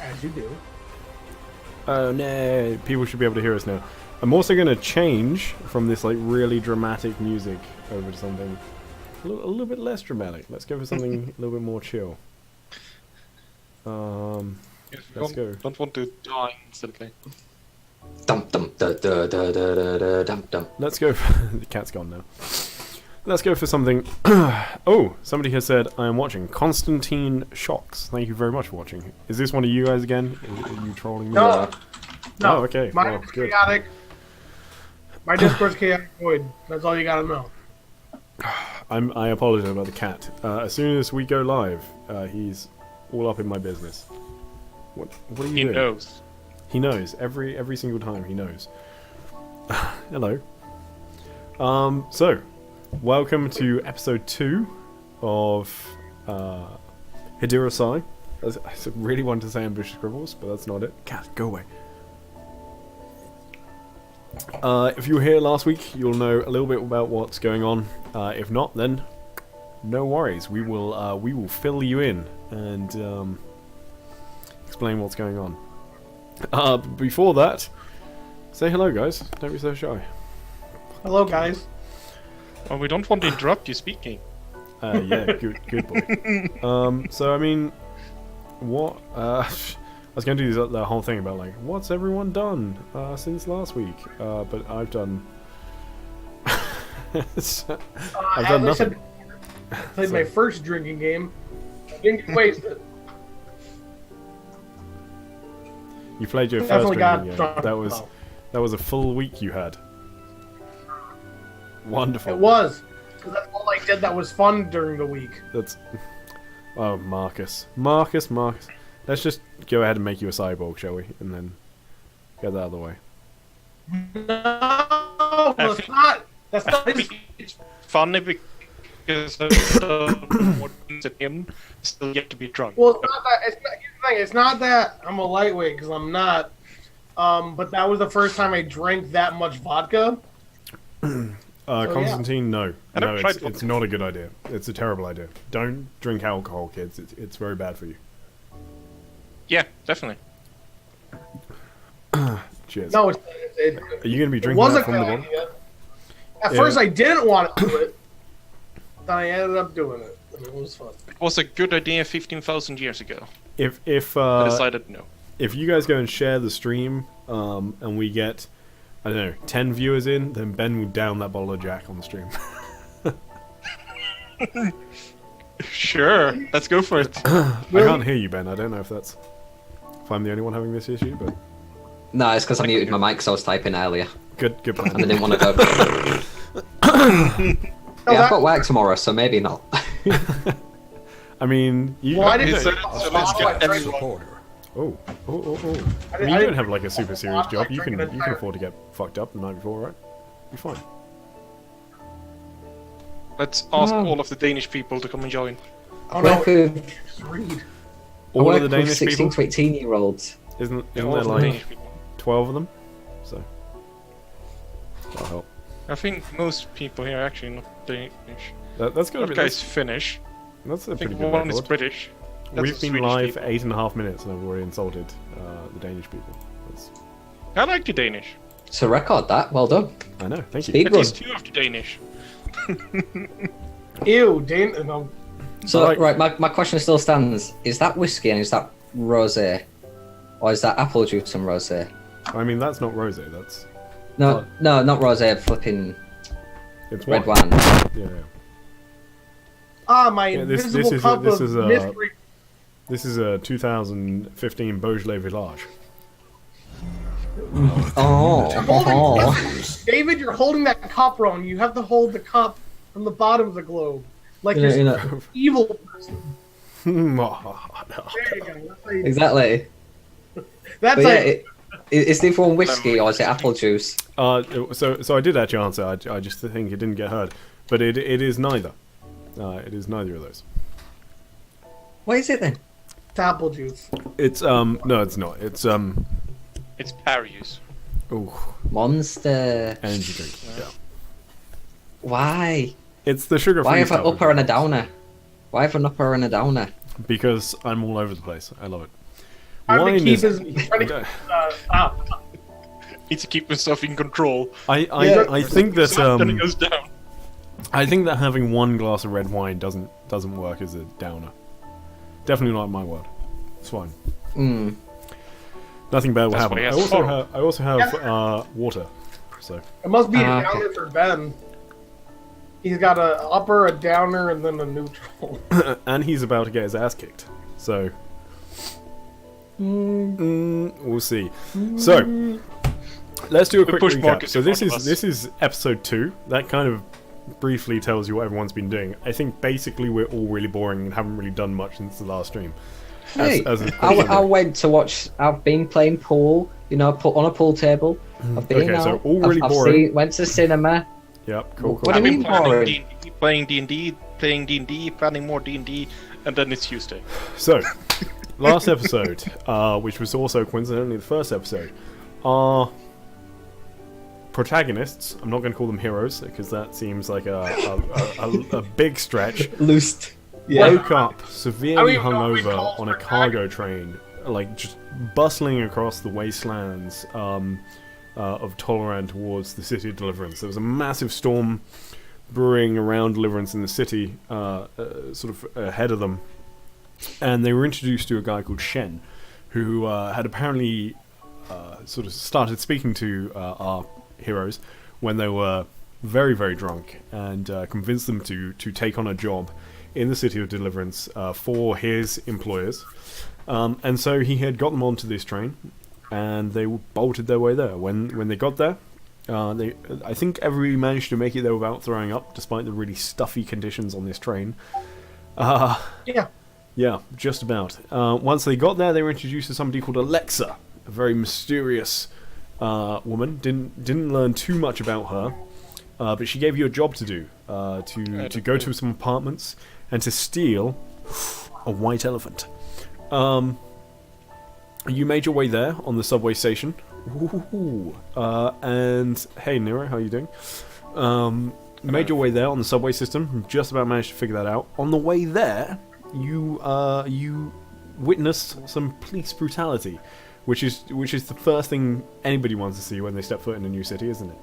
As you do. Oh no, people should be able to hear us now. I'm also going to change from this like really dramatic music over to something a little bit less dramatic. Let's go for something a little bit more chill. Let's go. Don't want to die instantly. Dum dum da da da da da da dum dum. Let's go for... the cat's gone now. Let's go for something... oh, somebody has said, I am watching Constantine Shocks. Thank you very much for watching. Is this one of you guys again? Are you trolling me? No. Oh, okay. Mine Well, is good. chaotic. My Discord's chaotic void. That's all you gotta know. I apologize about the cat. As soon as we go live, he's all up in my business. What are you He doing? knows. He knows. Every single time he knows. Hello. So, welcome to episode 2 of Hadeera Sai. I really wanted to say ambitious scribbles, but that's not it. Cat, go away. If you were here last week, you'll know a little bit about what's going on. If not, then no worries. We will fill you in and explain what's going on. Before that, say hello, guys. Don't be so shy. Hello, guys. Well, we don't want to interrupt you speaking. Yeah, good boy. So I mean, what? I was going to do the whole thing about like, what's everyone done since last week? But I've done. I've done nothing. I played my first drinking game. I didn't get wasted. You played your first Definitely got drinking game. drunk. That was a full week you had. Wonderful. It was. 'Cause that's all I did that was fun during the week. That's. Oh, Marcus. Let's just go ahead and make you a cyborg, shall we? And then get that out of the way. No, it's not. That's not his. It's funny because him still yet to be drunk. Well, it's not that. It's not, here's the thing. It's not that I'm a lightweight because I'm not. But that was the first time I drank that much vodka. Constantine, no, I never tried it's not a good idea. It's a terrible idea. Don't drink alcohol, kids. It's very bad for you. Yeah, definitely. Cheers. No, Are you going to be it drinking was that a from good the bottom? idea. At Yeah. first, I didn't want to do it. Then I ended up doing it. And it was fun. It was a good idea 15,000 years ago. If I decided no. if you guys go and share the stream, and we get, I don't know, 10 viewers in, then Ben will down that bottle of Jack on the stream. Sure, let's go for it. I can't hear you, Ben. I don't know if I'm the only one having this issue, but No, it's because I muted my mic because I was typing earlier good and I plan. didn't want to go. Yeah, I've got work tomorrow, so maybe not. I mean, you. Well, I didn't. So let's get everyone. Oh. I I mean, you don't have like a super serious I job. You drank can an entire- afford to get fucked up the night before, right? You're fine. Let's ask all of the Danish people to come and join. Oh Work no, with, just read. I All work of the with Danish 16 people. to 18-year-olds. Isn't Yeah, there all of the like Danish people. 12 of them? So that'll help. I think most people here are actually not Danish. That's gonna That be. guy's Finnish. That's a I pretty think good one is record. British. That's We've a been Swedish live people. for 8.5 minutes and I've already insulted the Danish people. That's, I like the Danish. It's a record, that. Well done. I know. Thank you. Speed At run. least 2 of the Danish. Ew, no. So, Right. right, my question still stands. Is that whiskey and is that rosé? Or is that apple juice and rosé? I mean, that's not rosé. That's No, What? no, not rosé, flipping it's red wine. wine. Yeah. Ah, my Yeah, this invisible is cup this of is mystery. This is a 2015 Beaujolais Village. Oh. David, you're holding that cup wrong. You have to hold the cup from the bottom of the globe, like you're You know, an evil person. No. There you go. That's how you- exactly. That's But yeah, like, is the one whiskey or is it apple juice? So I did actually answer. I just think it didn't get heard, but it is neither. It is neither of those. What is it then? it's apple juice. It's no, it's not. It's It's Parius. oh, Monster. energy drink. Yeah. Why? It's the sugar free Why have an stuff. upper and a downer? Why have an upper and a downer? Because I'm all over the place. I love it. Trying to Wine keep is. his trying to, up. Needs to keep himself in control. I think that Then it goes down. I think that having one glass of red wine doesn't work as a downer. Definitely not in my world. It's fine. Nothing bad will That's happen. why he has four. I also have water. So It must be a Okay. downer for Ben. He's got a upper, a downer, and then a neutral. and he's about to get his ass kicked. So we'll see. So let's do a quick push recap. Marcus So in this front of is us. this is episode 2. That kind of briefly tells you what everyone's been doing. I think basically we're all really boring and haven't really done much since the last stream. Hey, As a I question. went to watch. I've been playing pool. You know, put on a pool table. I've been Okay, out. so all really I've boring. went to cinema. Yep, cool, cool. What do I've you been mean boring? playing D&D, playing D&D, planning more D&D, and then it's Tuesday. So, last episode, which was also coincidentally the first episode, our protagonists, I'm not going to call them heroes, because that seems like a big stretch, Loosed. woke up severely I don't even know what we hungover call on a cargo train, like just bustling across the wastelands of Tolerant towards the city of Deliverance. There was a massive storm brewing around Deliverance in the city, sort of ahead of them, and they were introduced to a guy called Shen, who had apparently sort of started speaking to our heroes when they were very, very drunk, and convinced them to take on a job in the city of Deliverance for his employers. And so he had got them onto this train, and they bolted their way there. When they got there, I think everybody managed to make it there without throwing up, despite the really stuffy conditions on this train. Yeah. Yeah, just about. Once they got there, they were introduced to somebody called Alexa, a very mysterious woman. Didn't learn too much about her, but she gave you a job to do, to go to some apartments and to steal a white elephant. You made your way there on the subway station. Ooh. And hey, Nero, how you doing? Made your way there on the subway system. Just about managed to figure that out. On the way there, you witnessed some police brutality, which is the first thing anybody wants to see when they step foot in a new city, isn't it?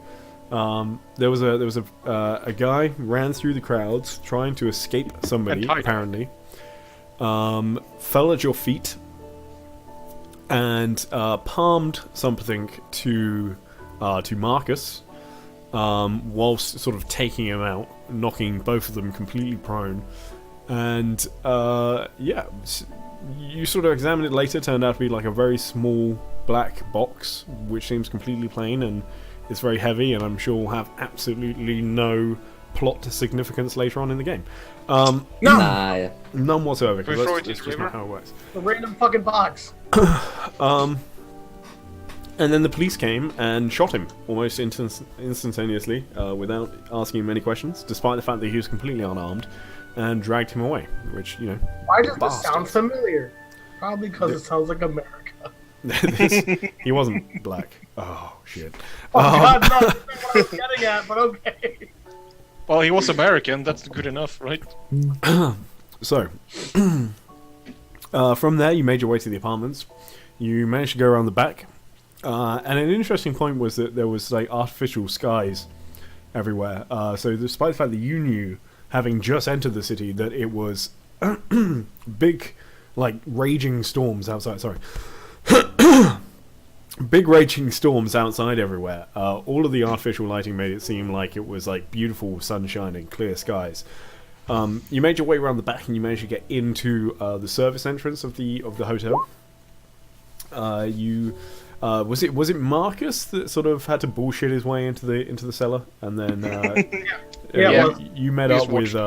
There was a guy ran through the crowds trying to escape somebody, apparently. Fell at your feet and palmed something to Marcus, whilst sort of taking him out, knocking both of them completely prone. And yeah, you sort of examined it later. Turned out to be like a very small black box, which seems completely plain, and it's very heavy, and I'm sure will have absolutely no plot significance later on in the game. No! Nah. None whatsoever, because Before that's it just is not river? how it works. A random fucking box. And then the police came and shot him almost instantaneously, without asking him any questions, despite the fact that he was completely unarmed, and dragged him away, which, you know... Why does this Bastard. sound familiar? Probably because it sounds like America. He wasn't black. Oh, shit. Oh god, no, that's not what I was getting at, but okay. Well, he was American, that's good enough, right? So, from there you made your way to the apartments. You managed to go around the back. And an interesting point was that there was like artificial skies everywhere. So despite the fact that you knew, having just entered the city, that it was big, like, raging storms outside. Sorry. Big raging storms outside everywhere. All of the artificial lighting made it seem like it was like beautiful sunshine and clear skies. You made your way around the back and you managed to get into the service entrance of the hotel. Was it Marcus that sort of had to bullshit his way into the cellar, and then Yeah, you met He up was with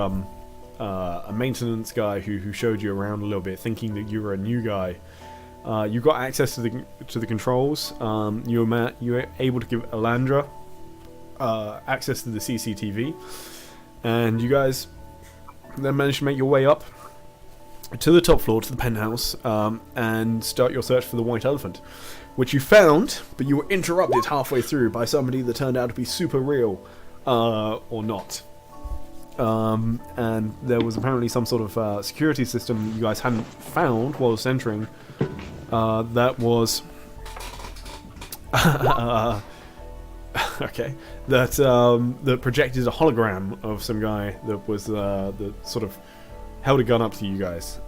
a maintenance guy who showed you around a little bit, thinking that you were a new guy. You got access to the controls. You were able to give Alandra access to the CCTV, and you guys then managed to make your way up to the top floor, to the penthouse, and start your search for the white elephant, which you found, but you were interrupted halfway through by somebody that turned out to be super real, or not. And there was apparently some sort of security system you guys hadn't found whilst entering, That was okay. That projected a hologram of some guy that was that sort of held a gun up to you guys.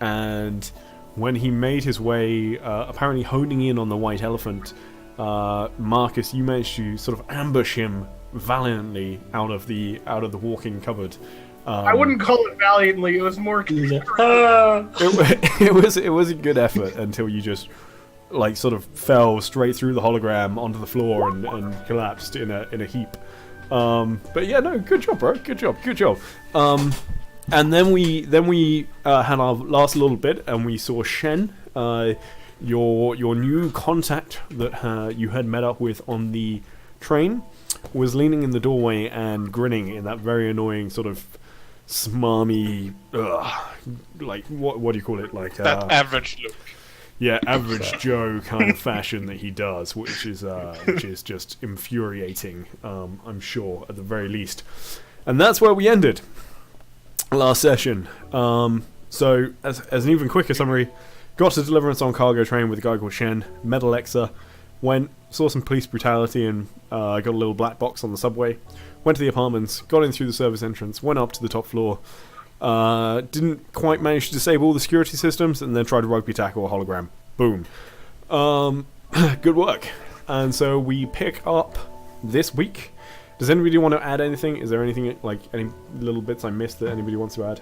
And when he made his way, apparently honing in on the white elephant, Marcus, you managed to sort of ambush him valiantly out of the walk-in cupboard. I wouldn't call it valiantly. It was more. It was a good effort until you just like sort of fell straight through the hologram onto the floor and collapsed in a heap. But yeah, no, good job, bro. Good job. And then we had our last little bit, and we saw Shen, your new contact that you had met up with on the train, was leaning in the doorway and grinning in that very annoying sort of smarmy, like what do you call it? Like that average look. Yeah, average Joe kind of fashion that he does, which is just infuriating. I'm sure, at the very least. And that's where we ended last session. So, as an even quicker summary, got to Deliverance on cargo train with a guy called Shen, met Alexa, went, saw some police brutality and got a little black box on the subway, went to the apartments, got in through the service entrance, went up to the top floor, didn't quite manage to disable all the security systems, and then tried to rugby tackle a hologram. Boom. Good work. And so we pick up this week. Does anybody want to add anything? Is there anything, like, any little bits I missed that anybody wants to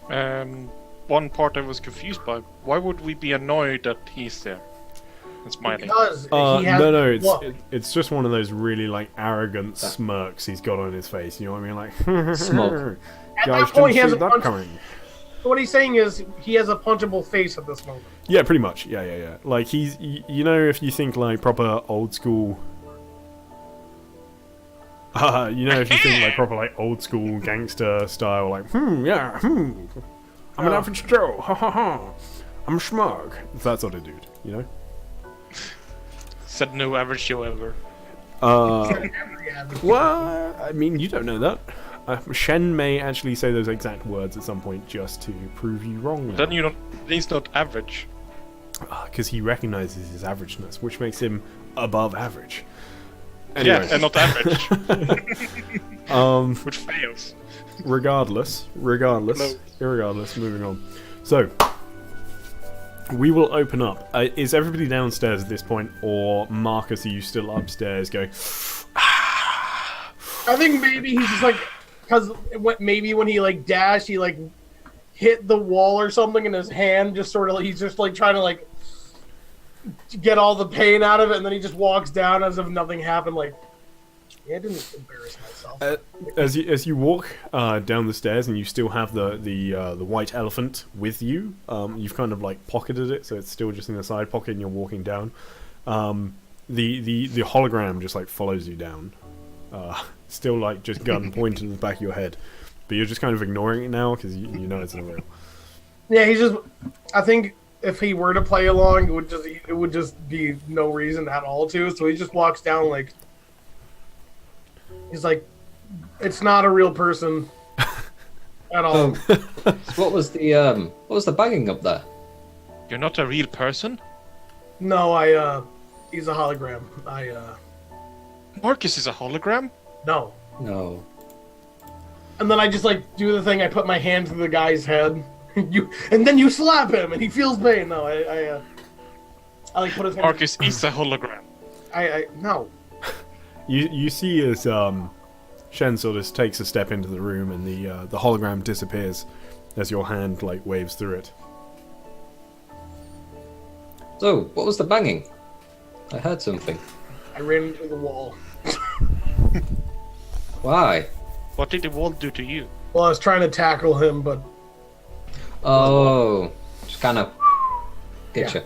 add? One part I was confused by. Why would we be annoyed that he's there and smiling? Because he has no, it's just one of those really, like, arrogant smirks he's got on his face. You know what I mean? Like, Smoke. At guys that point, he didn't has see a that coming. What he's saying is he has a punchable face at this moment. Yeah, pretty much. Yeah. Like, he's, you know, if you think, like, proper old school... you know, if you think, like, proper, like, old school gangster style, like, I'm an average Joe, I'm a schmuck. It's that sort of dude, you know? Said no average Joe ever. Well, I mean, you don't know that. Shen may actually say those exact words at some point just to prove you wrong. Then you don't. He's not average. Because he recognizes his averageness, which makes him above average. Anyway. Yeah, and not average. Which fails. Regardless, moving on. So, we will open up. Is everybody downstairs at this point, or Marcus, are you still upstairs going, I think maybe he's just like, because maybe when he like dashed, he like hit the wall or something in his hand, just sort of, he's just like trying to like get all the pain out of it, and then he just walks down as if nothing happened. Like, yeah, I didn't embarrass myself. As you walk down the stairs, and you still have the white elephant with you, you've kind of like pocketed it, so it's still just in the side pocket, and you're walking down. The hologram just like follows you down, still like just gun pointed in the back of your head, but you're just kind of ignoring it now because you know it's not real. Yeah, he's just. I think if he were to play along, it would just be no reason at all to. So he just walks down like. He's like, it's not a real person at all. So what was the banging up there? You're not a real person? No, he's a hologram. Marcus is a hologram? No. No. And then I just like do the thing. I put my hand through the guy's head. And then you slap him, and he feels pain. No, I like put his hand. Marcus is a hologram. No. You see as Shen sort of takes a step into the room, and the hologram disappears as your hand like waves through it. So, what was the banging? I heard something. I ran into the wall. Why? What did the wall do to you? Well, I was trying to tackle him, but Oh, just kind of getcha.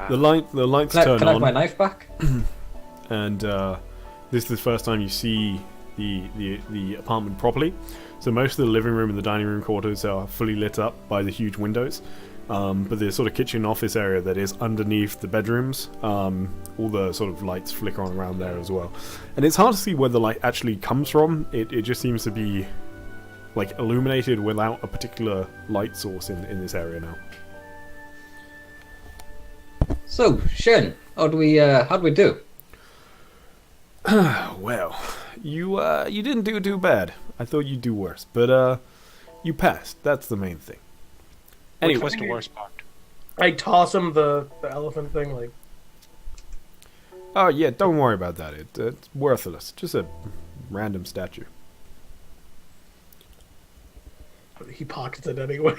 The lights Can turn I have on, my knife back? and this is the first time you see the apartment properly. So most of the living room and the dining room quarters are fully lit up by the huge windows. But the sort of kitchen office area that is underneath the bedrooms, all the sort of lights flicker on around there as well. And it's hard to see where the light actually comes from. It just seems to be like illuminated without a particular light source in this area now. So, Shen, how'd we do? Well, you didn't do too bad. I thought you'd do worse, but you passed. That's the main thing. Which Anyway, was the worst part? I toss him the elephant thing. Like, oh yeah, don't worry about that. It's worthless. Just a random statue. he pockets it anyway.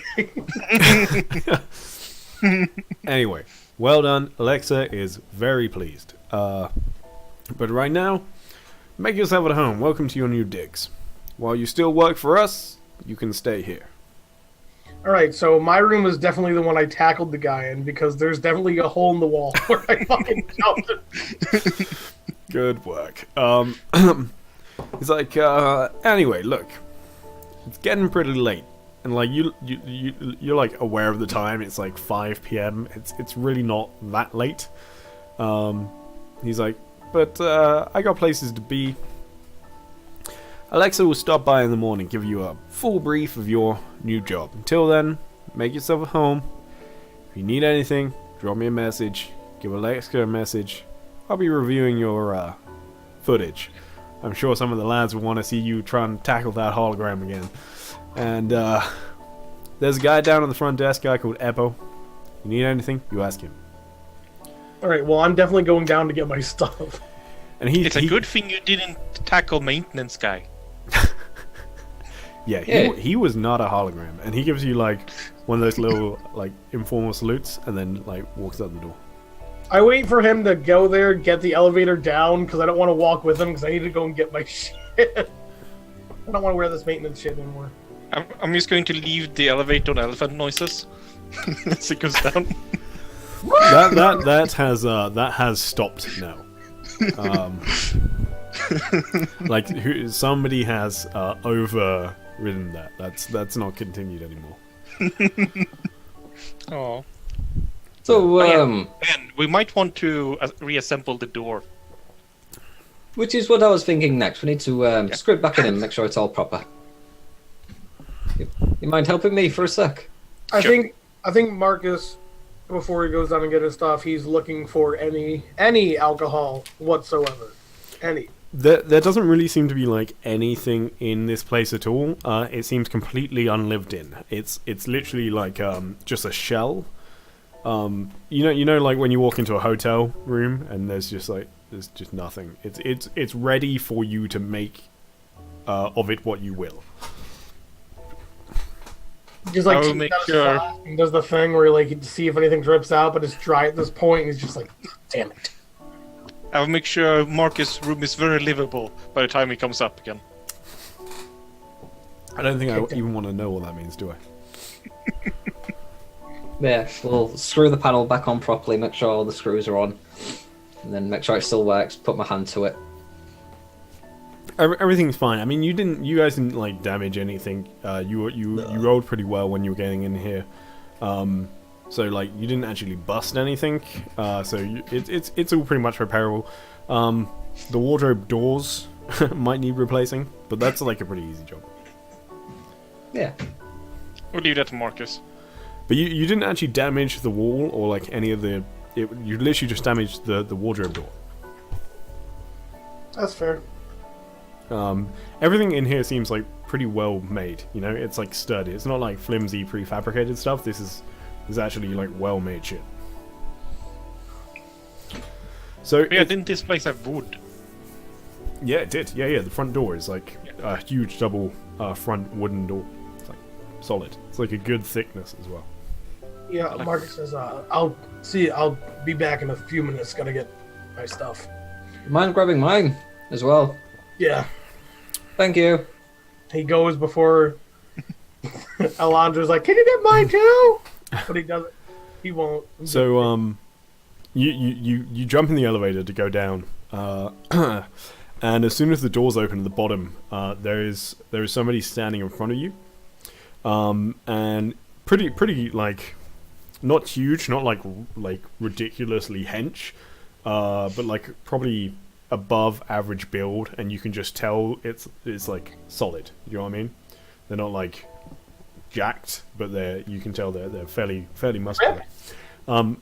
Anyway, well done. Alexa is very pleased. But right now, make yourself at home. Welcome to your new digs. While you still work for us, you can stay here. All right, so my room is definitely the one I tackled the guy in because there's definitely a hole in the wall where I fucking jumped. Good work. It's like, anyway, look. It's getting pretty late. And like you're like aware of the time. It's like 5 p.m. It's really not that late. He's like, but I got places to be. Alexa will stop by in the morning, give you a full brief of your new job. Until then, make yourself at home. If you need anything, drop me a message. Give Alexa a message. I'll be reviewing your footage. I'm sure some of the lads will want to see you try and tackle that hologram again. And there's a guy down on the front desk, guy called Eppo. You need anything, you ask him. All right, well, I'm definitely going down to get my stuff. And It's a good thing you didn't tackle maintenance guy. Yeah, he was not a hologram, and he gives you like one of those little like informal salutes, and then like walks out the door. I wait for him to go there, get the elevator down, because I don't want to walk with him, because I need to go and get my shit. I don't want to wear this maintenance shit anymore. I'm just going to leave the elevator on elephant noises as it goes down. that has stopped now. Like somebody has overridden that. That's not continued anymore. Oh. So, Ben, we might want to reassemble the door. which is what I was thinking next. We need to screw it back in and make sure it's all proper. You mind helping me for a sec? I Sure. think Marcus, before he goes down and get his stuff, he's looking for any alcohol whatsoever. Any. There doesn't really seem to be like anything in this place at all. It seems completely unlived in. It's literally like just a shell. You know, like when you walk into a hotel room and there's just nothing. It's ready for you to make of it what you will. Just like I will takes make out his sure- flask and does the thing where like he see if anything drips out, but it's dry at this point, and he's just like, damn it. I'll make sure Marcus' room is very livable by the time he comes up again. I don't think I even want to know what that means, do I? Yeah, we'll screw the panel back on properly, make sure all the screws are on, and then make sure it still works, put my hand to it. Everything's fine. I mean, you guys didn't like damage anything. You rolled pretty well when you were getting in here. So like you didn't actually bust anything. It's all pretty much repairable. The wardrobe doors might need replacing, but that's like a pretty easy job. Yeah. We'll leave that to Marcus. But you didn't actually damage the wall or like any of the. You literally just damaged the wardrobe door. That's fair. Everything in here seems like pretty well made. You know, it's like sturdy. It's not like flimsy prefabricated stuff. This is actually like well made shit. So Yeah, didn't this place have wood? yeah, it did. Yeah. The front door is like a huge double front wooden door. It's like solid. It's like a good thickness as well. Yeah, Marcus says, I'll be back in a few minutes, gotta get my stuff. Mind grabbing mine as well? Yeah. Thank you. He goes before Alondra's like, can you get mine too? But he doesn't. He won't. So you jump in the elevator to go down, and as soon as the doors open at the bottom, there is somebody standing in front of you, and pretty like not huge, not like ridiculously hench, but like probably above average build, and you can just tell it's like solid. You know what I mean? They're not like jacked, but you can tell they're fairly muscular. And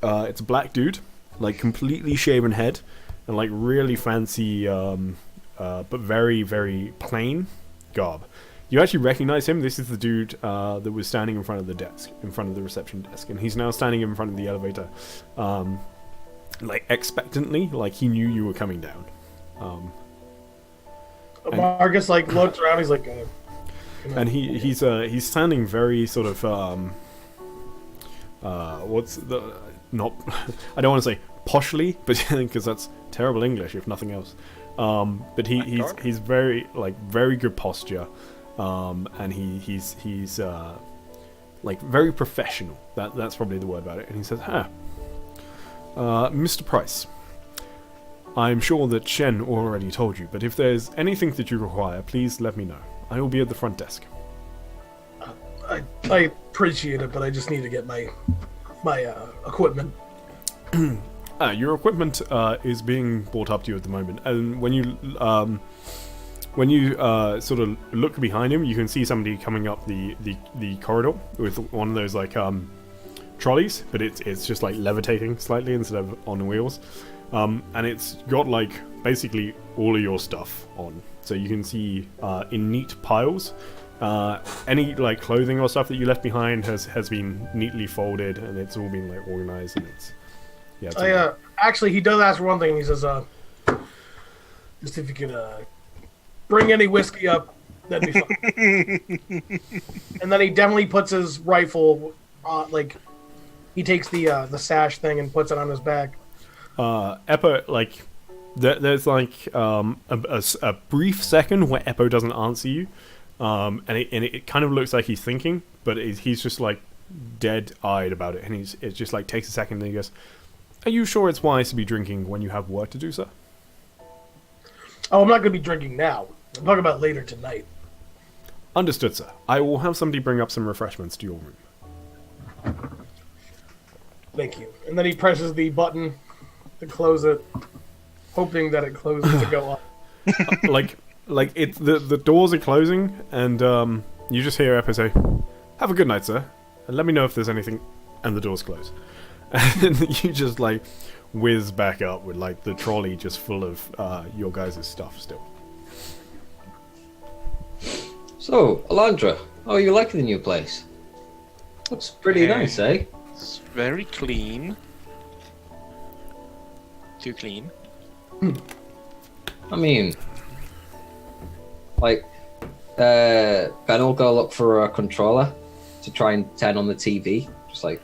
it's a black dude, like completely shaven head, and like really fancy, but very very plain garb. You actually recognize him. This is the dude that was standing in front of the desk, in front of the reception desk, and he's now standing in front of the elevator, like expectantly, like he knew you were coming down. Marcus like looks around. He's like, and he's standing very sort of what's the not I don't want to say poshly, but because that's terrible English if nothing else. But he's very like very good posture. And he's like very professional. That's probably the word about it. And he says, Mr. Price, I'm sure that Shen already told you, but if there's anything that you require, please let me know. I will be at the front desk. I appreciate it, but I just need to get my equipment. Your equipment is being brought up to you at the moment, and when you sort of look behind him, you can see somebody coming up the corridor with one of those like trolleys, but it's just like levitating slightly instead of on wheels, and it's got like basically all of your stuff on. So you can see in neat piles, any like clothing or stuff that you left behind has been neatly folded, and it's all been like organized, and it's actually he does ask for one thing. He says, just if you could bring any whiskey up, that'd be fun. And then he definitely puts his rifle, like, he takes the sash thing and puts it on his back. Eppo, like, there's like a brief second where Eppo doesn't answer you, and it kind of looks like he's thinking, but he's just like dead-eyed about it, and it just like takes a second, and he goes, "Are you sure it's wise to be drinking when you have work to do, sir?" Oh, I'm not going to be drinking now. I'm talking about later tonight. Understood, sir. I will have somebody bring up some refreshments to your room. Thank you. And then he presses the button to close it, hoping that it closes to go up. like it's the doors are closing, and you just hear Eppo say, "Have a good night, sir, and let me know if there's anything," and the doors close. And you just like whiz back up with like the trolley just full of your guys' stuff still. So, Alondra, how are you liking the new place? Looks pretty nice, eh? It's very clean. Too clean. I mean, like, Ben will go look for a controller to try and turn on the TV. Just like...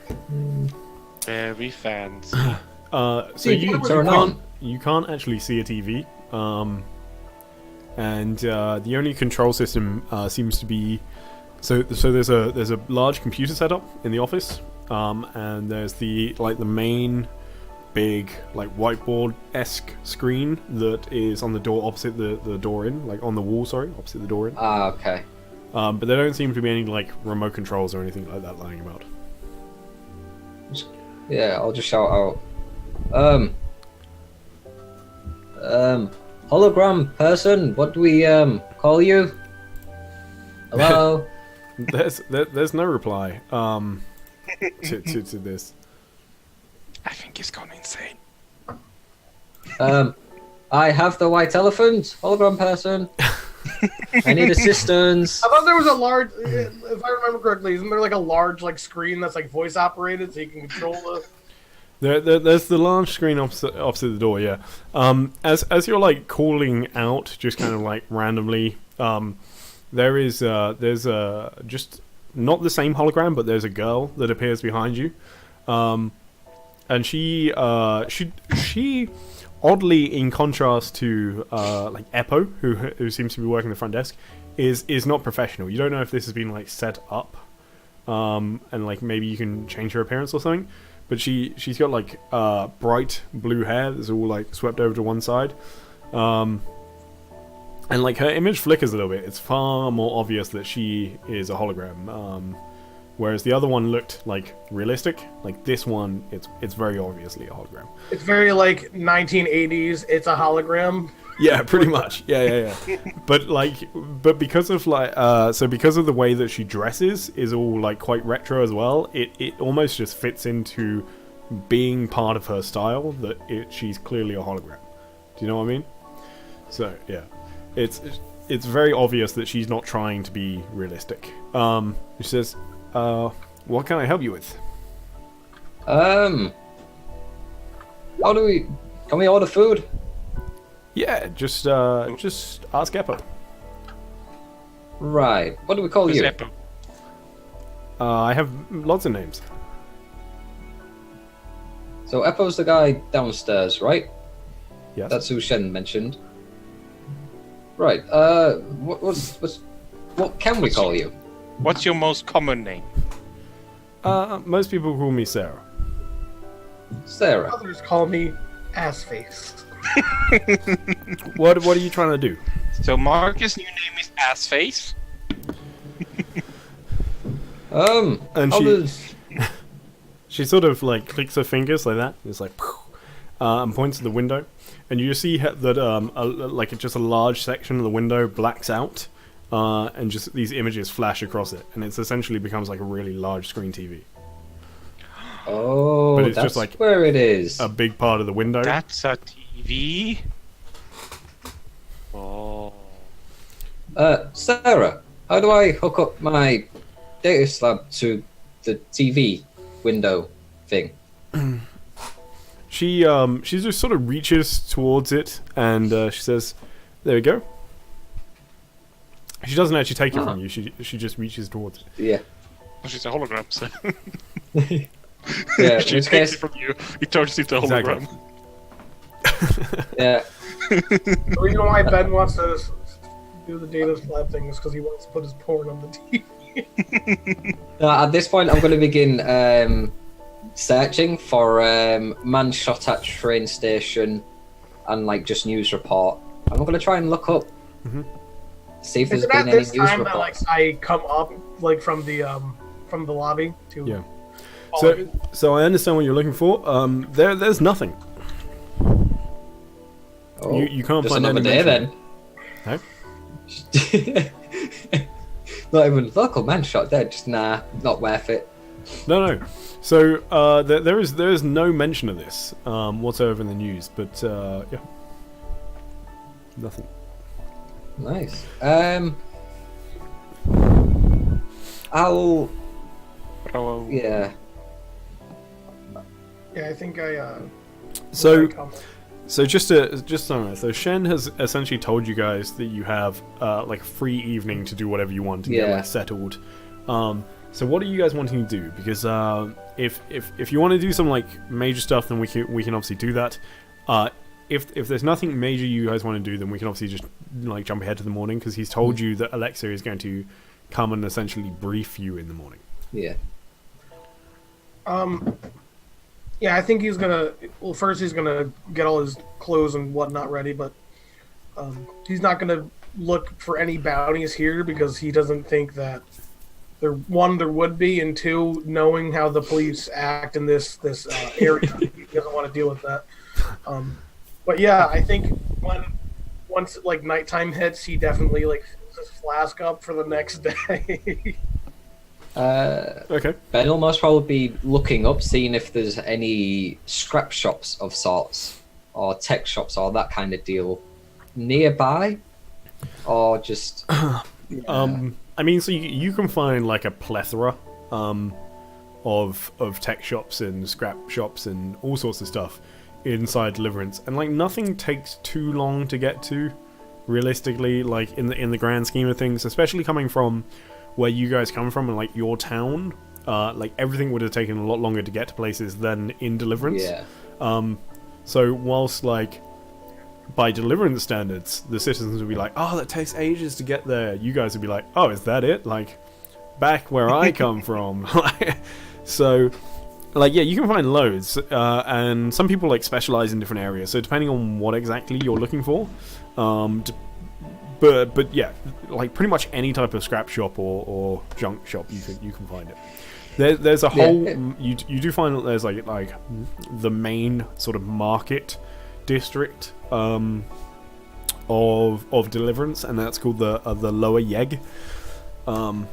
Very fancy. So you can't actually see a TV. And the only control system seems to be so there's a large computer setup in the office, and there's the main big like whiteboard-esque screen that is on the door opposite the door in, like on the wall, sorry, opposite the door in. Ah, okay. But there don't seem to be any like remote controls or anything like that lying about. Yeah, I'll just shout out. Hologram person, what do we call you? Hello? There's no reply to this. I think he's gone insane. I have the white elephant, hologram person. I need assistance. I thought there was a large, if I remember correctly, isn't there like a large like screen that's like voice operated so you can control the... There's the large screen opposite the door, yeah. As you're like calling out, just kind of like randomly, there's just not the same hologram, but there's a girl that appears behind you, and she oddly, in contrast to like Eppo, who seems to be working the front desk, is not professional. You don't know if this has been like set up, and like maybe you can change her appearance or something. But she's got like bright blue hair that's all like swept over to one side, and like her image flickers a little bit. It's far more obvious that she is a hologram, whereas the other one looked like realistic. Like this one, it's very obviously a hologram. It's very like 1980s. It's a hologram. Yeah, pretty much. Yeah. But because of like because of the way that she dresses is all like quite retro as well. It almost just fits into being part of her style that she's clearly a hologram. Do you know what I mean? So yeah, it's very obvious that she's not trying to be realistic. She says, "What can I help you with?" How do we? Can we order food? Yeah, just ask Eppo. Right. What do we call Who's you? Eppo? I have lots of names. So Eppo's the guy downstairs, right? Yes. That's who Shen mentioned. Right. What can we call you? What's your most common name? Most people call me Sarah. Sarah. Others call me Assface. What are you trying to do? So Marcus' new name is Assface. And how she does... she sort of like clicks her fingers like that. It's like, and points to the window, and you see that just a large section of the window blacks out, and just these images flash across it, and it essentially becomes like a really large screen TV. Oh, But it's that's just like where it is. A big part of the window. That's a TV. Oh. Sarah, how do I hook up my data slab to the TV window thing? She just sort of reaches towards it, and she says, "There we go." She doesn't actually take it from you. She just reaches towards it. Yeah. Well, she's a hologram, so Yeah. she in takes case, it from you. It turns into a Exactly. hologram. yeah. The reason why Ben wants to do the data slab thing is because he wants to put his porn on the TV. At this point, I'm going to begin searching for man shot at train station and like just news report. I'm going to try and look up, see if Is there's it been at any this news time that like reports. I come up like from the lobby to? Yeah. Oh, So I understand what you're looking for. There's nothing. Oh, You can't just find another any day mention. then. Not even local man shot dead. Just nah, not worth it. No. So there is no mention of this whatsoever in the news, but yeah, nothing. Nice. I'll. Oh, Yeah. yeah, I think I. So come- just so so Shen has essentially told you guys that you have like a free evening to do whatever you want and get Yeah. like settled. So what are you guys wanting to do? Because if you want to do some like major stuff, then we can obviously do that. If there's nothing major you guys want to do, then we can obviously just like jump ahead to the morning, because he's told you that Alexa is going to come and essentially brief you in the morning. Yeah. Yeah, I think he's gonna. Well, first he's gonna get all his clothes and whatnot ready, but he's not gonna look for any bounties here because he doesn't think that there would be, and two, knowing how the police act in this area, he doesn't want to deal with that. But yeah, I think once like nighttime hits, he definitely like fills his flask up for the next day. Okay. Ben will most probably be looking up, seeing if there's any scrap shops of sorts, or tech shops, or that kind of deal nearby, or just. I mean, so you can find like a plethora of tech shops and scrap shops and all sorts of stuff inside Deliverance, and like nothing takes too long to get to, realistically, like in the grand scheme of things, especially coming from where you guys come from and like your town. Like everything would have taken a lot longer to get to places than in Deliverance. Yeah. So whilst like by Deliverance standards, the citizens would be like, "Oh, that takes ages to get there." You guys would be like, "Oh, is that it?" Like back where I come from. So, like, yeah, you can find loads, and some people like specialize in different areas. So depending on what exactly you're looking for, but yeah, like pretty much any type of scrap shop or junk shop you can find it. There's a whole you do find that there's like the main sort of market district of Deliverance, and that's called the Lower Yeg, and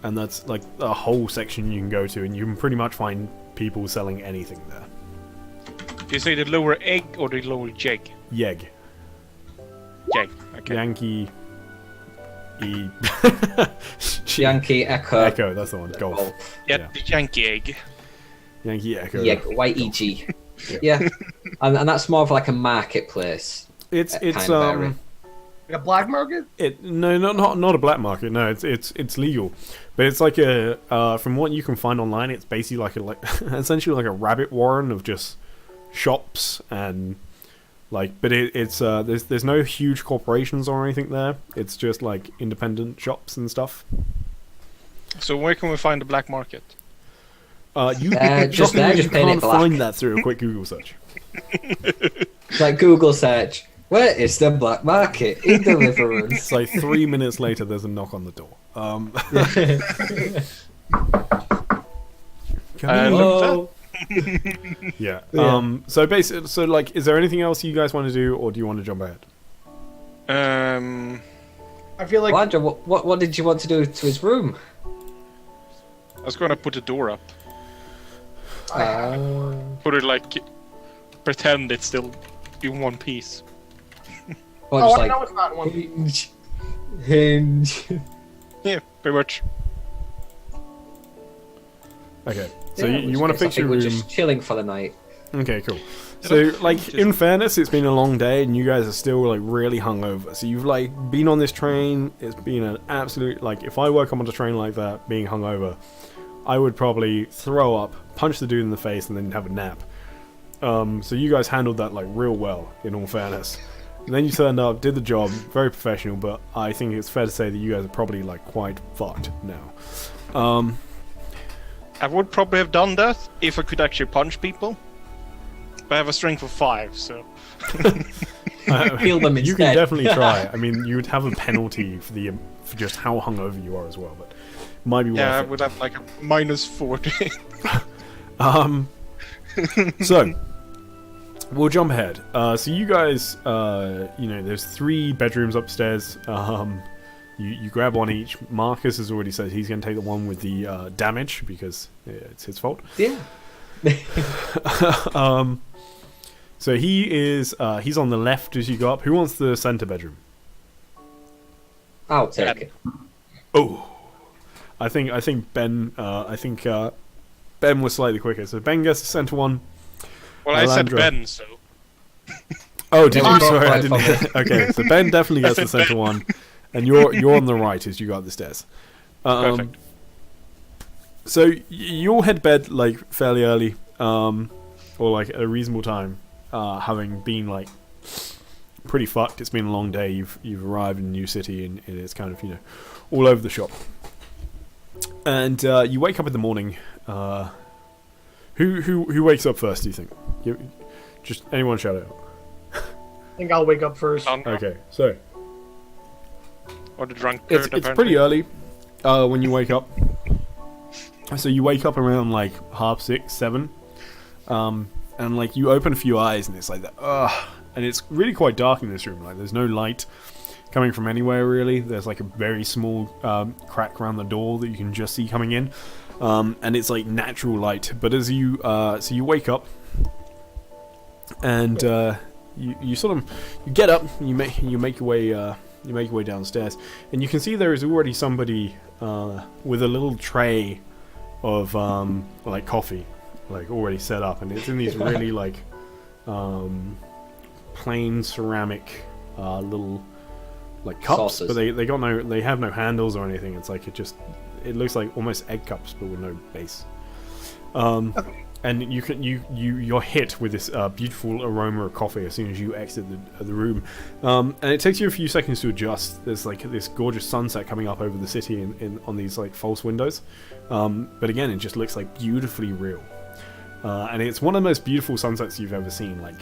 that's like a whole section you can go to, and you can pretty much find people selling anything there. Do you say the lower egg or the lower jeg? Yeg. Jeg. Okay. Yankee. E. Yankee Echo. Echo, that's the one. Golf. Yeah, the Yankee egg. Yankee Echo. Yeah, YEG. Yeah, and that's more of like a marketplace. It's Canberra. Like a black market? no, not a black market. No, it's legal, but it's like a from what you can find online, it's basically like essentially like a rabbit warren of just shops and like, but it's there's no huge corporations or anything there. It's just like independent shops and stuff. So where can we find the black market? You just there, just paint it can't black. find that through a quick Google search. It's like Google search. Where is the black market in Deliverance? It's like 3 minutes later, there's a knock on the door. Hello. Yeah. Yeah. So basically, so like, is there anything else you guys want to do, or do you want to jump ahead? I feel like Andrew, what did you want to do to his room? I was gonna put the door up. Put it like, pretend it's still in one piece. Well, oh, just I like know it's not in one piece. hinge. Yeah, pretty much. Okay. So Yeah, you want to fix your we're room? just chilling for the night. Okay, cool. So, like, in fairness, it's been a long day, and you guys are still, like, really hungover. So you've, like, been on this train. It's been an absolute, like, if I woke up on a train like that, being hungover, I would probably throw up, punch the dude in the face, and then have a nap. So you guys handled that, like, real well, in all fairness. And then you turned up, did the job, very professional, but I think it's fair to say that you guys are probably, like, quite fucked now. I would probably have done that if I could actually punch people. But I have a strength of 5, so... Kill them You can instead. definitely try. I mean, you would have a penalty for just how hungover you are as well, but it might be Yeah, I worth would have like a minus 40. it. So, we'll jump ahead. So you guys, you know, there's 3 bedrooms upstairs. You grab one each. Marcus has already said he's going to take the one with the damage because it's his fault. Yeah. So he is he's on the left as you go up. Who wants the center bedroom? I'll take it. Oh, I think Ben Ben was slightly quicker. So Ben gets the center one. Well, I said Alandra. Ben, so... Oh, did Yeah, you? we Sorry, I both didn't. Okay, so Ben definitely gets the center one, and you're on the right as you go up the stairs. Perfect. So you'll head bed like fairly early, or like at a reasonable time, having been like pretty fucked. It's been a long day. You've arrived in a new city, and it's kind of, you know, all over the shop. And you wake up in the morning. Who wakes up first? Do you think? Just anyone shout out. I think I'll wake up first. Okay, so Or the drunkard, it's apparently. pretty early when you wake up. So you wake up around like 6:30, 7, and like you open a few eyes and it's like that. And it's really quite dark in this room. Like there's no light coming from anywhere really. There's like a very small crack around the door that you can just see coming in, and it's like natural light. But as you so you wake up and you sort of you get up, you make your way downstairs, and you can see there is already somebody with a little tray of like coffee, like already set up, and it's in these really like plain ceramic little like cups, Saucers. but they have no handles or anything. It's like it looks like almost egg cups, but with no base. And you're hit with this beautiful aroma of coffee as soon as you exit the room, and it takes you a few seconds to adjust. There's like this gorgeous sunset coming up over the city on these like false windows, but again it just looks like beautifully real, and it's one of the most beautiful sunsets you've ever seen. Like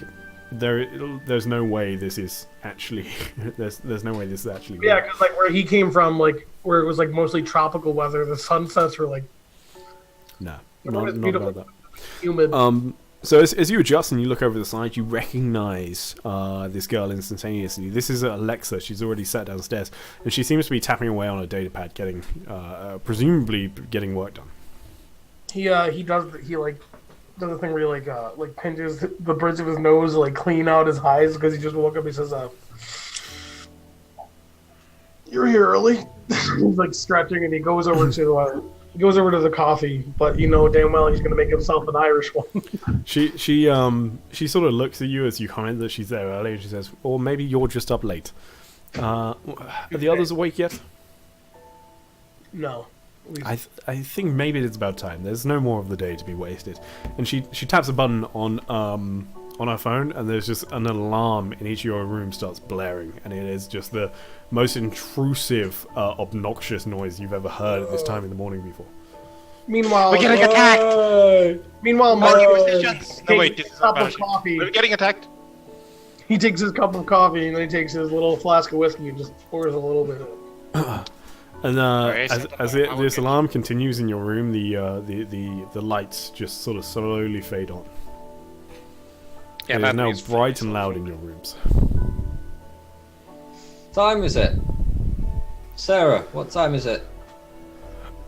there's no way this is actually there's no way this is actually real. Yeah, because like where he came from, like where it was like mostly tropical weather, the sunsets were like No, It not was about beautiful. that. humid. So as you adjust and you look over the side, you recognize this girl instantaneously. This is Alexa. She's already sat downstairs, and she seems to be tapping away on a datapad, getting presumably getting work done. He like does the thing where he like pinches the bridge of his nose to like clean out his eyes because he just woke up. He says, "You're here early." He's like stretching, and he goes over to the coffee, but you know damn well he's gonna make himself an Irish one. She sort of looks at you as you comment that she's there early, and she says, "Or maybe you're just up late. Are the others awake yet?" No. I think maybe it's about time. There's no more of the day to be wasted. And she taps a button on her phone, and there's just an alarm in each of your rooms starts blaring, and it is just the most intrusive, obnoxious noise you've ever heard at this time in the morning before. Meanwhile, We're getting attacked! Meanwhile, Mark Mark your positions! No, wait, takes this a is cup of embarrassing. coffee. We're getting attacked. He takes his cup of coffee, and then he takes his little flask of whiskey and just pours a little bit. And Right, as this alarm continues in your room, the lights just sort of slowly fade on. Yeah, It is that now means- bright and loud in your rooms. Time is it? Sarah, what time is it?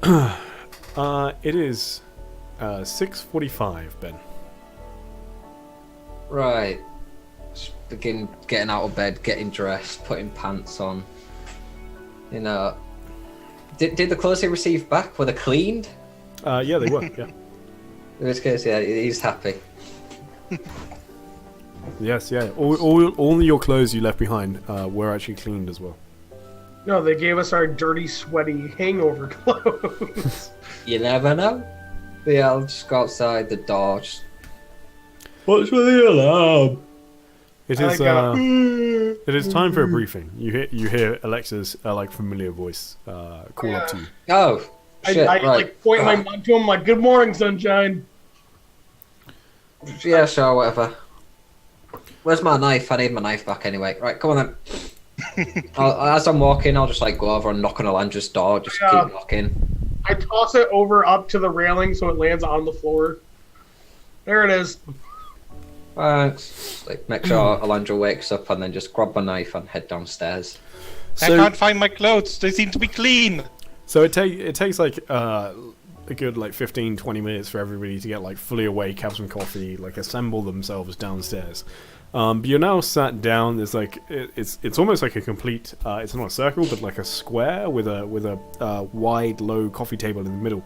It is 6:45, Ben. Right. Just begin getting out of bed, getting dressed, putting pants on. You know. Did the clothes he received back, were they cleaned? Yeah, they were. Yeah. In this case, yeah, he's happy. Yes, yeah. All your clothes you left behind were actually cleaned as well. No, they gave us our dirty, sweaty hangover clothes. You never know. But yeah, I'll just go outside the door. Just... What's with the alarm? It I is. got, It is time for a briefing. You hear Alexa's like familiar voice call up to you. Oh, I shit, right. like point my mug to him like, "Good morning, sunshine." Yeah, sure, whatever. Where's my knife? I need my knife back anyway. Right, come on then. As I'm walking, I'll just like go over and knock on Alandra's door. Just Yeah. keep knocking. I toss it over up to the railing so it lands on the floor. There it is. Thanks. Like, make sure Alandra wakes up and then just grab my knife and head downstairs. I can't find my clothes. They seem to be clean. So it takes like a good like 15-20 minutes for everybody to get like fully awake, have some coffee, like assemble themselves downstairs. But you're now sat down. There's like it's almost like a complete. It's not a circle, but like a square with a wide, low coffee table in the middle.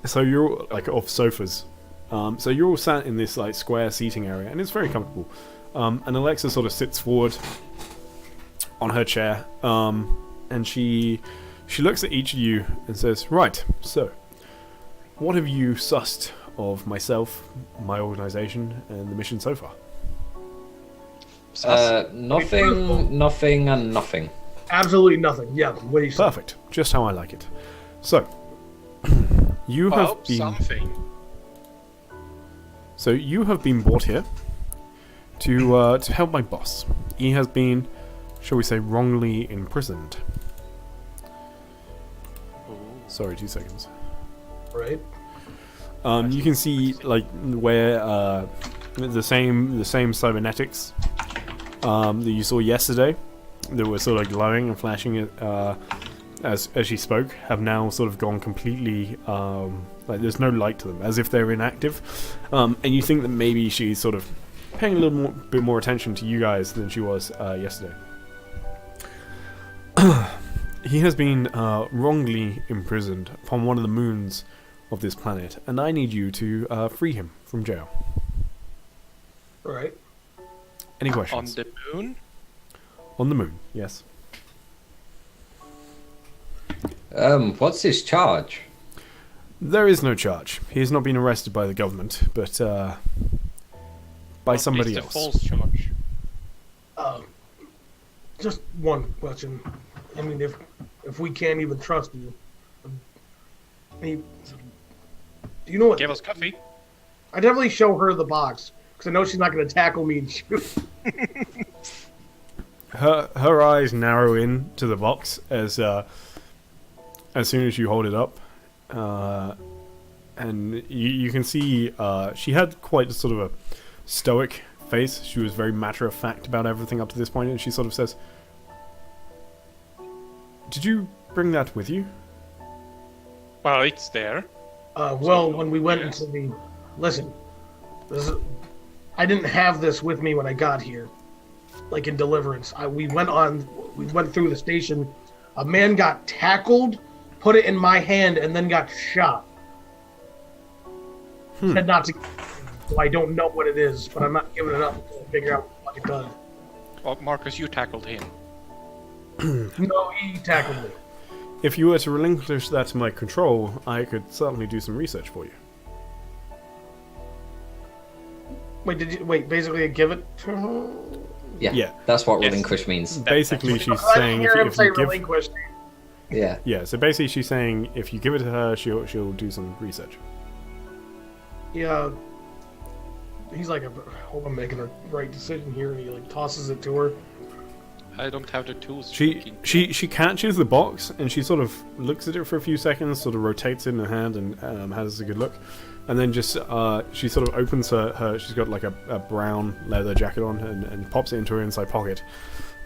So you're like off sofas. So you're all sat in this like square seating area, and it's very comfortable. And Alexa sort of sits forward on her chair, and she looks at each of you and says, "Right, so what have you sussed of myself, my organisation, and the mission so far?" Nothing, and nothing. Absolutely nothing. Yeah, what do you say? Perfect, just how I like it. So you have been. Something. So you have been brought here to help my boss. He has been, shall we say, wrongly imprisoned. Sorry, 2 seconds. Right. You can see like where the same cybernetics that you saw yesterday, that were sort of glowing and flashing as she spoke, have now sort of gone completely like there's no light to them, as if they're inactive. And you think that maybe she's sort of paying a little bit more attention to you guys than she was yesterday. He has been wrongly imprisoned upon one of the moons of this planet, and I need you to free him from jail. Right. Any On questions? the moon? On the moon, yes. What's his charge? There is no charge. He has not been arrested by the government, but by somebody It's a else. false charge. Just one question. I mean, if we can't even trust you, do you know what? Give us coffee. I definitely show her the box because I know she's not going to tackle me and shoot. Her eyes narrow in to the box as soon as you hold it up, and you can see she had quite a sort of a stoic face. She was very matter of fact about everything up to this point, and she sort of says, "Did you bring that with you?" Well, it's there. Well, when we went into the listen. I didn't have this with me when I got here, like in Deliverance. We went through the station. A man got tackled, put it in my hand, and then got shot. Said not to. So I don't know what it is, but I'm not giving it up until I figure out what it does. Well, Marcus, you tackled him. No, he tackled me. If you were to relinquish that to my control, I could certainly do some research for you. Wait, basically give it to her? Yeah, that's what Yes. relinquish means. Basically, she's I didn't saying hear him if say you give... relinquish. Yeah. Yeah, so basically she's saying if you give it to her, she'll do some research. Yeah. He's like, I hope I'm making the right decision here, and he like tosses it to her. I don't have the tools. She catches the box and she sort of looks at it for a few seconds, sort of rotates it in her hand and has a good look, and then just she sort of opens her she's got like a brown leather jacket on and pops it into her inside pocket,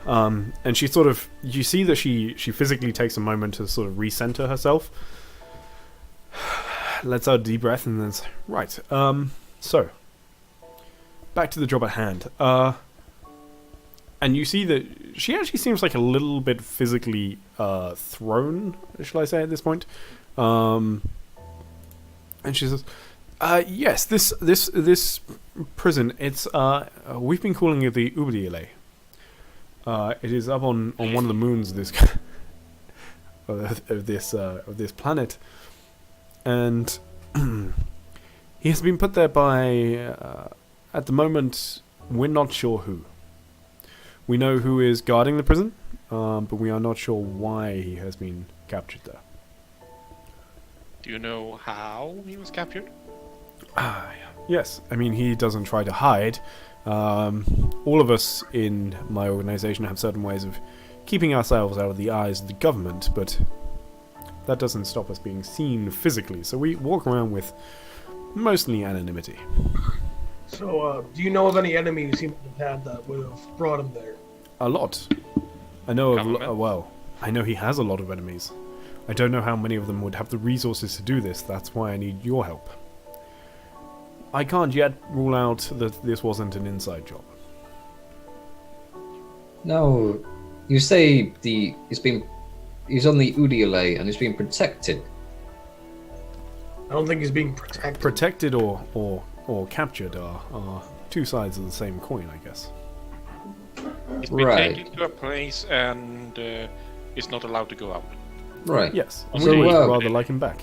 and she sort of, you see that she physically takes a moment to sort of recenter herself, lets out a deep breath, and then says, right, so back to the job at hand. And you see that she actually seems like a little bit physically thrown, shall I say, at this point. And she says, "Yes, this prison. It's we've been calling it the Ubriele. It is up on one of the moons of this of this planet, and he has been put there by. At the moment, we're not sure who. We know who is guarding the prison, but we are not sure why he has been captured there." Do you know how he was captured? Yes, I mean, he doesn't try to hide. All of us in my organization have certain ways of keeping ourselves out of the eyes of the government, but that doesn't stop us being seen physically, so we walk around with mostly anonymity. So, do you know of any enemies he might have had that would have brought him there? A lot. I know of, Government? well, I know he has a lot of enemies. I don't know how many of them would have the resources to do this, that's why I need your help. I can't yet rule out that this wasn't an inside job. No, you say he's on the Udiole and he's being protected. I don't think he's being protected. Protected or captured are two sides of the same coin, I guess. He's been Right. taken to a place and is not allowed to go out. Right. Yes, So, we would uh, rather like him back.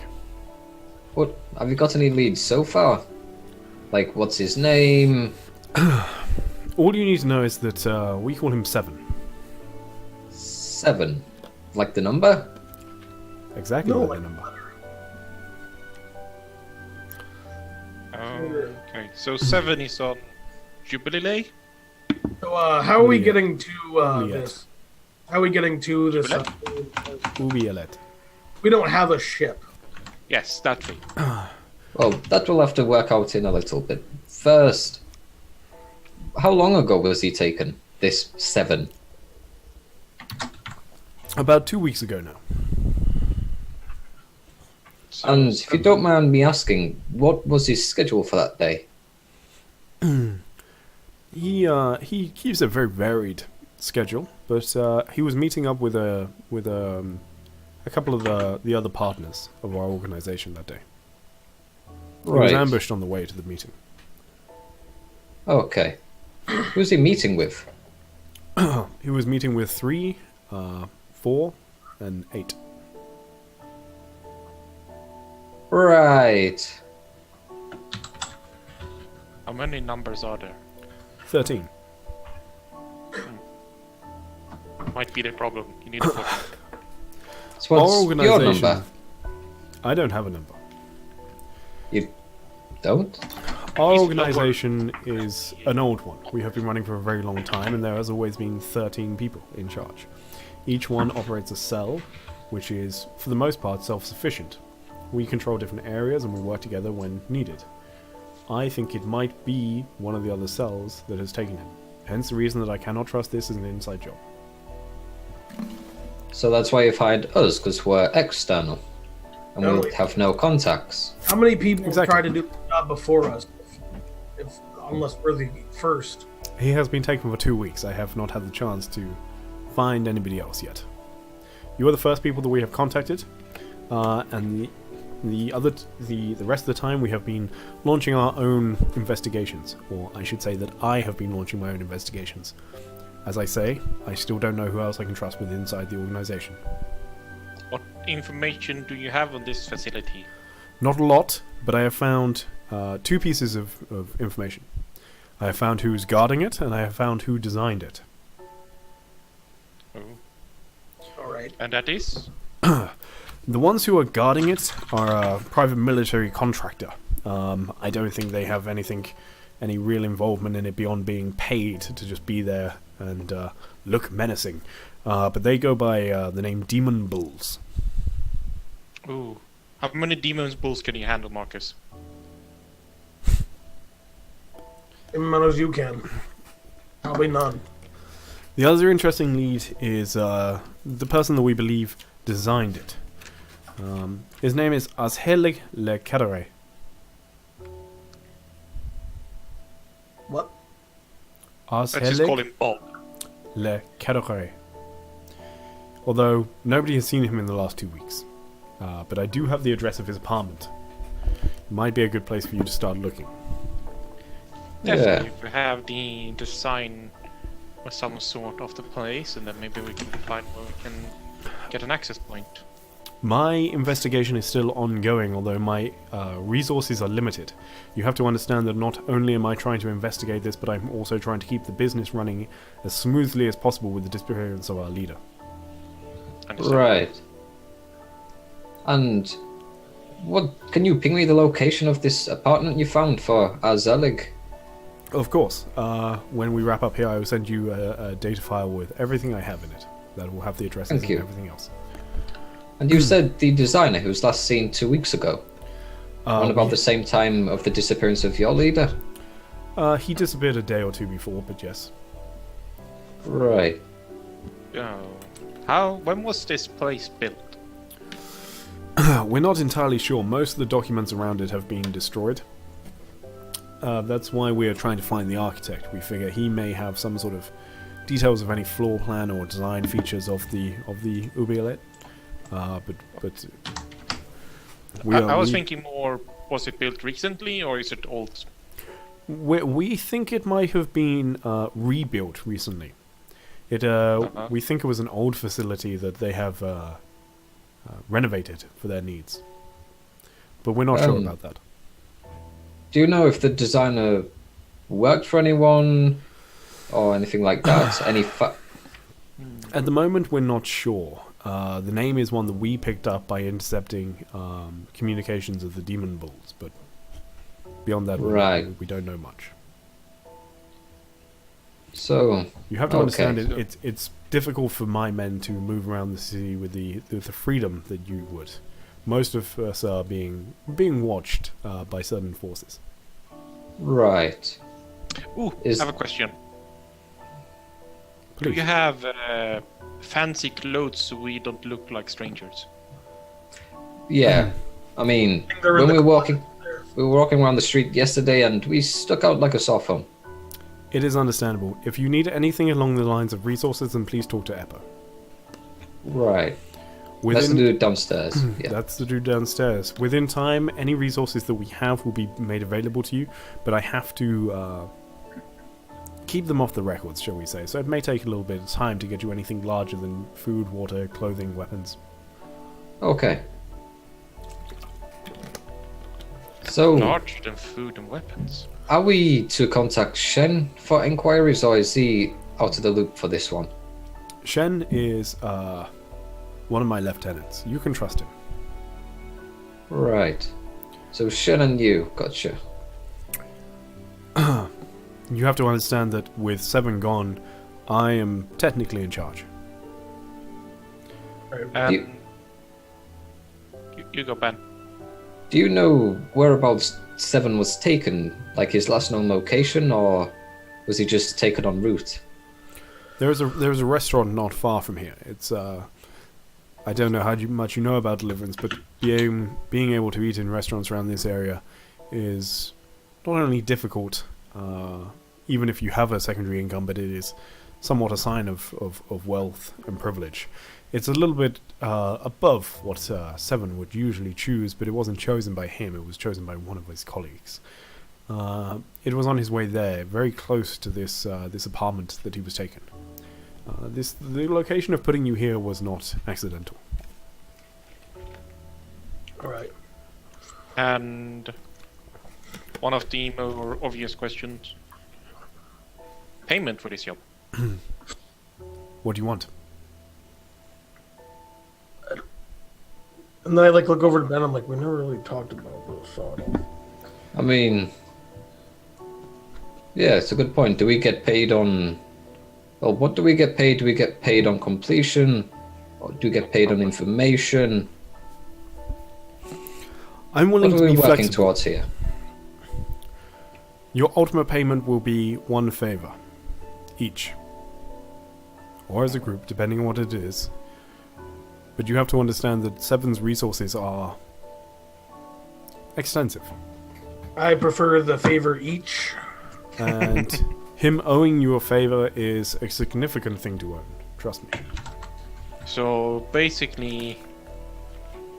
What have you got any leads so far? Like, what's his name? All you need to know is that we call him 7. 7. Like the number? Exactly No, like like- the number. Okay, so 7 is on Jubilee. So, how are we Liet. getting to Liet. this? How are we getting to this? Ubielet. We don't have a ship. Yes, that tree. Well, that will have to work out in a little bit. First, how long ago was he taken? This 7? About 2 weeks ago now. So And if you don't mind me asking, what was his schedule for that day? He keeps a very varied schedule, but he was meeting up with a couple of the other partners of our organization that day. He was Right. ambushed on the way to the meeting. Okay. Who's he meeting with? He was meeting with 3, 4, and 8. Right. how many numbers are there? 13. Might be the problem. You need a book. So what's your number? I don't have a number. You don't? Our He's organization is an old one. We have been running for a very long time, and there has always been 13 people in charge. Each one operates a cell, which is, for the most part, self-sufficient. We control different areas, and we work together when needed. I think it might be one of the other cells that has taken him. Hence the reason that I cannot trust this as an inside job. So that's why you've hired us, because we're external. And No, we wait. have no contacts. How many people Exactly. try to do the job not before us, unless we're the first. He has been taken for 2 weeks. I have not had the chance to find anybody else yet. You are the first people that we have contacted, and the rest of the time we have been launching our own investigations, or I should say that I have been launching my own investigations. As I say, I still don't know who else I can trust with inside the organization. What information do you have on this facility? Not a lot, but I have found 2 pieces of information. I have found who's guarding it, and I have found who designed it. Oh. All right. And that is? The ones who are guarding it are a private military contractor. I don't think they have any real involvement in it beyond being paid to just be there and look menacing. But they go by the name Demon Bulls. Ooh. How many demons bulls can you handle, Marcus? As many as you can. Probably none. The other interesting lead is the person that we believe designed it. His name is Ashelig Le Cadere. What? Let's just call Ashelig him Bob. Le Cadere. Although nobody has seen him in the last 2 weeks. But I do have the address of his apartment. It might be a good place for you to start looking. Definitely, if we have the design or some sort of the place, and then maybe we can find where we can get an access point. My investigation is still ongoing, although my resources are limited. You have to understand that not only am I trying to investigate this, but I'm also trying to keep the business running as smoothly as possible with the disappearance of our leader. Understand? Right. And what can you ping me the location of this apartment you found for Azelig? Of course. When we wrap up here, I will send you a data file with everything I have in it. That will have the addresses Thank and you. everything else. And you said the designer who was last seen 2 weeks ago. Around about we- the same time of the disappearance of your leader? He disappeared a day or 2 before, but yes. Right. Oh. When was this place built? We're not entirely sure. Most of the documents around it have been destroyed. That's why we are trying to find the architect. We figure he may have some sort of details of any floor plan or design features of the oubliette. But we I was thinking more, was it built recently or is it old? We think it might have been rebuilt recently. We think it was an old facility that they have renovated for their needs. But we're not sure about that. Do you know if the designer worked for anyone or anything like that? At the moment, we're not sure. The name is one that we picked up by intercepting communications of the Demon Bulls, but beyond that, Right. we don't know much. So You have to Okay. understand it's difficult for my men to move around the city with the freedom that you would. Most of us are being watched by certain forces. right. Ooh, Is- I have a question. Do Please. you have fancy clothes so we don't look like strangers? Yeah. I mean, They're in when the we were walking around the street yesterday and we stuck out like a sore thumb. It is understandable. If you need anything along the lines of resources, then please talk to Eppo. Right. That's the dude downstairs. Yeah. That's the dude downstairs. Within time, any resources that we have will be made available to you, but I have to keep them off the records, shall we say. So it may take a little bit of time to get you anything larger than food, water, clothing, weapons. Okay. So, Larger than food and weapons. are we to contact Shen for inquiries, or is he out of the loop for this one? Shen is one of my lieutenants. You can trust him. Right. So Shen and you, gotcha. You have to understand that with 7 gone, I am technically in charge. You go, Ben. Do you know whereabouts 7 was taken? Like his last known location, or was he just taken en route? There's a restaurant not far from here. It's I don't know how much you know about Deliverance, but being able to eat in restaurants around this area is not only difficult, even if you have a secondary income, but it is somewhat a sign of wealth and privilege. It's a little bit above what Seven would usually choose, but it wasn't chosen by him, it was chosen by one of his colleagues. It was on his way there, very close to this apartment that he was taken. The location of putting you here was not accidental. Alright. And one of the more obvious questions. Payment for this job. What do you want? And then I like look over to Ben. I'm like, we never really talked about this. So I mean, yeah, it's a good point. Do we get paid on? Well, what do we get paid? Do we get paid on completion, or do we get paid on information? I'm willing What to are we be working flexible. towards here? Your ultimate payment will be one favor, each, or as a group, depending on what it is. But you have to understand that Seven's resources are extensive, I prefer the favor each. and him owing you a favor is a significant thing to own. Trust me. So basically,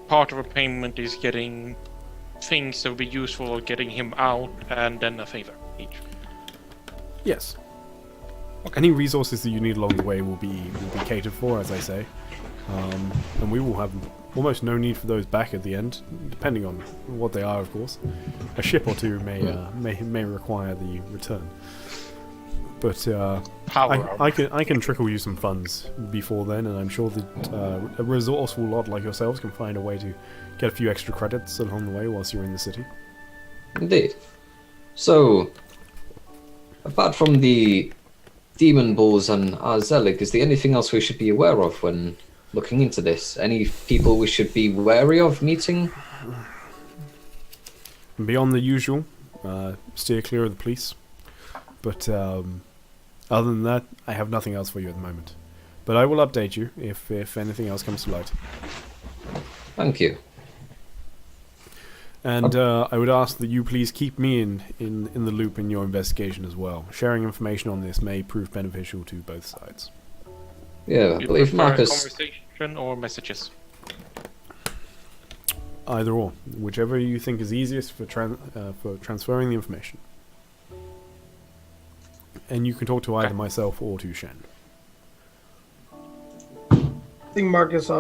part of a payment is getting things that would be useful or getting him out, and then a favor each. Yes. Any resources that you need along the way will be catered for, as I say, and we will have almost no need for those back at the end, depending on what they are, of course. A ship or two may require the return, but I can trickle you some funds before then, and I'm sure that a resourceful lot like yourselves can find a way to get a few extra credits along the way whilst you're in the city. Indeed. So, apart from the demon bulls and Arzelig, is there anything else we should be aware of when looking into this? Any people we should be wary of meeting? Beyond the usual, steer clear of the police. But other than that, I have nothing else for you at the moment. But I will update you if anything else comes to light. Thank you. And I would ask that you please keep me in the loop in your investigation as well. Sharing information on this may prove beneficial to both sides. Yeah, I You believe prefer Marcus. conversation or messages? Either or, whichever you think is easiest for transferring the information. And you can talk to either Okay. myself or to Shen. I think Marcus,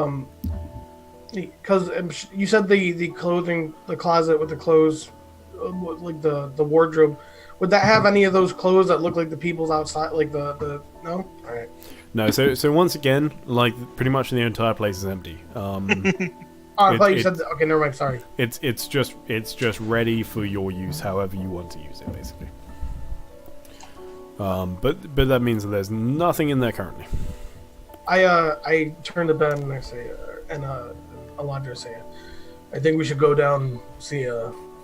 because you said the clothing, the closet with the clothes, like the wardrobe, would that have any of those clothes that look like the people's outside, like the no? All right. No, so once again, like pretty much the entire place is empty. Oh, I It- thought you it- said that. Okay, never mind. Sorry. It's just ready for your use, however you want to use it, basically. But that means that there's nothing in there currently. I turn to Ben and I say, and Alondra say, I think we should go down and see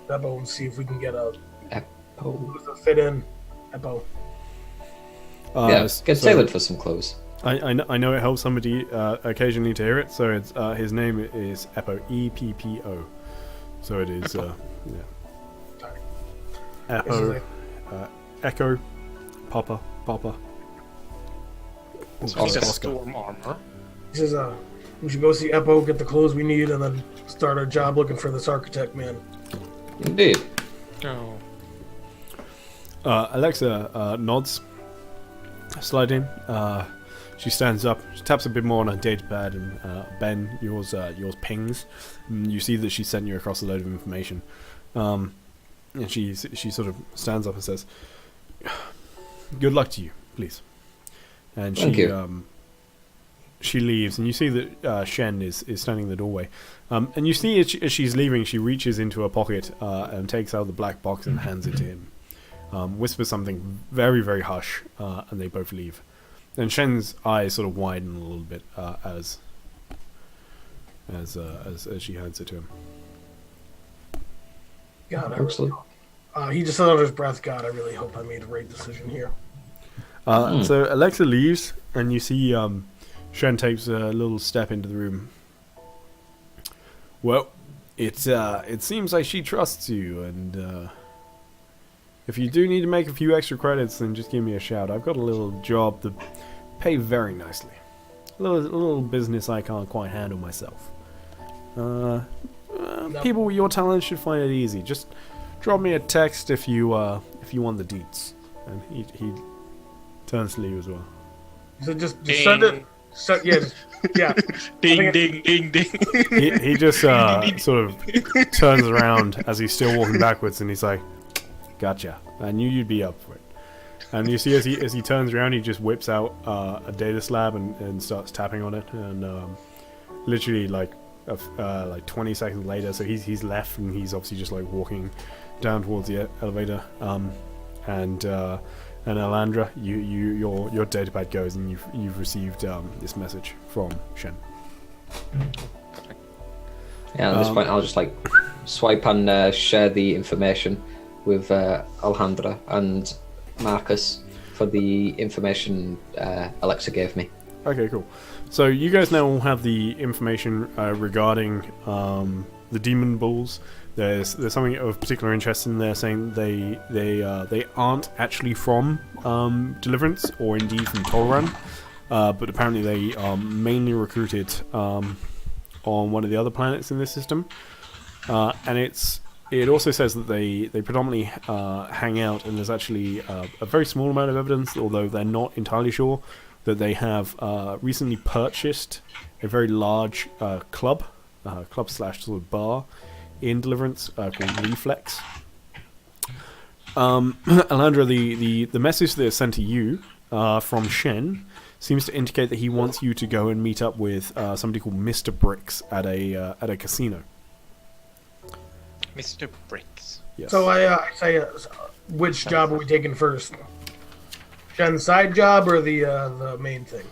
Beppo and see if we can get a Oh, fit in Beppo. yeah, get so tailored for some clothes. I know it helps somebody occasionally to hear it. So it's his name is Eppo, EPPO. So it is yeah. Sorry. Eppo, Echo, Papa. So he's a Oscar. storm armor. He says, we should go see Eppo, get the clothes we need, and then start our job looking for this architect man. Indeed. Oh. Alexa nods, slide in. She stands up, she taps a bit more on her datapad, and Ben, yours pings. And you see that she sent you across a load of information. And she sort of stands up and says, "Good luck to you, please." And Thank you. She leaves, and you see that Shen is standing in the doorway. And you see as she's leaving, she reaches into her pocket and takes out the black box and hands it to him. Whispers something very, very hush, and they both leave. And Shen's eyes sort of widen a little bit as she hands it to him. God, Excellent. he just said under his breath, God, I really hope I made the right decision here. So Alexa leaves, and you see Shen takes a little step into the room. Well, It seems like she trusts you, and if you do need to make a few extra credits, then just give me a shout. I've got a little job that pay very nicely. A little business I can't quite handle myself. People with your talent should find it easy. Just drop me a text if you want the deets. And he turns to you as well. So just send it. Yeah. Ding, ding, ding, ding. He just sort of turns around as he's still walking backwards, and he's like, "Gotcha. I knew you'd be up for it." And you see as he turns around, he just whips out a data slab and starts tapping on it, and literally like 20 seconds later, so he's left, and he's obviously just like walking down towards the elevator. And Alandra, your datapad goes, and you've received this message from Shen. Yeah, at this point, I'll just like swipe and share the information with Alejandra and Marcus for the information Alexa gave me. Okay, cool. So you guys now all have the information regarding the demon bulls. There's something of particular interest in there, saying they aren't actually from Deliverance or indeed from Tolran, but apparently they are mainly recruited on one of the other planets in this system, and it also says that they predominantly hang out, and there's actually a very small amount of evidence, although they're not entirely sure, that they have recently purchased a very large club / sort of bar in Deliverance called Reflex. Alandra, the message that is sent to you from Shen seems to indicate that he wants you to go and meet up with somebody called Mr. Bricks at a casino. Mr. Bricks. Yes. So I say, which job are we taking first? Shen's side job or the main thing?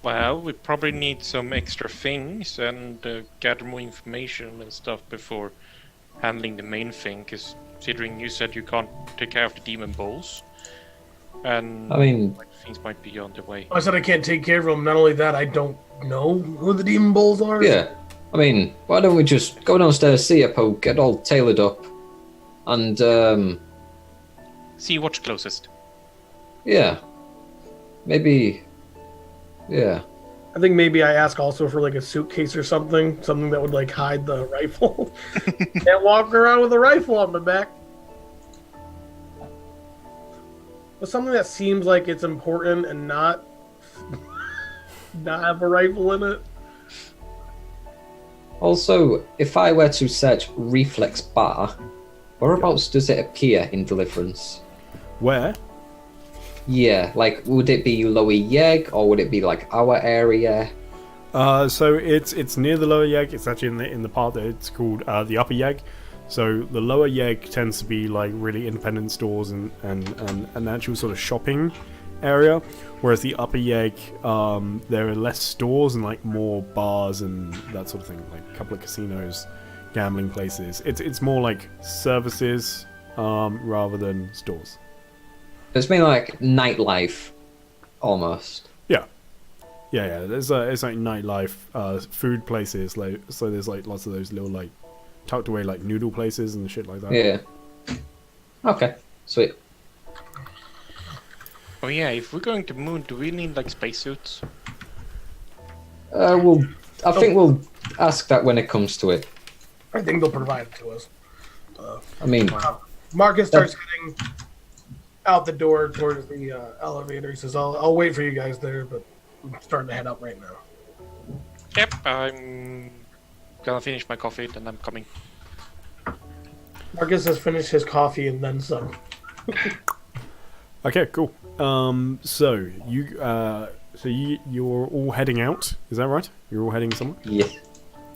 Well, we probably need some extra things and gather more information and stuff before handling the main thing, because considering you said you can't take care of the demon balls, and I mean, things might be on the way. I said I can't take care of them. Not only that, I don't know who the demon bulls are. yeah. I mean, why don't we just go downstairs, see Epo, get all tailored up, and See what's closest. yeah, maybe, yeah. I think maybe I ask also for like a suitcase or something that would like hide the rifle. Can't walk around with a rifle on my back. But something that seems like it's important and not have a rifle in it. Also, if I were to search Reflex Bar, whereabouts does it appear in Deliverance? Where? Yeah, like, would it be Lower Yeg, or would it be like our area? So it's near the lower Yeg. It's actually in the part that it's called the upper Yeg. So the lower Yeg tends to be like really independent stores and an actual sort of shopping area, whereas the upper Yeg, there are less stores and like more bars and that sort of thing, like a couple of casinos, gambling places. It's more like services rather than stores. It's mainly like nightlife, almost. Yeah. It's like nightlife, food places. Like so, there's like lots of those little like tucked away like noodle places and shit like that. Yeah. Okay, sweet. Oh yeah, if we're going to moon, do we need like spacesuits? I think we'll ask that when it comes to it. I think they'll provide it to us. I mean, Marcus starts heading out the door towards the elevator. He says, I'll wait for you guys there, but I'm starting to head up right now. Yep, I'm gonna finish my coffee, then I'm coming. Marcus has finished his coffee and then some. Okay, cool. So you're all heading out. Is that right? You're all heading somewhere. yeah.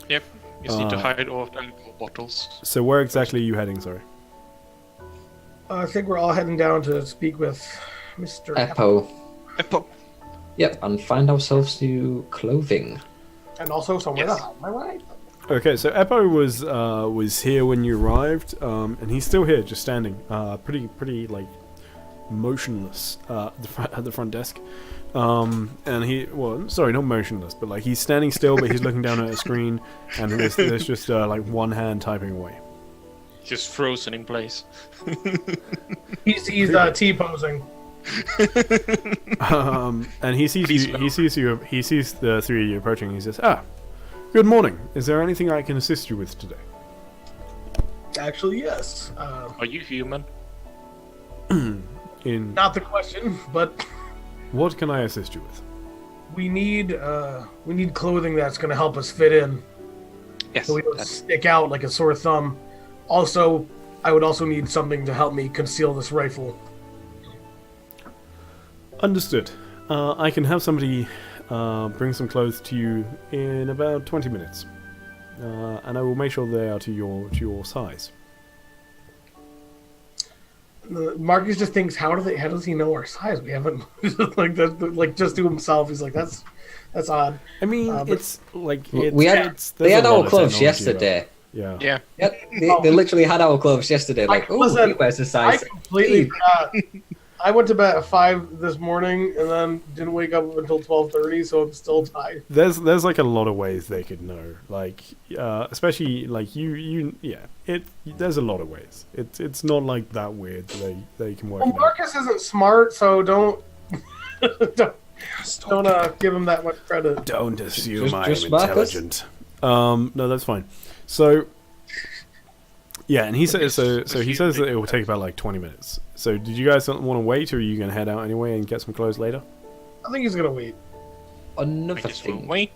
Yep, you just need to hide all of the alcohol bottles. So where exactly are you heading? Sorry. I think we're all heading down to speak with Mr. Epo. Epo. Yep, and find ourselves new clothing. And also somewhere Yes. to hide my rifle. Okay, so Eppo was here when you arrived, and he's still here, just standing, pretty like motionless at the front desk. And sorry, not motionless, but like he's standing still, but he's looking down at a screen, and there's just like one hand typing away. Just frozen in place. He's T-posing. And he sees you. He sees the three of you approaching. And he says, good morning. Is there anything I can assist you with today?" Actually, yes. Are you human? Not the question, but What can I assist you with? we need clothing that's going to help us fit in, Yes. so we don't stick out like a sore thumb. Also, I would also need something to help me conceal this rifle. Understood. I can have somebody bring some clothes to you in about 20 minutes, and I will make sure they are to your size. Marcus just thinks, how does he know our size? We haven't just to himself. He's like, that's odd. I mean, but We had our clothes yesterday. Yeah. Yeah. Yep, they literally had our clothes yesterday. Like, oh, he wears a I size. completely forgot. I went to bed at 5 this morning and then didn't wake up until 12:30, so I'm still tired. There's like a lot of ways they could know, like especially like you there's a lot of ways. It's not like that weird. They can work. Well, it out. Marcus isn't smart, so don't give him that much credit. Don't assume Just I'm Marcus? intelligent. No, that's fine. So, yeah, and he says he says that it will take about like 20 minutes. So, did you guys want to wait, or are you going to head out anyway and get some clothes later? I think he's gonna wait. Another I guess we'll thing. wait.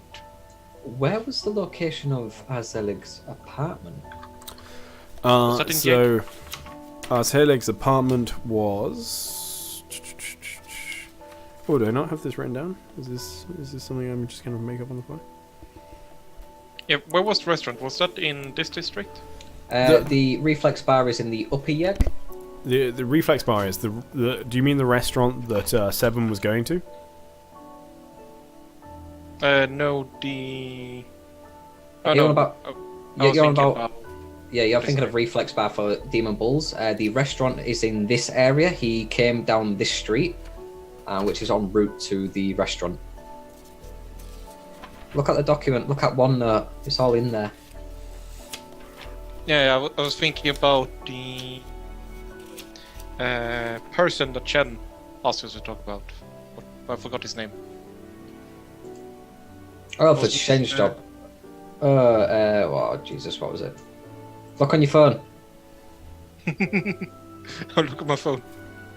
Where was the location of Azelig's apartment? that in So, Arselig's apartment was. Oh, do I not have this written down? Is this something I'm just going to make up on the fly? Yeah, where was the restaurant? Was that in this district? The Reflex Bar is in the Upper Yeg. The Reflex Bar is the. Do you mean the restaurant that Seven was going to? No, the. Oh, You're no. on about. I was You're on thinking about. Yeah, you're thinking of Reflex Bar for Demon Bulls. The restaurant is in this area. He came down this street, which is en route to the restaurant. Look at the document. Look at one note. It's all in there. Yeah, I was thinking about the person that Chen asked us to talk about. I forgot his name. Oh, for Was it, Shen's job. Oh, Jesus, what was it? Look on your phone. I'll look at my phone.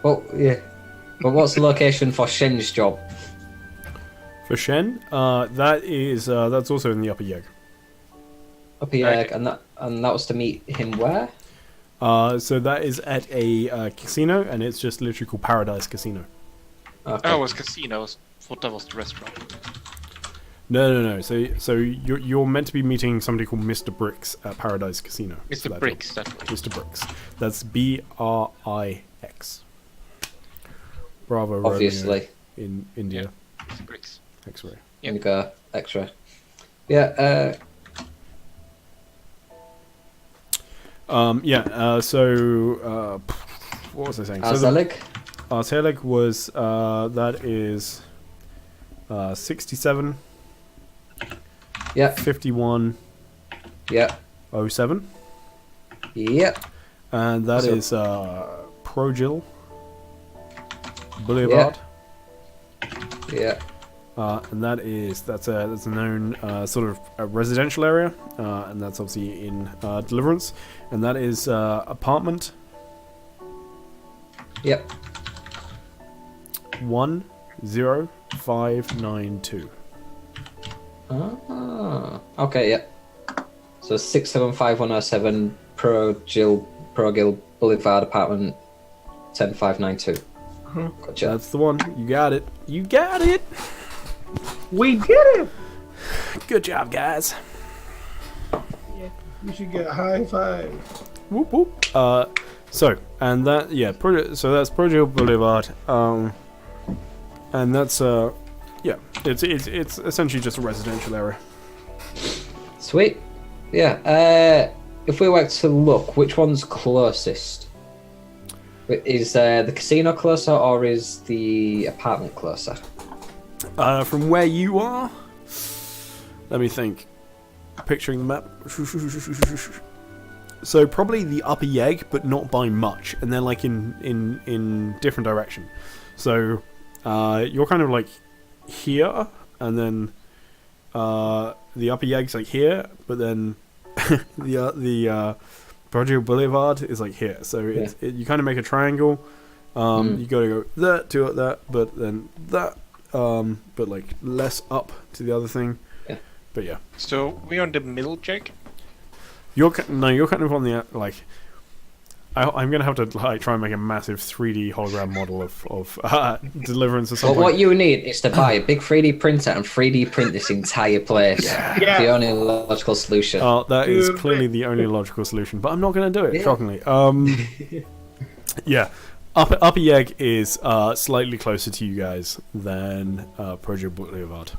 Well, yeah. But what's the location for Shen's job? For Shen, that's also in the Upper Yeg. Upper Yeg, Okay. and that was to meet him where? So that is at a casino, and it's just literally called Paradise Casino. Okay. Oh, it was casinos. Thought that was the restaurant. No. So you're meant to be meeting somebody called Mr. Bricks at Paradise Casino. for Mr. that Bricks, job. that way. Mr. Bricks. That's Brix. Bravo. Obviously. Romeo in India. Mr. Bricks. X-ray. Yeah. Indigo, X-ray. Yeah. So what was I saying? Azelig. Artelig was that is 67 Yep. 51 Yep. 07, Yep. and that So- is Progil Boulevard. Yeah. And that's a known sort of a residential area, and that's obviously in Deliverance, and that is apartment Yep. 10592. Ah. Okay. Yep. So 675-107 Progil Boulevard, apartment 10592. Gotcha. That's the one. You got it. You got it. We did it! Good job, guys. You should get a high five. Whoop whoop. So and that so that's Progil Boulevard. And that's it's essentially just a residential area. Sweet. Yeah. If we were to look, which one's closest? Is the casino closer or is the apartment closer? From where you are, let me think. Picturing the map. So probably the upper Yeg, but not by much, and they're like in different direction. So you're kind of like here, and then the upper Yeg's like here, but then the Project Boulevard is like here. So you kind of make a triangle. You gotta go that to that, but then that, but like less up to the other thing. Yeah. But yeah. So we're on the middle, Jake. You're kind of on the like. I'm gonna have to like try and make a massive 3D hologram model of Deliverance or Well, something. what you need is to buy a big 3D printer and 3D print this entire place. Yeah. The only logical solution. That is Dude. clearly the only logical solution, but I'm not gonna do it. Yeah. Shockingly. Yeah. Upper Yeg is slightly closer to you guys than Project Boulevard.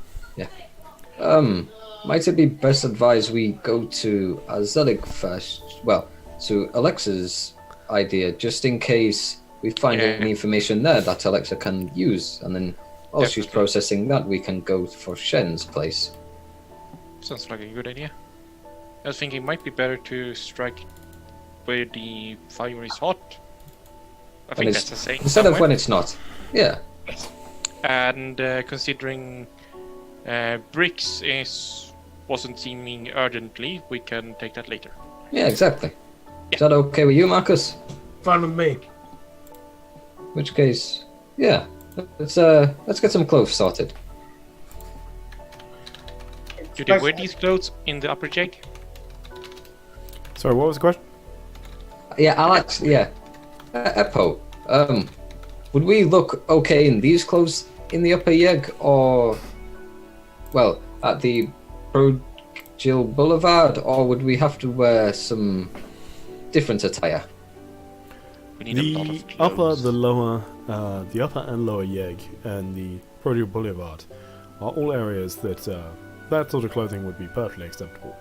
Might it be best advised we go to Azelig first? Well, to Alexa's idea, just in case we find any information there that Alexa can use, and then while she's processing that, we can go for Shen's place. Sounds like a good idea. I was thinking it might be better to strike where the fire is hot. I think that's the saying. Instead of somewhere. when it's not. Yeah. And considering bricks wasn't seeming urgently, we can take that later. Yeah, exactly. Is that okay with you, Marcus? Fine with me. In which case, yeah. Let's get some clothes sorted. Do they wear these clothes in the upper Jake? Sorry, what was the question? Yeah, Alex. Yeah. Epo. Would we look okay in these clothes in the upper Yeg, or well, at the Jill Boulevard, or would we have to wear some different attire? We need a lot The of upper, clothes. the upper and lower Yeg and the Project Boulevard are all areas that that sort of clothing would be perfectly acceptable.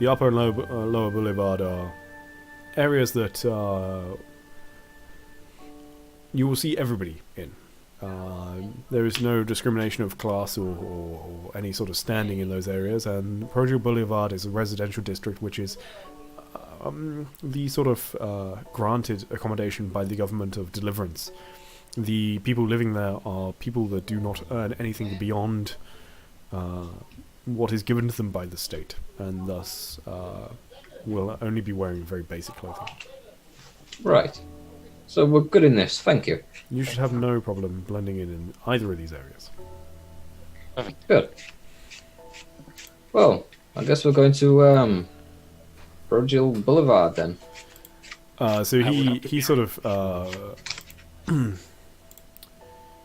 The upper and lower Boulevard are areas that you will see everybody in. There is no discrimination of class or any sort of standing in those areas, and Project Boulevard is a residential district which is the sort of granted accommodation by the government of Deliverance. The people living there are people that do not earn anything beyond what is given to them by the state, and thus will only be wearing very basic clothing. Right. So we're good in this. Thank you. You should have no problem blending in either of these areas. Good. Well, I guess we're going to Virgil Boulevard then. So he sort of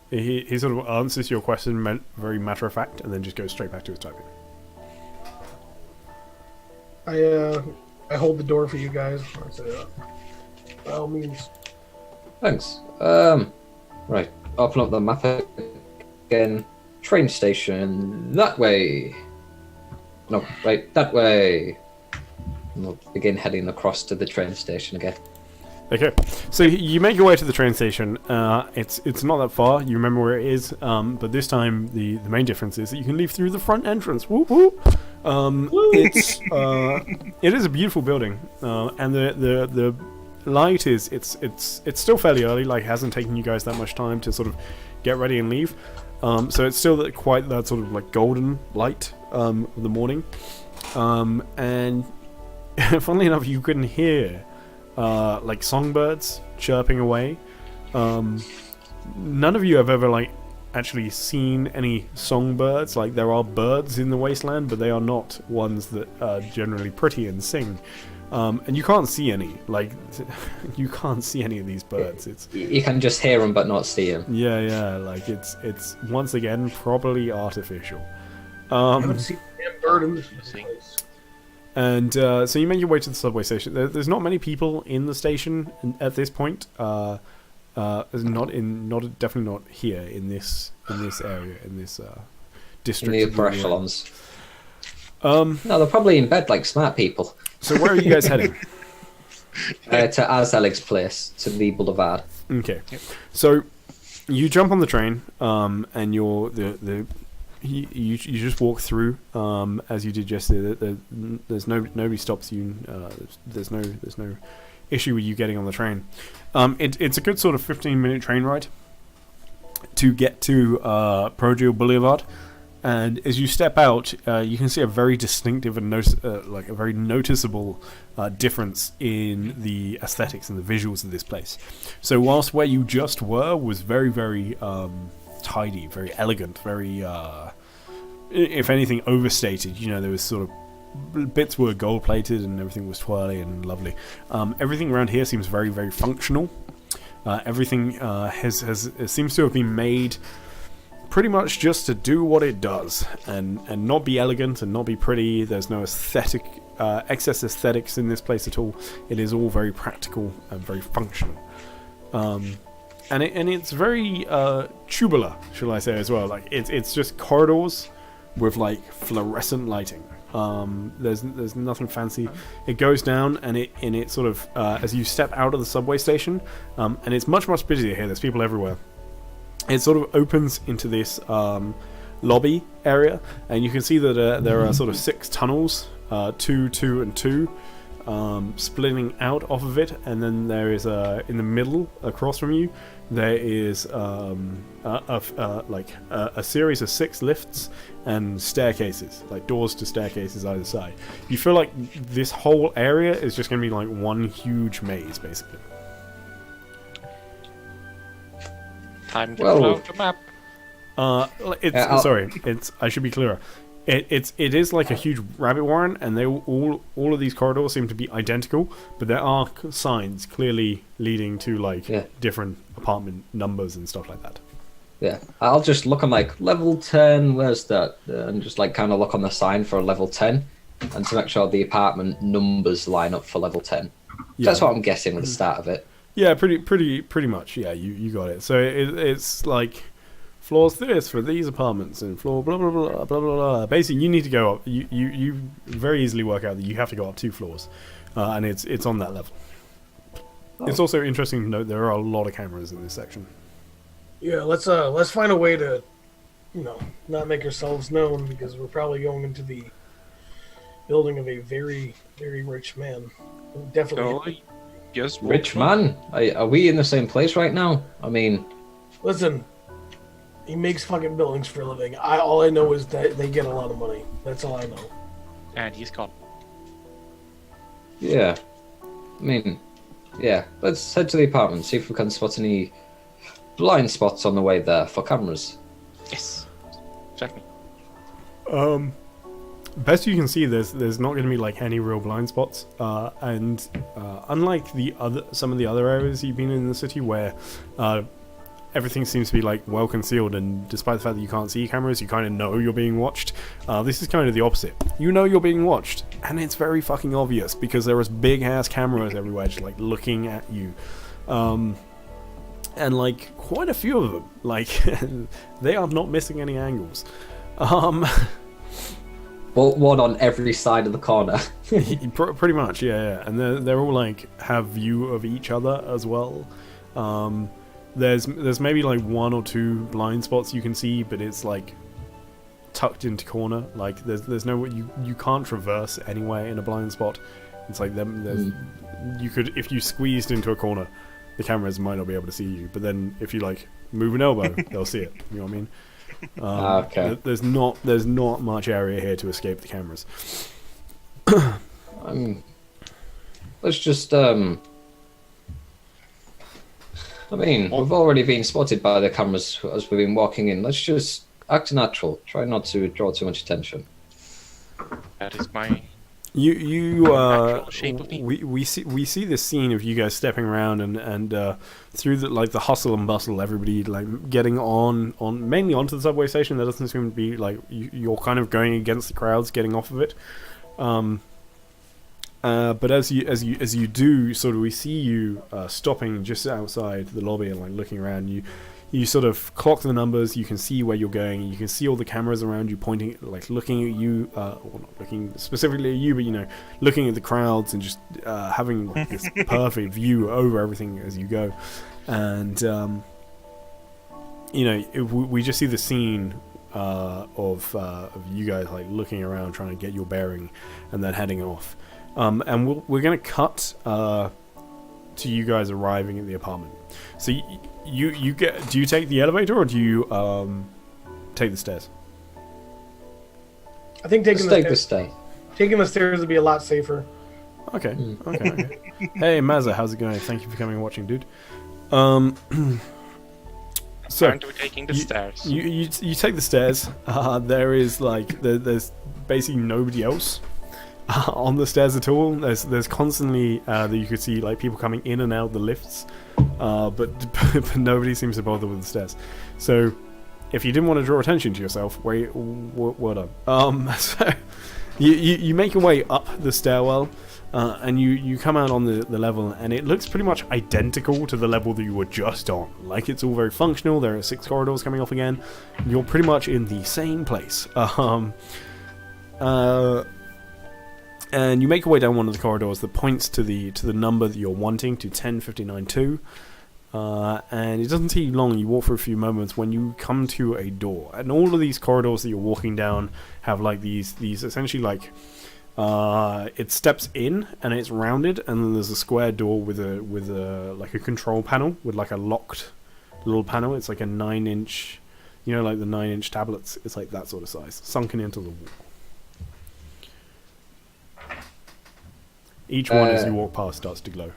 he sort of answers your question very matter of fact, and then just goes straight back to his typing. I hold the door for you guys. I say, by all means. Thanks. Right. Open up the map again. Train station that way. No, right, that way. And we'll begin heading across to the train station again. Okay, so you make your way to the train station. It's not that far. You remember where it is, but this time the main difference is that you can leave through the front entrance. Whoop whoop. It is a beautiful building, and the light is it's still fairly early. Like, hasn't taken you guys that much time to sort of get ready and leave. So it's still quite that sort of like golden light of the morning, and funnily enough, you can hear like songbirds chirping away. None of you have ever like actually seen any songbirds. Like, there are birds in the wasteland, but they are not ones that are generally pretty and sing. And you can't see any. Like, you can't see any of these birds. It's You can just hear them but not see them. yeah. Like, it's once again probably artificial. I haven't seen a damn bird in this place. And so you make your way to the subway station. There's not many people in the station at this point. Definitely not here in this area, in this In district. the of upper the- echelons. No, they're probably in bed like smart people. So where are you guys heading? To Azaleg's place, to the boulevard. Okay, so you jump on the train, and you just walk through as you did yesterday. There's nobody stops you. There's no issue with you getting on the train. It's a good sort of 15-minute train ride to get to Progil Boulevard. And as you step out, you can see a very distinctive and a very noticeable difference in the aesthetics and the visuals of this place. So whilst where you just were was very, very tidy, very elegant, very, if anything, overstated. You know, there was sort of bits were gold-plated and everything was twirly and lovely. Everything around here seems very, very functional. Everything seems to have been made pretty much just to do what it does and not be elegant and not be pretty. There's no excess aesthetics in this place at all. It is all very practical and very functional. And it's very tubular, shall I say, as well. Like it's just corridors with like fluorescent lighting. There's nothing fancy. It goes down and it sort of as you step out of the subway station, and it's much busier here. There's people everywhere. It sort of opens into this lobby area, and you can see that there are sort of 6 tunnels, 2, 2, and 2, splitting out off of it. And then there is in the middle, across from you, there is a series of 6 lifts and staircases, like doors to staircases either side. You feel like this whole area is just going to be like one huge maze, basically. Time to load the map. I should be clearer. It is like a huge rabbit warren, and all of these corridors seem to be identical, but there are signs clearly leading to different apartment numbers and stuff like that. Yeah, I'll just look on like level 10. Where's that? And just like kind of look on the sign for level 10, and to make sure the apartment numbers line up for level 10. Yeah. That's what I'm guessing with the start of it. Yeah, pretty much. Yeah, you got it. So it's like floors this for these apartments and floor blah blah blah blah blah blah. Basically, you need to go up. You very easily work out that you have to go up 2 floors, and it's on that level. Oh. It's also interesting to note there are a lot of cameras in this section. Yeah, let's find a way to, not make ourselves known, because we're probably going into the building of a very, very rich man. Definitely. Just rich man? Are we in the same place right now? I mean, listen, he makes fucking buildings for a living. All I know is that they get a lot of money. That's all I know. And he's gone. Yeah. I mean, yeah. Let's head to the apartment, see if we can spot any blind spots on the way there for cameras. Yes. Exactly. Best you can see, there's not going to be like any real blind spots, and unlike some of the other areas you've been in the city where everything seems to be like well concealed, and despite the fact that you can't see cameras, you kind of know you're being watched. This is kind of the opposite. You know you're being watched, and it's very fucking obvious because there is big ass cameras everywhere, just like looking at you, and like quite a few of them. Like they are not missing any angles. Well, one on every side of the corner. Pretty much, yeah. And they're all like have view of each other as well. There's maybe like 1 or 2 blind spots you can see, but it's like tucked into corner. Like there's no you can't traverse anywhere in a blind spot. It's like you could, if you squeezed into a corner, the cameras might not be able to see you. But then if you like move an elbow, they'll see it. You know what I mean? Okay. There's not much area here to escape the cameras. Let's just I mean, we've already been spotted by the cameras as we've been walking in. Let's just act natural. Try not to draw too much attention. That is my shape of me. We see this scene of you guys stepping around and through the hustle and bustle, everybody like getting on mainly onto the subway station. There doesn't seem to be like you're kind of going against the crowds, getting off of it. But as you do, sort of, we see you stopping just outside the lobby and like looking around. You sort of clock the numbers. You can see where you're going. You can see all the cameras around you pointing, like looking at you, or not looking specifically at you, but looking at the crowds and just having like, this perfect view over everything as you go. And you know, we just see the scene of you guys like looking around, trying to get your bearing, and then heading off. And we're gonna cut to you guys arriving at the apartment. So you get. Do you take the elevator or do you take the stairs? I think taking the stay. taking the stairs would be a lot safer. Okay. Okay. Hey Mazza, how's it going? Thank you for coming and watching, dude. So Aren't we taking the stairs? You take the stairs. There is like there's basically nobody else on the stairs at all. There's constantly that you could see like people coming in and out the lifts, but nobody seems to bother with the stairs. So if you didn't want to draw attention to yourself, well done. So you make your way up the stairwell. And you come out on the level, and it looks pretty much identical to the level that you were just on. Like, it's all very functional. There are 6 corridors coming off again. You're pretty much in the same place. And you make your way down one of the corridors that points to the number that you're wanting, to 10592. And it doesn't take you long. You walk for a few moments when you come to a door. And all of these corridors that you're walking down have like these essentially like... it steps in and it's rounded, and then there's a square door with a like a control panel with like a locked little panel. It's like a 9-inch, you know, like the 9-inch tablets. It's like that sort of size, sunken into the wall. Each one as you walk past starts to glow.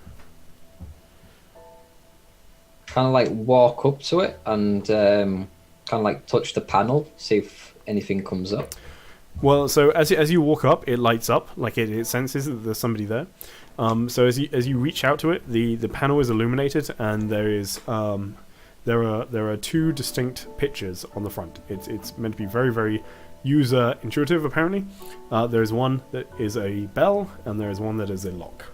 Kind of like walk up to it and kind of like touch the panel, see if anything comes up. Well, so as you walk up, it lights up, like it senses that there's somebody there. So as you reach out to it, the panel is illuminated, and there are 2 distinct pictures on the front. It's meant to be very, very user intuitive. Apparently, there is one that is a bell, and there is one that is a lock.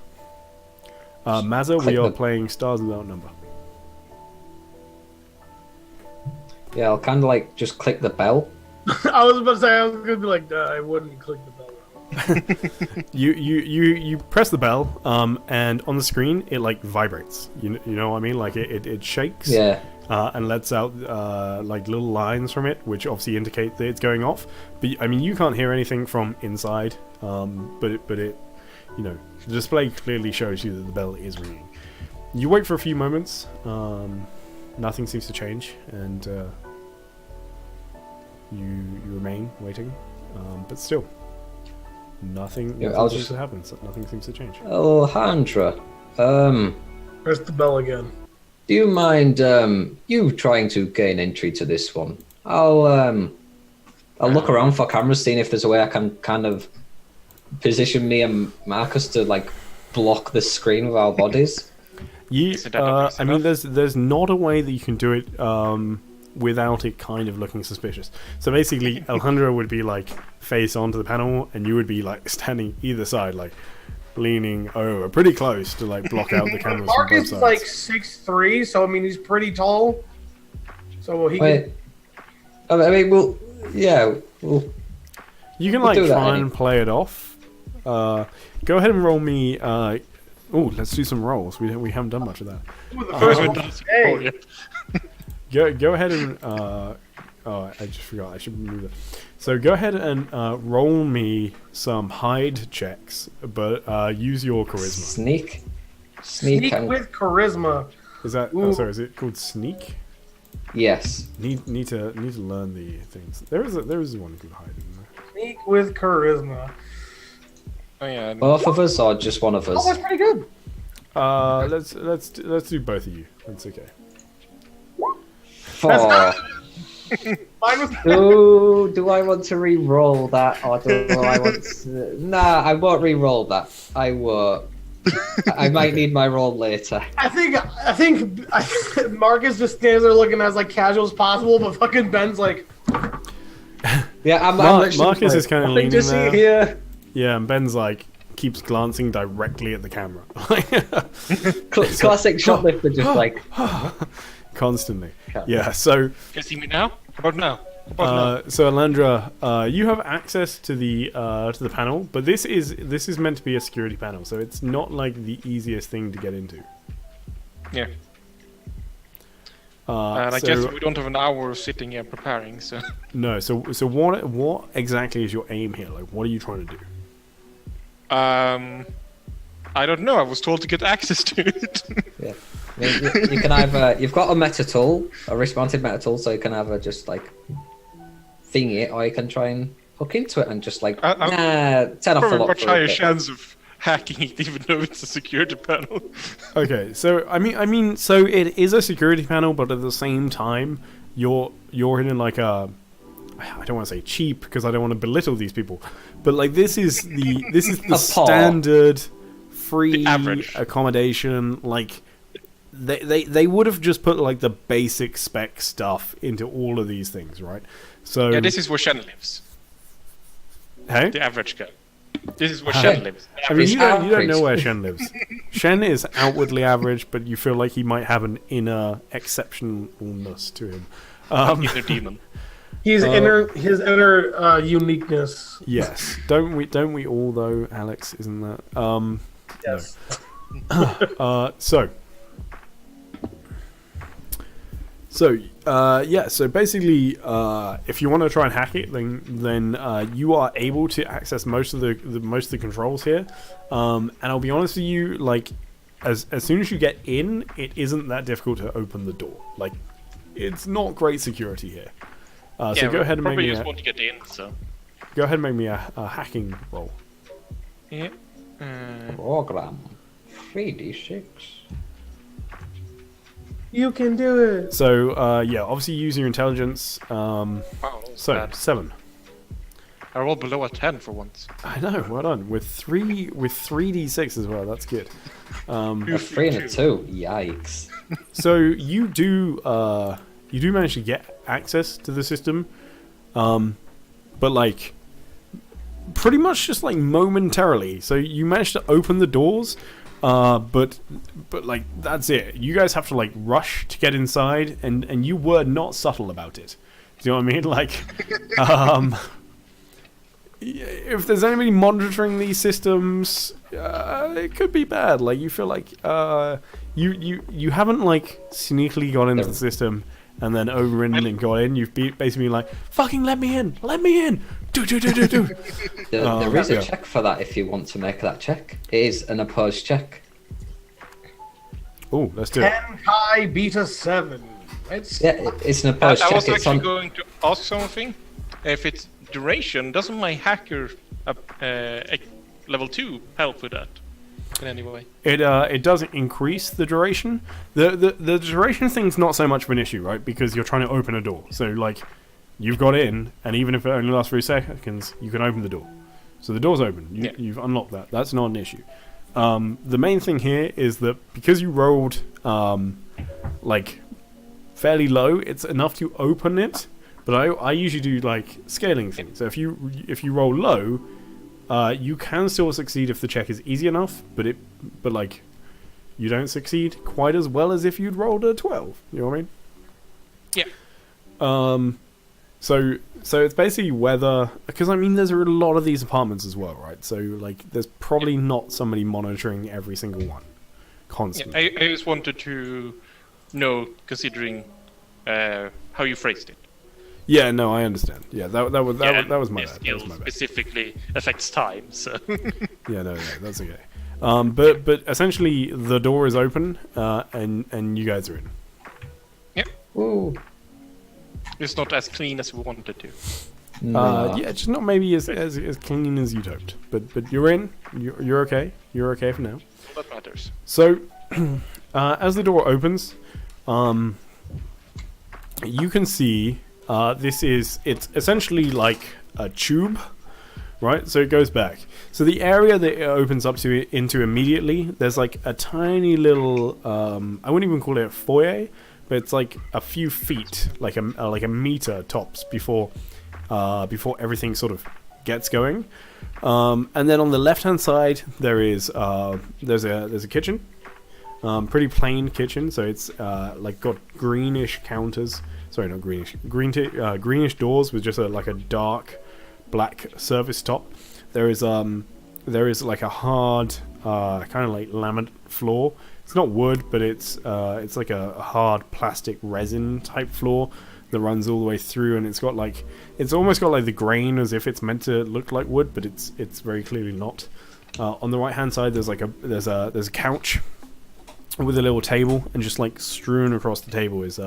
Mazza, we are playing Stars Without Number. Yeah, I'll kind of like just click the bell. I was about to say, I was gonna be like, I wouldn't click the bell. You press the bell, and on the screen it like vibrates. You know what I mean? Like it shakes. Yeah. And lets out like little lines from it, which obviously indicate that it's going off. But I mean, you can't hear anything from inside. But it, you know, the display clearly shows you that the bell is ringing. You wait for a few moments. Nothing seems to change, and you remain waiting. But still, nothing seems to happen. So nothing seems to change. Alejandra, Press the bell again. do you mind you trying to gain entry to this one? I'll look around for cameras, seeing if there's a way I can kind of position me and Marcus to like block the screen with our bodies. I mean, there's not a way that you can do it without it kind of looking suspicious. So basically, Alejandra would be like face onto the panel, and you would be like standing either side, like leaning over pretty close to like block out the cameras from both Marcus is sides. like 6'3", so I mean he's pretty tall. So he Wait, I mean, we'll you can we'll like do that, try Eddie. and play it off. Go ahead and roll me. Let's do some rolls. We haven't done much of that. Ooh, the first one. Hey. Go ahead and I just forgot. I should move it. So go ahead and roll me some hide checks, but use your charisma. Sneak and... with charisma. Is that? Ooh. Sorry, is it called sneak? Yes. Need to learn the things. There is one called hide. Isn't there? Sneak with charisma. Oh yeah. Both of us or just one of Oh, us? that's pretty good. Let's do both of you. That's okay. 4. Mine was Do I want to re-roll that, or do I want to... Nah, I won't re-roll that. I won't. I might need my roll later. I think Marcus just stands there looking as like casual as possible, but fucking Ben's like, Yeah, I'm Marcus is kind of leaning just see there. here. Yeah, and Ben's like keeps glancing directly at the camera. Classic shoplifter, just like... Constantly. Yeah, so Can you see me now? How about now? so Alandra, you have access to the panel, but this is meant to be a security panel, so it's not like the easiest thing to get into. Yeah. And I so, guess we don't have an hour sitting here preparing, so... No, so what exactly is your aim here? Like, what are you trying to do? I don't know, I was told to get access to it. Yeah. I mean, you can either you've got a meta tool, a wrist-mounted meta tool, so you can either just like thing it, or you can try and hook into it and just like turn off the Probably lock. much for a higher bit. chance of hacking it, even though it's a security panel. Okay, so I mean, so it is a security panel, but at the same time, you're in like a, I don't want to say cheap because I don't want to belittle these people, but like this is the paw. standard free The average. accommodation. Like they would have just put like the basic spec stuff into all of these things, right? So Yeah, this is where Shen lives. hey. The average guy. This is where Shen lives. I mean, It's you don't know average. where Shen lives. Shen is outwardly average, but you feel like he might have an inner exceptionalness to him. Inner demon. His inner uniqueness. Yes, don't we all though, Alex? Isn't that? Yes. So basically, if you want to try and hack it, then you are able to access most of the controls here. And I'll be honest with you, like as soon as you get in, it isn't that difficult to open the door. Like it's not great security here. So go ahead and make probably me just want to get in, so... a hacking roll. Yeah. Program 3d6. You can do it. So obviously use your intelligence. Wow, So bad. 7. I rolled below a 10 for once. I know, well done. With 3d6 as well, that's good. A 3 and a 2. Yikes. So you do manage to get access to the system, but like pretty much just like momentarily. So you manage to open the doors, but like that's it. You guys have to like rush to get inside, and you were not subtle about it. Do you know what I mean? Like, if there's anybody monitoring these systems, it could be bad. Like you feel like you haven't like sneakily got into the system and then overridden and got in. You've basically been like, fucking let me in, do. There is yeah. a check for that if you want to make that check. It is an opposed check. Oh, let's do it. 10 Chi Beta 7. It's Yeah, it's an opposed I check. was It's actually on. going to ask something. If it's duration, doesn't my hacker level 2 help with that in any way? It does increase the duration. The duration thing's not so much of an issue, right? Because you're trying to open a door. So like, you've got in, and even if it only lasts 3 seconds, you can open the door. So the door's open. You've unlocked that. That's not an issue. The main thing here is that because you rolled like fairly low, it's enough to open it. But I usually do like scaling things. So if you roll low, you can still succeed if the check is easy enough. But like you don't succeed quite as well as if you'd rolled a 12. You know what I mean? Yeah. So it's basically whether, because I mean there's a lot of these apartments as well, right? So like there's probably not somebody monitoring every single one constantly. I just wanted to know, considering how you phrased it. Yeah, no, I understand. Yeah, that was my and bad. That this was skill my bad. specifically affects time, so... Yeah, no, that's okay. But essentially the door is open, and you guys are in. Ooh. It's not as clean as we wanted to. No. Yeah, just not maybe as clean as you'd hoped. But you're in. You're okay. You're okay for now. That matters. So, as the door opens, you can see it's essentially like a tube, right? So it goes back. So the area that it opens up into immediately, there's like a tiny little I wouldn't even call it a foyer, but it's like a few feet, like a meter tops before everything sort of gets going. And then on the left-hand side, there's a kitchen, pretty plain kitchen. So it's like got greenish counters. Sorry, not greenish. Greenish doors with just like a dark black surface top. There is like a hard kind of like laminate floor. it's not wood, but it's like a hard plastic resin type floor that runs all the way through, and it's almost got like the grain as if it's meant to look like wood, but it's very clearly not. On the right hand side, there's a couch with a little table, and just like strewn across the table is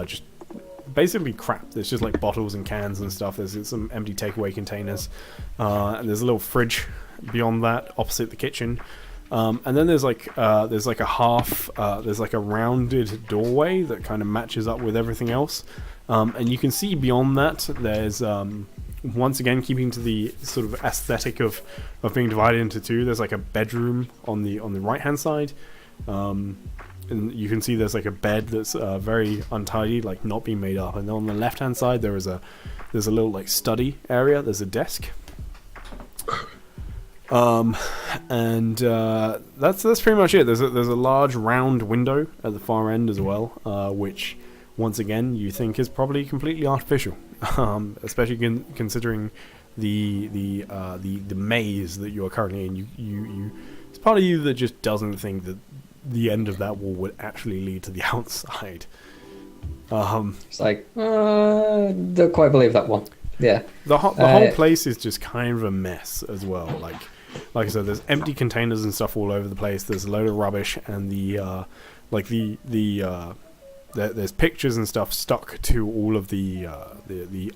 just basically crap. There's just like bottles and cans and stuff. There's some empty takeaway containers, and there's a little fridge beyond that opposite the kitchen. And then there's like a rounded doorway that kind of matches up with everything else, and you can see beyond that there's once again, keeping to the sort of aesthetic of being divided into two, there's like a bedroom on the right hand side, and you can see there's like a bed that's very untidy, like not being made up, and then on the left hand side there's a little like study area. There's a desk. And that's pretty much it. There's a large round window at the far end as well, which once again you think is probably completely artificial, especially considering the maze that you are currently in. You it's part of you that just doesn't think that the end of that wall would actually lead to the outside. It's like, don't quite believe that one. Yeah. The whole place is just kind of a mess as well. Like I said, there's empty containers and stuff all over the place. There's a load of rubbish, and there's pictures and stuff stuck to all of the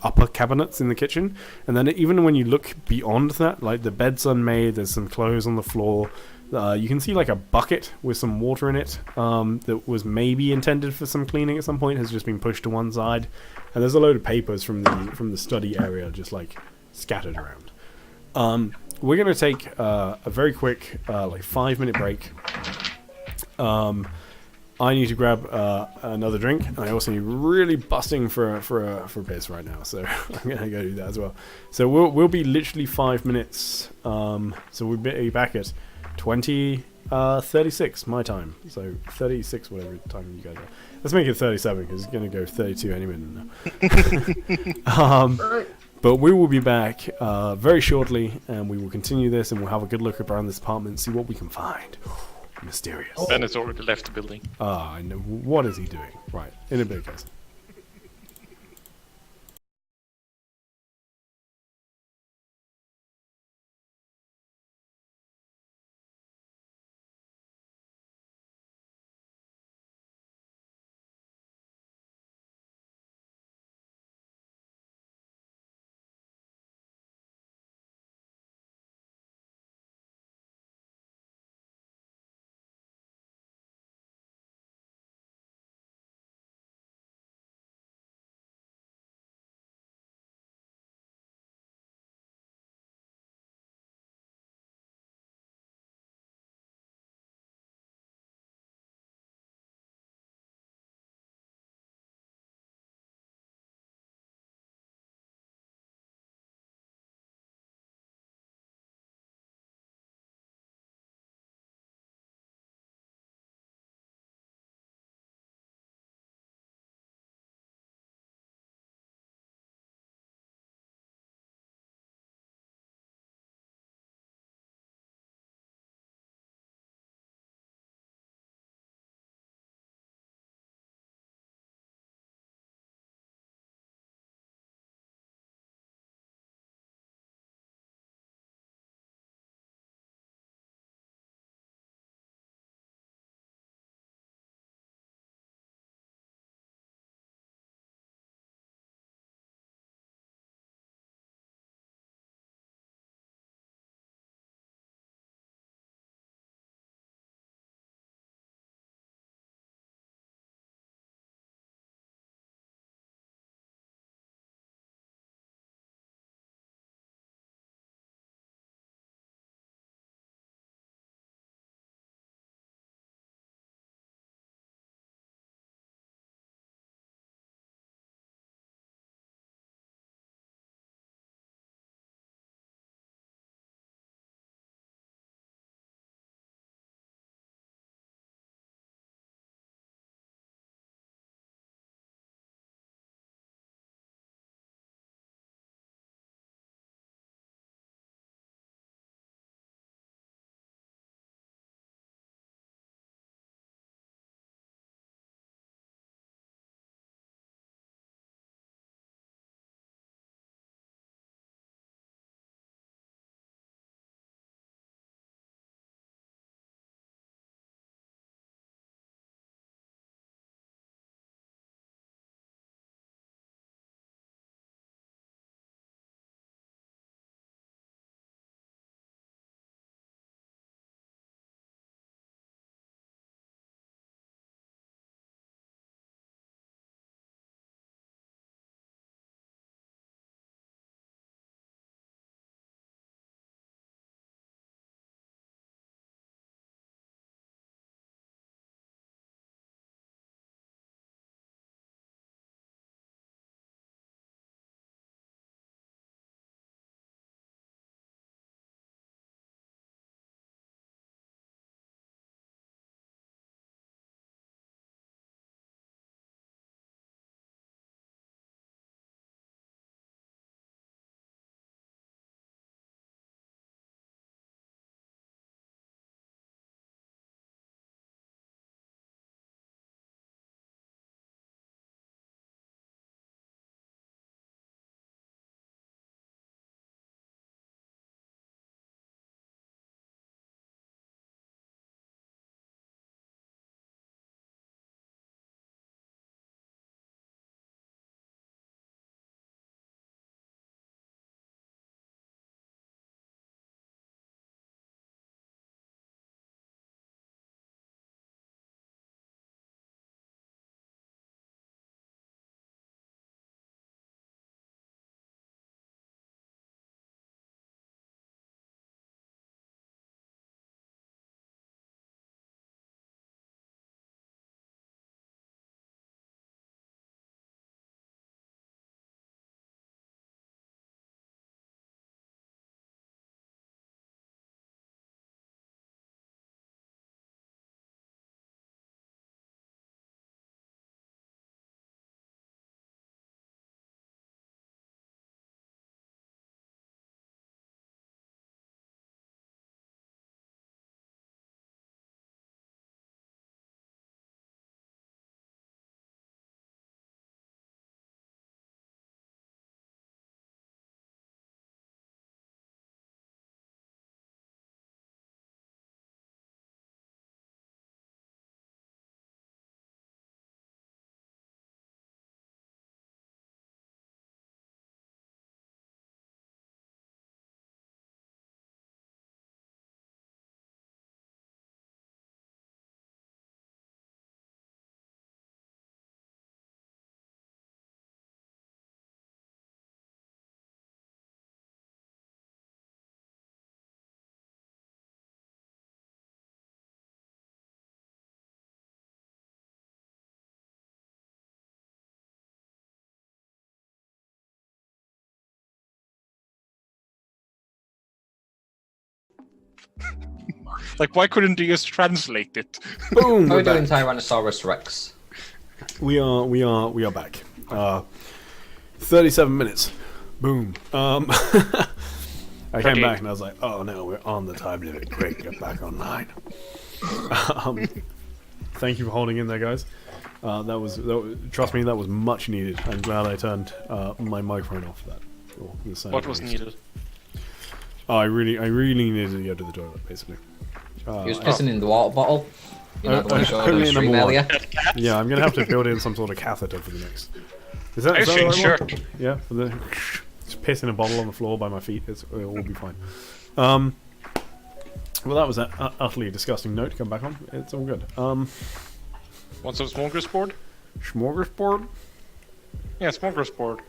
upper cabinets in the kitchen. And then even when you look beyond that, like the bed's unmade, there's some clothes on the floor. You can see like a bucket with some water in it that was maybe intended for some cleaning at some point, has just been pushed to one side. And there's a load of papers from the study area just like scattered around. We're going to take a very quick, 5-minute break. I need to grab another drink, and I also need really busting for a piss right now, so I'm going to go do that as well. So we'll be literally 5 minutes. So we'll be back at 20:36 my time. So 36, whatever time you guys are. Let's make it 37 because it's going to go 32 any minute now. But we will be back very shortly, and we will continue this, and we'll have a good look around this apartment, see what we can find. Mysterious. Ben has already left the building. I know. What is he doing? Right, in a bit, guys. Like, why couldn't you just translate it? Boom. How are We're we doing, back. Tyrannosaurus Rex? We are back. 37 minutes. Boom. I came back and I was like, oh no, we're on the time limit. Great, get back online. Thank you for holding in there, guys. That was trust me, that was much needed. I'm glad I turned my microphone off for that. Or the sound What was waves. needed? Oh, I really needed to go to the toilet, basically. He was pissing in the water bottle. You know, the one I showed on only the stream number one. earlier. Yeah, I'm gonna have to build in some sort of catheter for the next. Is that I've the seen right shirt. one? Yeah, for the just piss in a bottle on the floor by my feet. It'll all be fine. Well, that was an utterly disgusting note to come back on. It's all good. Want some smorgasbord? Smorgasbord. Yeah, smorgasbord.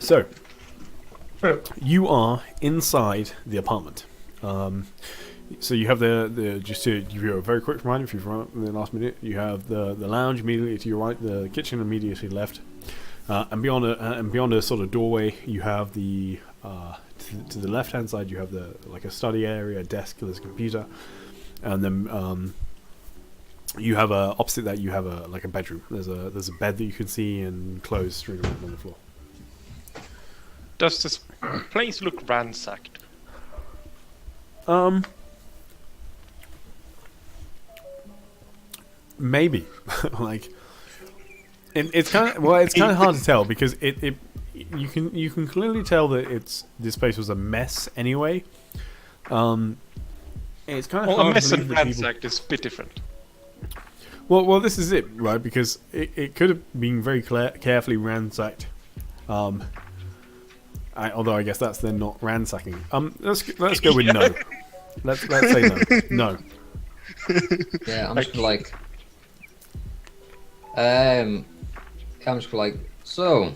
So, you are inside the apartment. So you have just to give you a very quick reminder, if you've run in the last minute, you have the lounge immediately to your right, the kitchen immediately left, and beyond a sort of doorway, you have the to the left hand side, you have a study area, a desk, there's a computer, and then you have opposite that you have a bedroom. There's a bed that you can see and clothes strewn around on the floor. Does this place look ransacked? Maybe, it's kind of hard to tell because you can clearly tell that this place was a mess anyway. It's kind of Well, hard a mess to and believe that ransacked is a bit different. Well, this is it, right? Because it could have been very carefully ransacked. Although I guess that's then not ransacking. Let's go with no. Let's say no. No. Yeah, I'm just like. I'm just like. So,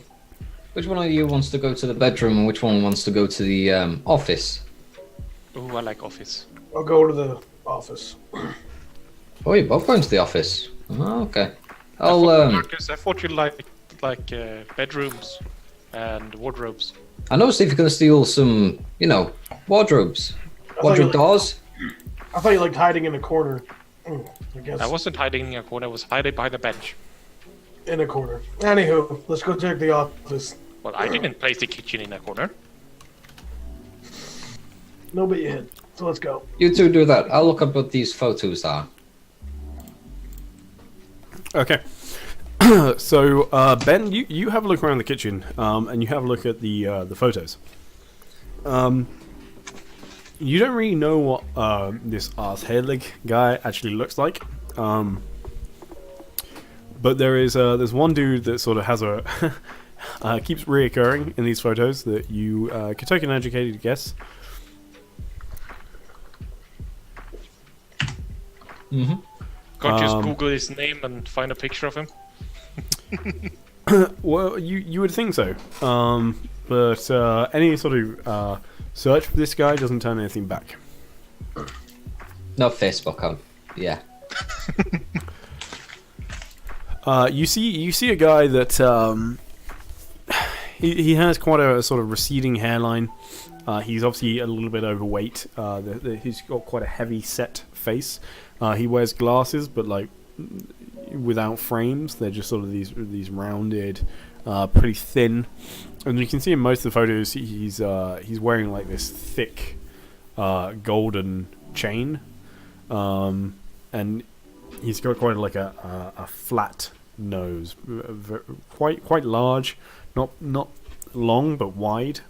which one of you wants to go to the bedroom and which one wants to go to the office? Oh, I like office. I'll go to the office. Oh, you're both going to the office. Oh, okay. I'll Marcus, I thought you liked bedrooms and wardrobes. I noticed if you're gonna steal some, wardrobes, wardrobe doors. I thought you liked hiding in a corner. I guess I wasn't hiding in a corner, I was hiding behind a bench. in a corner. Anywho, let's go check the office. Well, I didn't place the kitchen in a corner. No, but you hid. So let's go. You two do that. I'll look up what these photos are. Okay. So Ben, you have a look around the kitchen, and you have a look at the photos. You don't really know what this arsehelig guy actually looks like, but there's one dude that sort of has a keeps reoccurring in these photos that you could take an educated guess. Mm-hmm. Can't you just Google his name and find a picture of him? Well, you would think so, but any sort of search for this guy doesn't turn anything back. No Facebook on. Yeah. You see a guy that he has quite a sort of receding hairline. He's obviously a little bit overweight. He's got quite a heavy set face. He wears glasses, but without frames. They're just sort of these rounded, pretty thin. And you can see in most of the photos he's wearing this thick golden chain, and he's got quite a flat nose, quite large, not long but wide,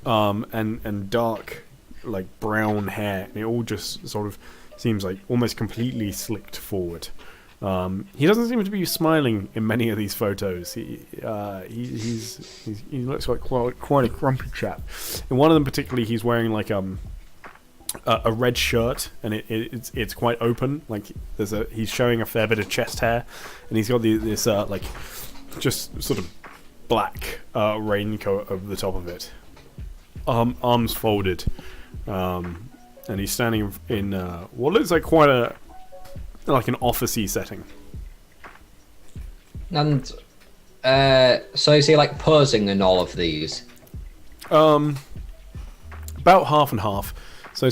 and dark brown hair. And it all just sort of seems almost completely slicked forward. He doesn't seem to be smiling in many of these photos. He looks like quite a grumpy chap. In one of them particularly, he's wearing a red shirt, and it's quite open. He's showing a fair bit of chest hair, and he's got this just sort of black raincoat over the top of it, arms folded, and he's standing in what looks like quite an office-y setting. And so is he posing in all of these? About half and half. So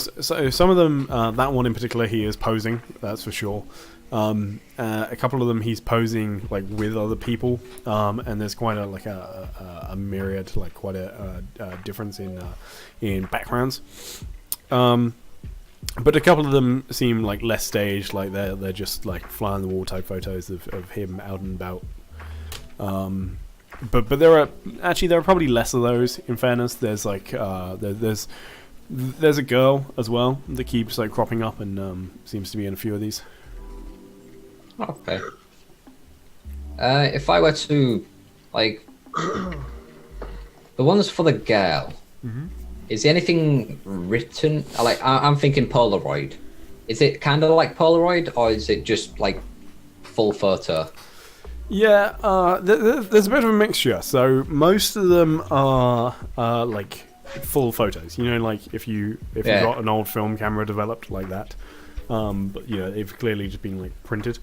some of them, that one in particular, he is posing. That's for sure. A couple of them, he's posing like with other people, and there's quite a myriad, like quite a difference in backgrounds. But a couple of them seem like less staged, like they're just like fly on the wall type photos of him out and about. But there are probably less of those. In fairness, there's like there's a girl as well that keeps like cropping up and seems to be in a few of these. Okay. If I were to, like, the ones for the girl, is there anything written? Like, I'm thinking Polaroid. Is it kind of like Polaroid, or is it just like full photo? Yeah, there's a bit of a mixture. So most of them are like full photos. You know, like if you got an old film camera developed like that. But you know, they've clearly just been like printed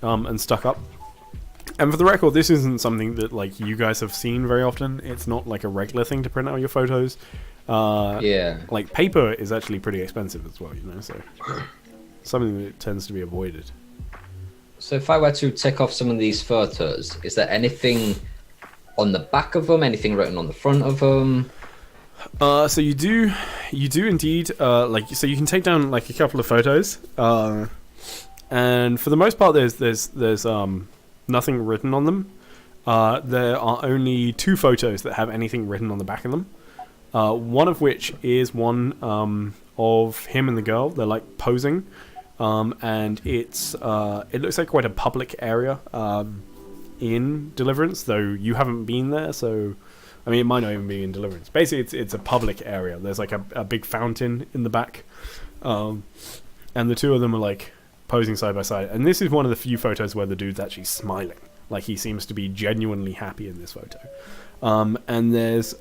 and stuck up. And for the record, this isn't something that like you guys have seen very often. It's not like a regular thing to print out your photos. Like paper is actually pretty expensive as well, you know, so something that tends to be avoided. So if I were to take off some of these photos, is there anything on the back of them? Anything written on the front of them? So you do indeed, like, so you can take down like a couple of photos, and for the most part, there's nothing written on them. There are only 2 photos that have anything written on the back of them. One of which is one of him and the girl. They're like posing, and it looks like quite a public area in Deliverance, though you haven't been there, so. I mean, it might not even be in Deliverance. Basically, it's a public area. There's like a big fountain in the back. And the 2 of them are like posing side by side. And this is one of the few photos where the dude's actually smiling. Like he seems to be genuinely happy in this photo. And there's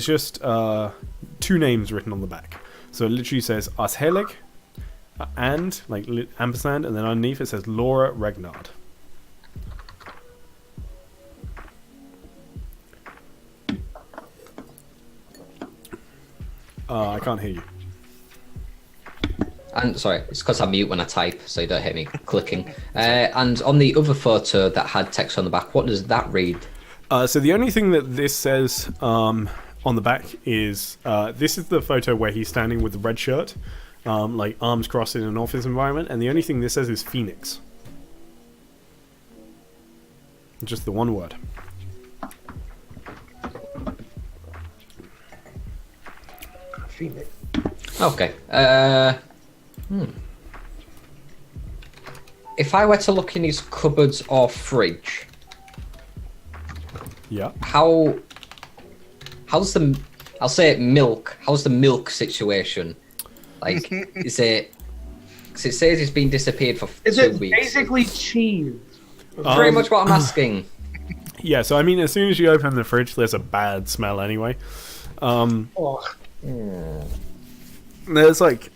just 2 names written on the back. So it literally says Ashelig and like ampersand, and then underneath it says Laura Regnard. I can't hear you. And sorry, it's because I mute when I type, so you don't hear me clicking. And on the other photo that had text on the back, what does that read? So the only thing that this says on the back is this is the photo where he's standing with the red shirt, like arms crossed in an office environment, and the only thing this says is Phoenix. Just the one word. Phoenix. Okay. If I were to look in his cupboards or fridge, Yeah. how's the, I'll say milk, how's the milk situation? Like, is it, because it says it's been disappeared for Is 2 it weeks. basically cheese? Pretty much what I'm asking. Yeah, so I mean, as soon as you open the fridge, there's a bad smell anyway. Oh, There's like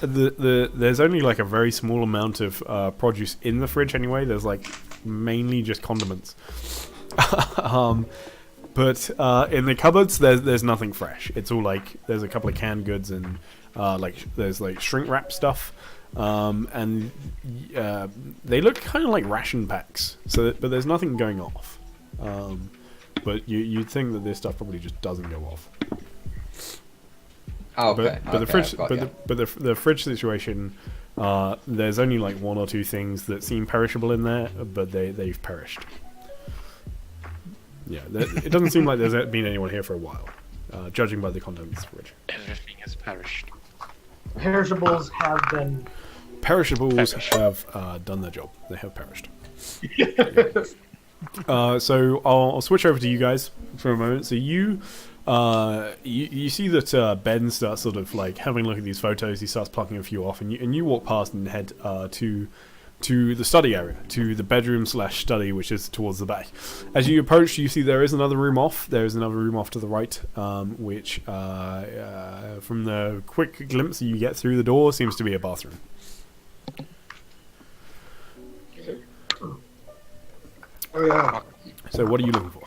there's only like a very small amount of produce in the fridge anyway. There's like mainly just condiments. But in the cupboards, there's nothing fresh. It's all like there's a couple of canned goods and like there's like shrink wrap stuff, and they look kind of like ration packs. But there's nothing going off. But you'd think that this stuff probably just doesn't go off. Oh, okay. But the fridge situation, there's only like 1 or 2 things that seem perishable in there, but they've perished. Yeah, it doesn't seem like there's been anyone here for a while, judging by the contents of the fridge. Everything has perished. perishables have been. Perishables have done their job. They have perished. So I'll switch over to you guys for a moment. So you see that Ben starts sort of like having a look at these photos. He starts plucking a few off, and you walk past and head to the study area, to the bedroom / study, which is towards the back. As you approach, you see there is another room off. There is another room off to the right, which from the quick glimpse you get through the door seems to be a bathroom. Oh yeah. So what are you looking for?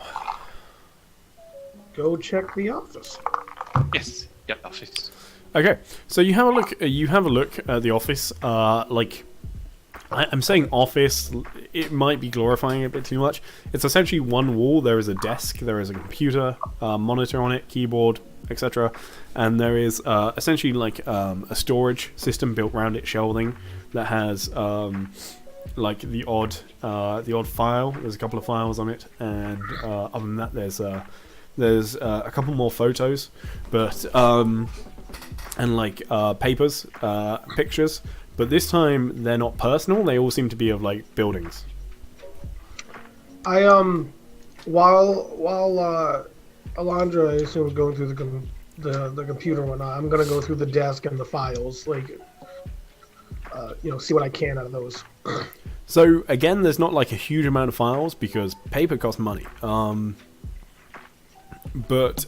Go check the office. Yes. the office. Okay, so you have a look. You have a look at the office. I'm saying office. It might be glorifying it a bit too much. It's essentially one wall. There is a desk. There is a computer, monitor on it, keyboard, etc. And there is essentially like a storage system built around it, shelving that has like the odd file. There's a couple of files on it, and other than that, there's a couple more photos, but and like papers, pictures. But this time they're not personal. They all seem to be of like buildings. I while Alondra, I assume, is going through the computer and whatnot, I'm gonna go through the desk and the files, like see what I can out of those. So again, there's not like a huge amount of files because paper costs money. But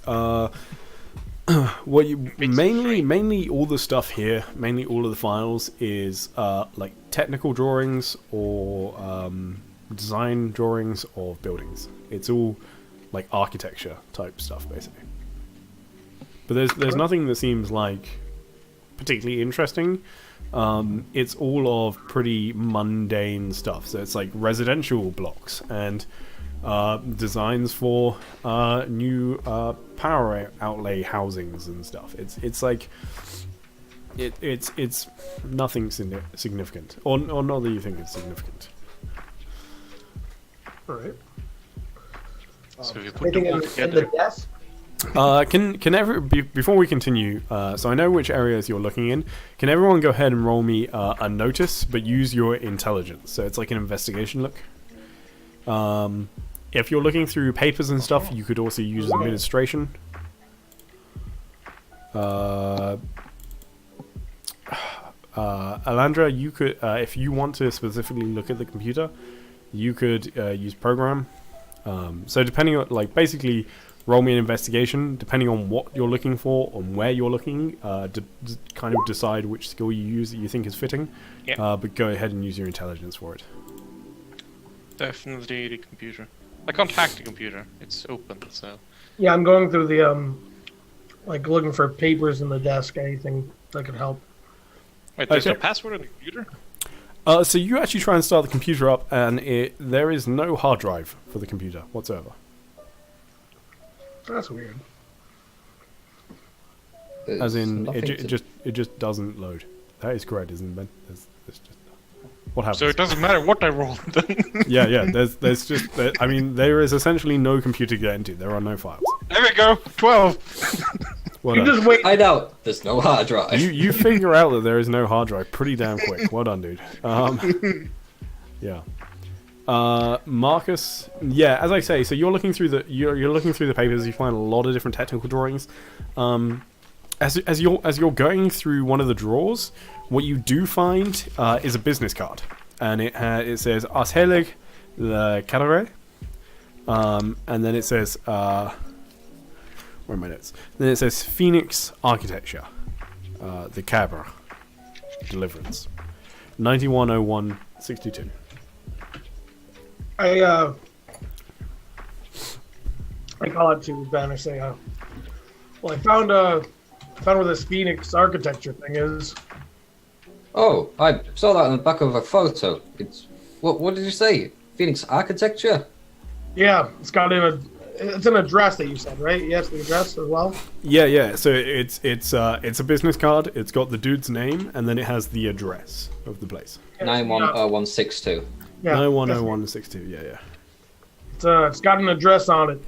what you mainly all the stuff here, mainly all of the files is like technical drawings or design drawings of buildings. It's all like architecture type stuff basically. But there's nothing that seems like particularly interesting. It's all of pretty mundane stuff. So it's like residential blocks and designs for new power outlay housings and stuff. It's like it's nothing significant, or not that you think it's significant. All right. So if you put them Anything all in together, the desk? Before we continue, so I know which areas you're looking in. Can everyone go ahead and roll me a notice, but use your intelligence? So it's like an investigation look. If you're looking through papers and stuff, you could also use administration. Alandra, you could, if you want to specifically look at the computer, you could use program. So depending on, like, basically roll me an investigation, depending on what you're looking for, on where you're looking, to kind of decide which skill you use that you think is fitting. Yeah. But go ahead and use your intelligence for it. definitely the computer. I can't hack the computer. It's open, so... Yeah, I'm going through the, like, looking for papers in the desk, anything that could help. Wait, there's Okay. no password on the computer? So you actually try and start the computer up, and there is no hard drive for the computer whatsoever. That's weird. As in, Nothing to- it just doesn't load. That is correct, isn't it, Ben? There's just what happens. So it doesn't matter what I roll then. Yeah. There's just I mean, there is essentially no computer to get into. There are no files. There we go! 12! Well You done. just wait. I doubt there's no hard drive. You figure out that there is no hard drive pretty damn quick. Well done, dude. Yeah. Marcus. Yeah, as I say, so you're looking through the papers. You find a lot of different technical drawings. As you're going through one of the drawers, what you do find is a business card, and it says Ashelig the Cadre, and then it says where are my notes? Then it says Phoenix Architecture, the Cabra, Deliverance, 910162. I call it to Ben. I say, well, I found where this Phoenix architecture thing is. Oh, I saw that on the back of a photo. It's what did you say? Phoenix architecture? Yeah, it's an address that you said, right? Yes, the address as well. Yeah. So it's a business card. It's got the dude's name, and then it has the address of the place. 910162. Yeah, 910162. Yeah. it's got an address on it.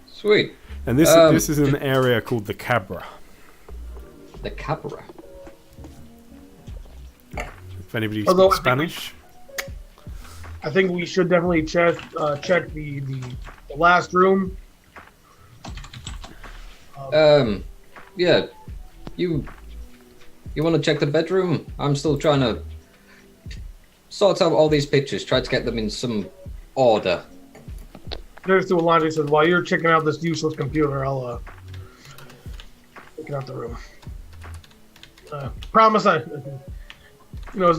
Sweet. And this is an area called the Cabra. The Cabra. If anybody Although speaks Spanish. I think we should definitely check the last room. Yeah. You want to check the bedroom? I'm still trying to sort out all these pictures, try to get them in some order. There's to Alondra says, while you're checking out this useless computer, I'll check out the room. Promise as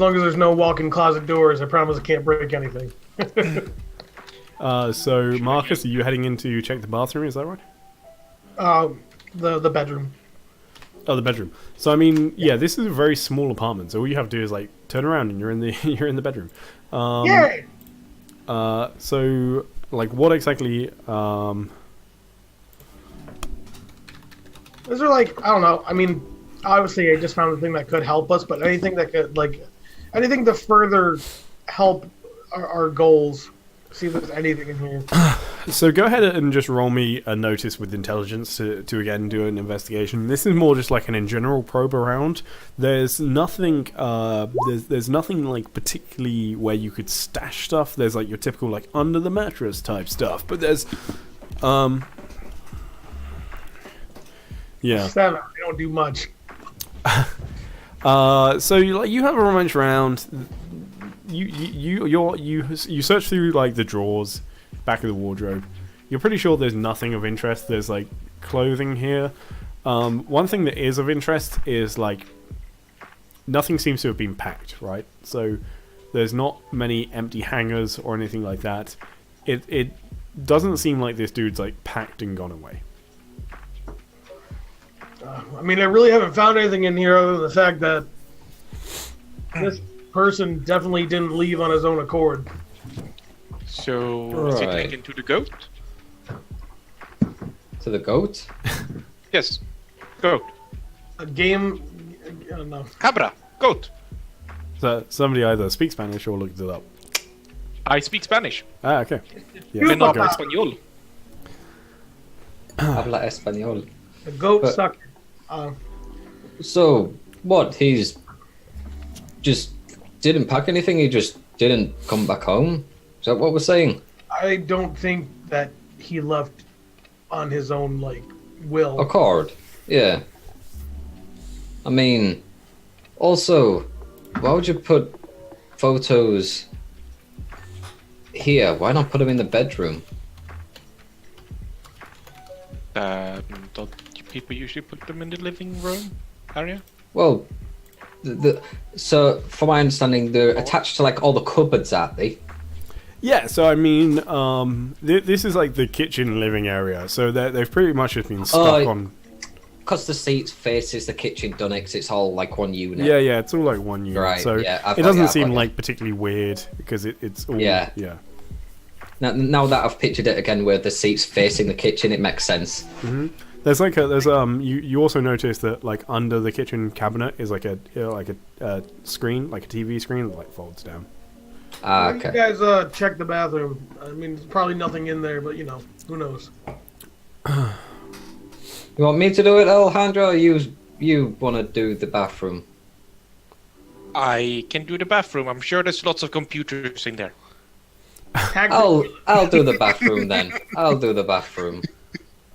long as there's no walk-in closet doors, I promise I can't break anything. So Marcus, are you heading in to check the bathroom? Is that right? The bedroom. Oh, the bedroom. So I mean, yeah, this is a very small apartment. So all you have to do is like turn around and you're in the you're in the bedroom. Yay! So like, what exactly? Those are like, I don't know. I mean, obviously, I just found the thing that could help us, but anything that could, like, anything to further help our goals. See if there's anything in here. So go ahead and just roll me a notice with intelligence to again do an investigation. This is more just like an in general probe around. There's nothing. There's nothing like particularly where you could stash stuff. There's like your typical like under the mattress type stuff, but there's yeah. 7. They don't do much. So you have a rummage around. You search through like the drawers, back of the wardrobe. You're pretty sure there's nothing of interest. There's like clothing here. One thing that is of interest is like nothing seems to have been packed, right? So there's not many empty hangers or anything like that. It doesn't seem like this dude's like packed and gone away. I mean, I really haven't found anything in here other than the fact that this person definitely didn't leave on his own accord. So, is he Right. taken to the goat? To the goat? Yes. Goat. A game. I don't know. Cabra. Goat. So somebody either speaks Spanish or looks it up. I speak Spanish. Ah, okay. Yeah, You Me no Papa. español. Habla español. A goat But- sucker. So, what? He's just didn't pack anything? He just didn't come back home? Is that what we're saying? I don't think that he left on his own, like, will. Accord? Yeah. I mean, also, why would you put photos here? Why not put them in the bedroom? Don't people usually put them in the living room area? Well, so from my understanding, they're attached to like all the cupboards, aren't they? Yeah, so I mean, this is like the kitchen living area, so they've pretty much just been stuck on. Because the seats faces the kitchen, done it, 'cause it's all like one unit. Yeah, it's all like one unit, Right, so yeah, I've it got doesn't you, I've seem got you. like particularly weird because it's all Yeah. yeah. Now that I've pictured it again, where the seats facing the kitchen, it makes sense. There's you also notice that like under the kitchen cabinet is like a screen, like a TV screen that like folds down. Ah, Why don't okay. you guys check the bathroom? I mean, there's probably nothing in there, but, you know, who knows? You want me to do it, Alejandro, or you want to do the bathroom? I can do the bathroom. I'm sure there's lots of computers in there. Hack I'll do the bathroom then. I'll do the bathroom.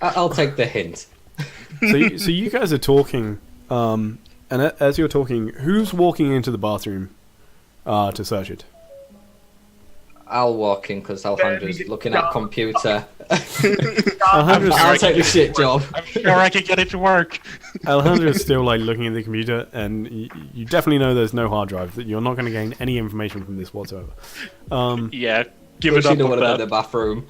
I'll take the hint. So you guys are talking, and as you're talking, who's walking into the bathroom to search it? I'll walk in because Alejandro's looking at computer. Alejandro's, I'll take the shit job. I'm sure I can get it to work. Alejandro's still like looking at the computer, and you definitely know there's no hard drive. That you're not going to gain any information from this whatsoever. Yeah, give Does it she up know on what about that. the bathroom?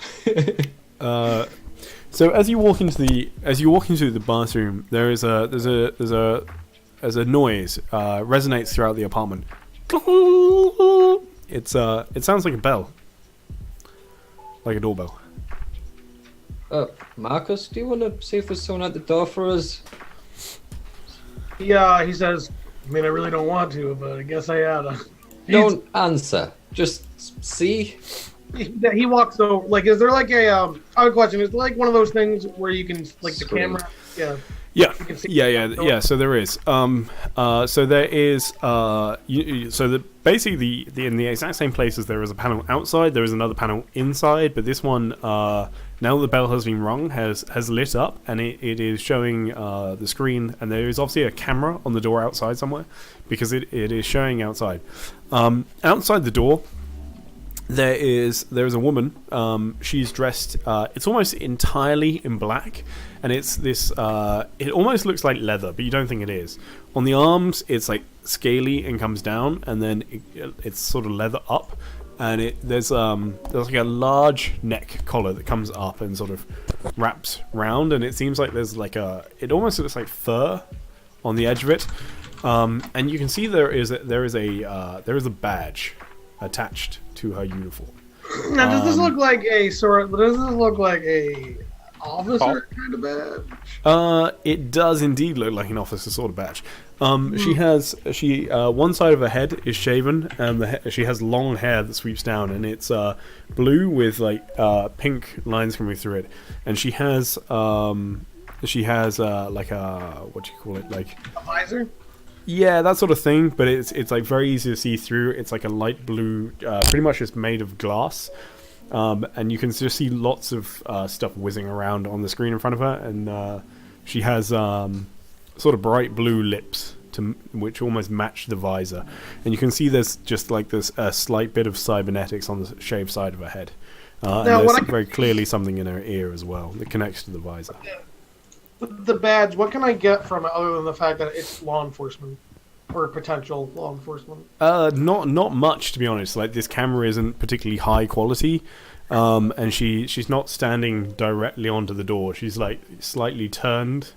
So as you walk into the bathroom, there's a noise resonates throughout the apartment. It sounds like a bell, like a doorbell. Marcus, do you want to see if there's someone at the door for us? Yeah, he says, I mean, I really don't want to, but I guess I oughta. Don't answer. Just see. He walks over. Like, is there like a? I have a question. Is there like one of those things where you can like the Screen. camera? Yeah. Yeah, can see- yeah. So there is. So there is. Basically in the exact same place as there is a panel outside, there is another panel inside. But this one, now that the bell has been rung, has lit up, and it is showing the screen. And there is obviously a camera on the door outside somewhere, because it is showing outside. Outside the door, there is a woman. She's dressed. It's almost entirely in black, and it's this. It almost looks like leather, but you don't think it is. On the arms, it's like scaly and comes down, and then it's sort of leather up, and there's like a large neck collar that comes up and sort of wraps round, and it seems like there's like it almost looks like fur on the edge of it, and you can see there is a badge attached to her uniform. Now, does this look like a officer kind of badge? It does indeed look like an officer sort of badge. She one side of her head is shaven, and she has long hair that sweeps down, and it's blue with like pink lines coming through it, and she has like a, what do you call it, like A visor? yeah, that sort of thing, but it's like very easy to see through. It's like a light blue, pretty much just made of glass, and you can just see lots of stuff whizzing around on the screen in front of her, and she has sort of bright blue lips which almost match the visor, and you can see there's just like this slight bit of cybernetics on the shaved side of her head, and there's very clearly something in her ear as well that connects to the visor. The badge, what can I get from it other than the fact that it's law enforcement or potential law enforcement? Not much, to be honest. Like, this camera isn't particularly high quality, and she's not standing directly onto the door. She's like slightly turned,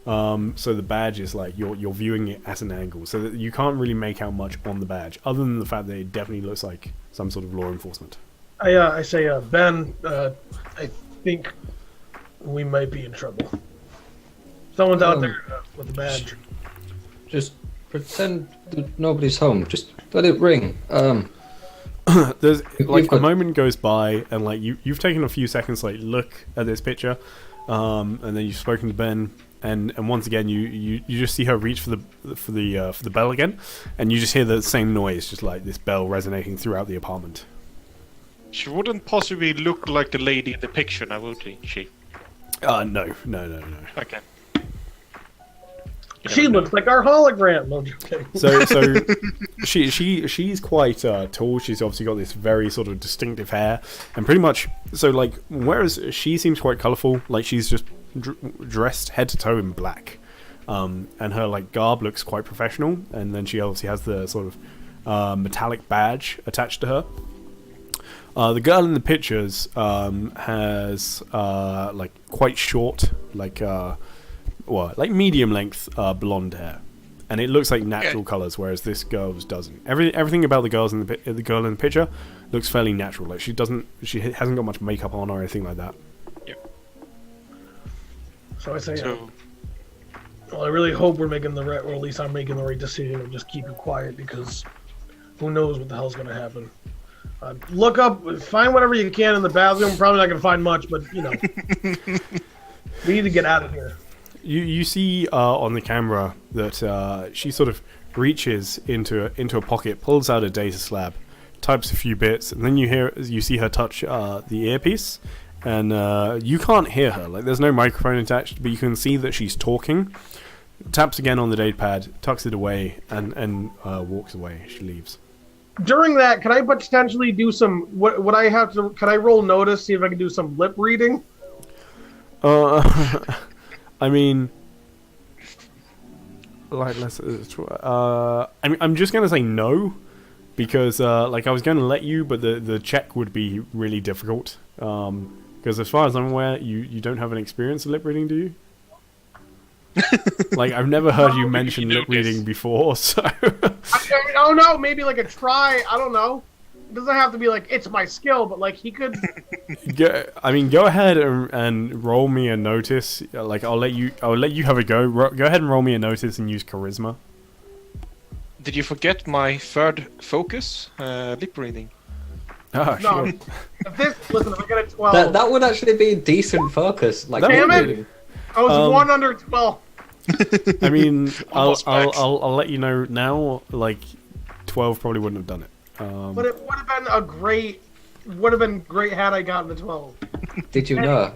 so the badge is like you're viewing it at an angle, so that you can't really make out much on the badge, other than the fact that it definitely looks like some sort of law enforcement. I say, Ben, I think we might be in trouble. Someone's out there with a badge. Just pretend that nobody's home. Just let it ring. There's like got- a moment goes by, and like you've taken a few seconds to like look at this picture, and then you've spoken to Ben, and once again you just see her reach for the bell again, and you just hear the same noise, just like this bell resonating throughout the apartment. She wouldn't possibly look like the lady in the picture now, would she? No. Okay. She looks like our hologram. No, just kidding. So she's quite tall. She's obviously got this very sort of distinctive hair, and pretty much so like, whereas she seems quite colourful, like she's just dressed head to toe in black, and her like garb looks quite professional, and then she obviously has the sort of metallic badge attached to her. The girl in the pictures has like quite short, like medium length blonde hair, and it looks like natural colours, whereas this girl's doesn't. Everything about the girl in the picture looks fairly natural. Like she hasn't got much makeup on or anything like that. Yep. So I say, well, I really hope we're making the right, or at least I'm making the right decision, and just keep it quiet, because who knows what the hell's going to happen. Look up, find whatever you can in the bathroom. We're probably not going to find much, but you know, we need to get out of here. You see on the camera that she sort of reaches into a pocket, pulls out a data slab, types a few bits, and then you see her touch the earpiece, and you can't hear her. Like, there's no microphone attached, but you can see that she's talking. Taps again on the data pad, tucks it away, and walks away. She leaves. During that, can I potentially do some? What I have to? Can I roll notice? See if I can do some lip reading. I mean, like, let's. I'm just gonna say no, because like I was gonna let you, but the check would be really difficult. Because as far as I'm aware, you don't have an experience in lip reading, do you? Like, I've never heard you mention lip reading before, so. I don't know, maybe like a try. I don't know. It doesn't have to be like it's my skill, but like he could. Go ahead and roll me a notice. Like, I'll let you have a go. Go ahead and roll me a notice and use charisma. Did you forget my third focus? Lip reading. Oh, No. sure. Listen, if I get a 12. That would actually be a decent focus. Like, That would Damn be. it! I was 1 under 12. I mean, Almost max. I'll let you know now. Like, 12 probably wouldn't have done it. But it would have been great had I gotten the 12. did you know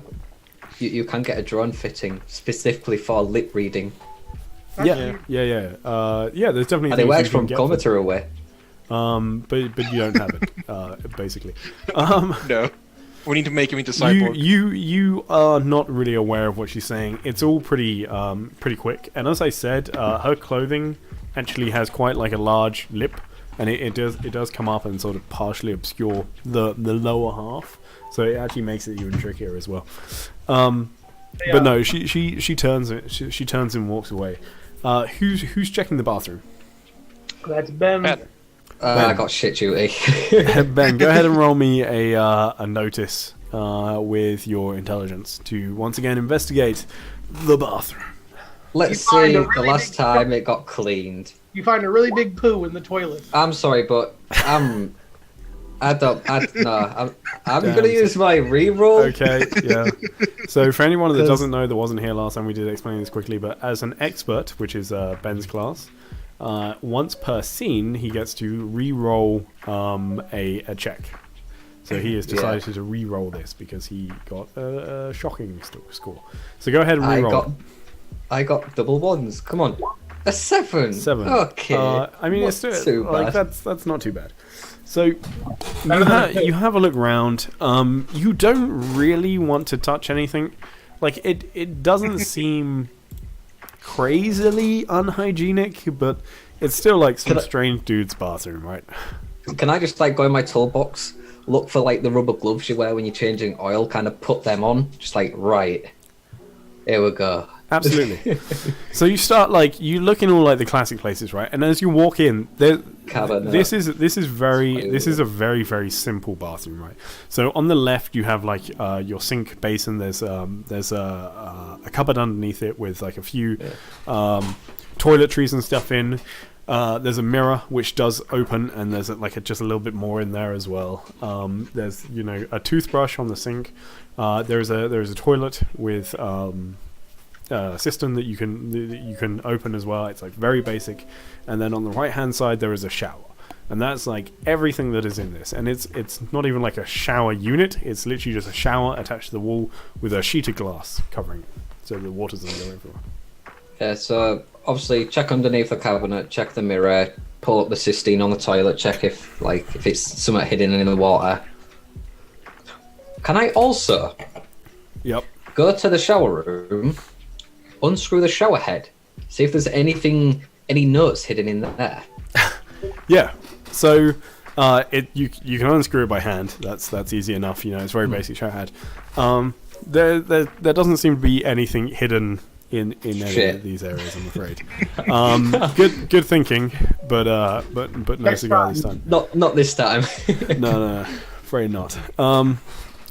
you can get a drone fitting specifically for lip reading, Yeah. Yeah, there's definitely. and it things works you can from get kilometer away? but you don't have it, basically. No. We need to make him into cyborg. You are not really aware of what she's saying. It's all pretty quick. And as I said, her clothing actually has quite like a large lip, and it does come up and sort of partially obscure the lower half. So it actually makes it even trickier as well. But no, she turns and walks away. Who's checking the bathroom? That's Ben. Ben. I got shit duty. Ben, go ahead and roll me a notice with your intelligence to once again investigate the bathroom. Let's You find see. a The really last big- time it got cleaned. You find a really big poo in the toilet. I'm sorry, but I'm Damn. gonna use my reroll. Okay, yeah. So for anyone that doesn't know that wasn't here last time, we did explain this quickly, but as an expert, which is Ben's class, once per scene, he gets to re-roll a check. So he has decided to re-roll this because he got a shocking score. So go ahead and re-roll. I got double ones. Come on, a 7. 7. Okay. I mean, Not it's still, too like bad. that's not too bad. So you have a look round. You don't really want to touch anything. Like it doesn't seem crazily unhygienic, but it's still like some strange dude's bathroom, right? Can I just like go in my toolbox, look for like the rubber gloves you wear when you're changing oil, kind of put them on, just like right. Here we go. Absolutely. So you start like you look in all like the classic places, right? And as you walk in, Cabinet. this is a very very simple bathroom, right? So on the left you have like your sink basin. There's a cupboard underneath it with like a few toiletries and stuff in. There's a mirror which does open, and there's just a little bit more in there as well. There's a toothbrush on the sink. There's a toilet with cistern that you can open as well. It's like very basic. And then on the right hand side there is a shower, and that's like everything that is in this. And it's not even like a shower unit. It's literally just a shower attached to the wall with a sheet of glass covering it, so the water doesn't go everywhere. Yeah, so obviously check underneath the cabinet, check the mirror, pull up the cistern on the toilet, check if it's somewhat hidden in the water. Can I also Yep. go to the shower room, unscrew the shower head, see if there's any notes hidden in there? Yeah. So you can unscrew it by hand. That's easy enough. It's very basic shower head. There doesn't seem to be anything hidden in any of these areas, I'm afraid. Good thinking, but no cigar this time. Not this time. No, afraid not.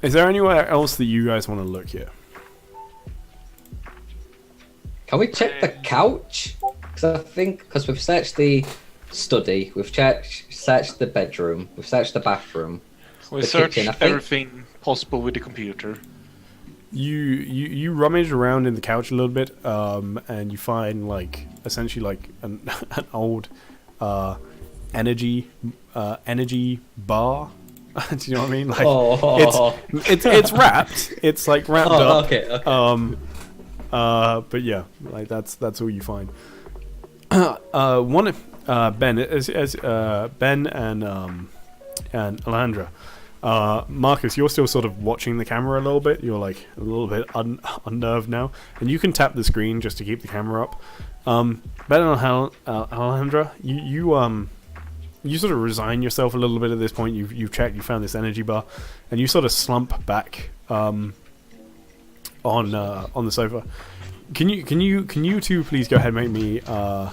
Is there anywhere else that you guys want to look here? Can we check the couch? Because we've searched the study, we've searched the bedroom, we've searched the bathroom. We the searched kitchen, I think. everything possible with the computer. You rummage around in the couch a little bit, and you find essentially an old energy bar. Do you know what I mean? It's wrapped. It's like wrapped up. Okay. But yeah, that's all you find. One of Ben Ben and Alejandra. Marcus, you're still sort of watching the camera a little bit. You're like a little bit unnerved now, and you can tap the screen just to keep the camera up. Ben and Alejandra, you sort of resign yourself a little bit at this point. You've checked, you found this energy bar, and you sort of slump back on the sofa. Can you two please go ahead and make me a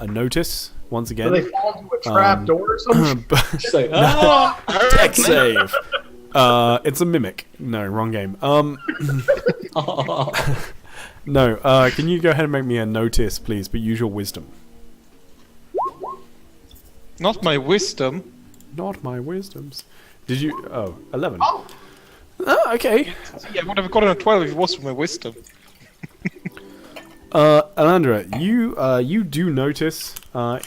notice once again? Do they fall into a trap door or something? Tech save. It's a mimic. No, wrong game. No. Can you go ahead and make me a notice, please? But use your wisdom. Not my wisdom. Not my wisdoms. Did you? Oh, 11. Oh, okay. Yeah, I would have gotten a 12 if it was for my wisdom. Alandra, you do notice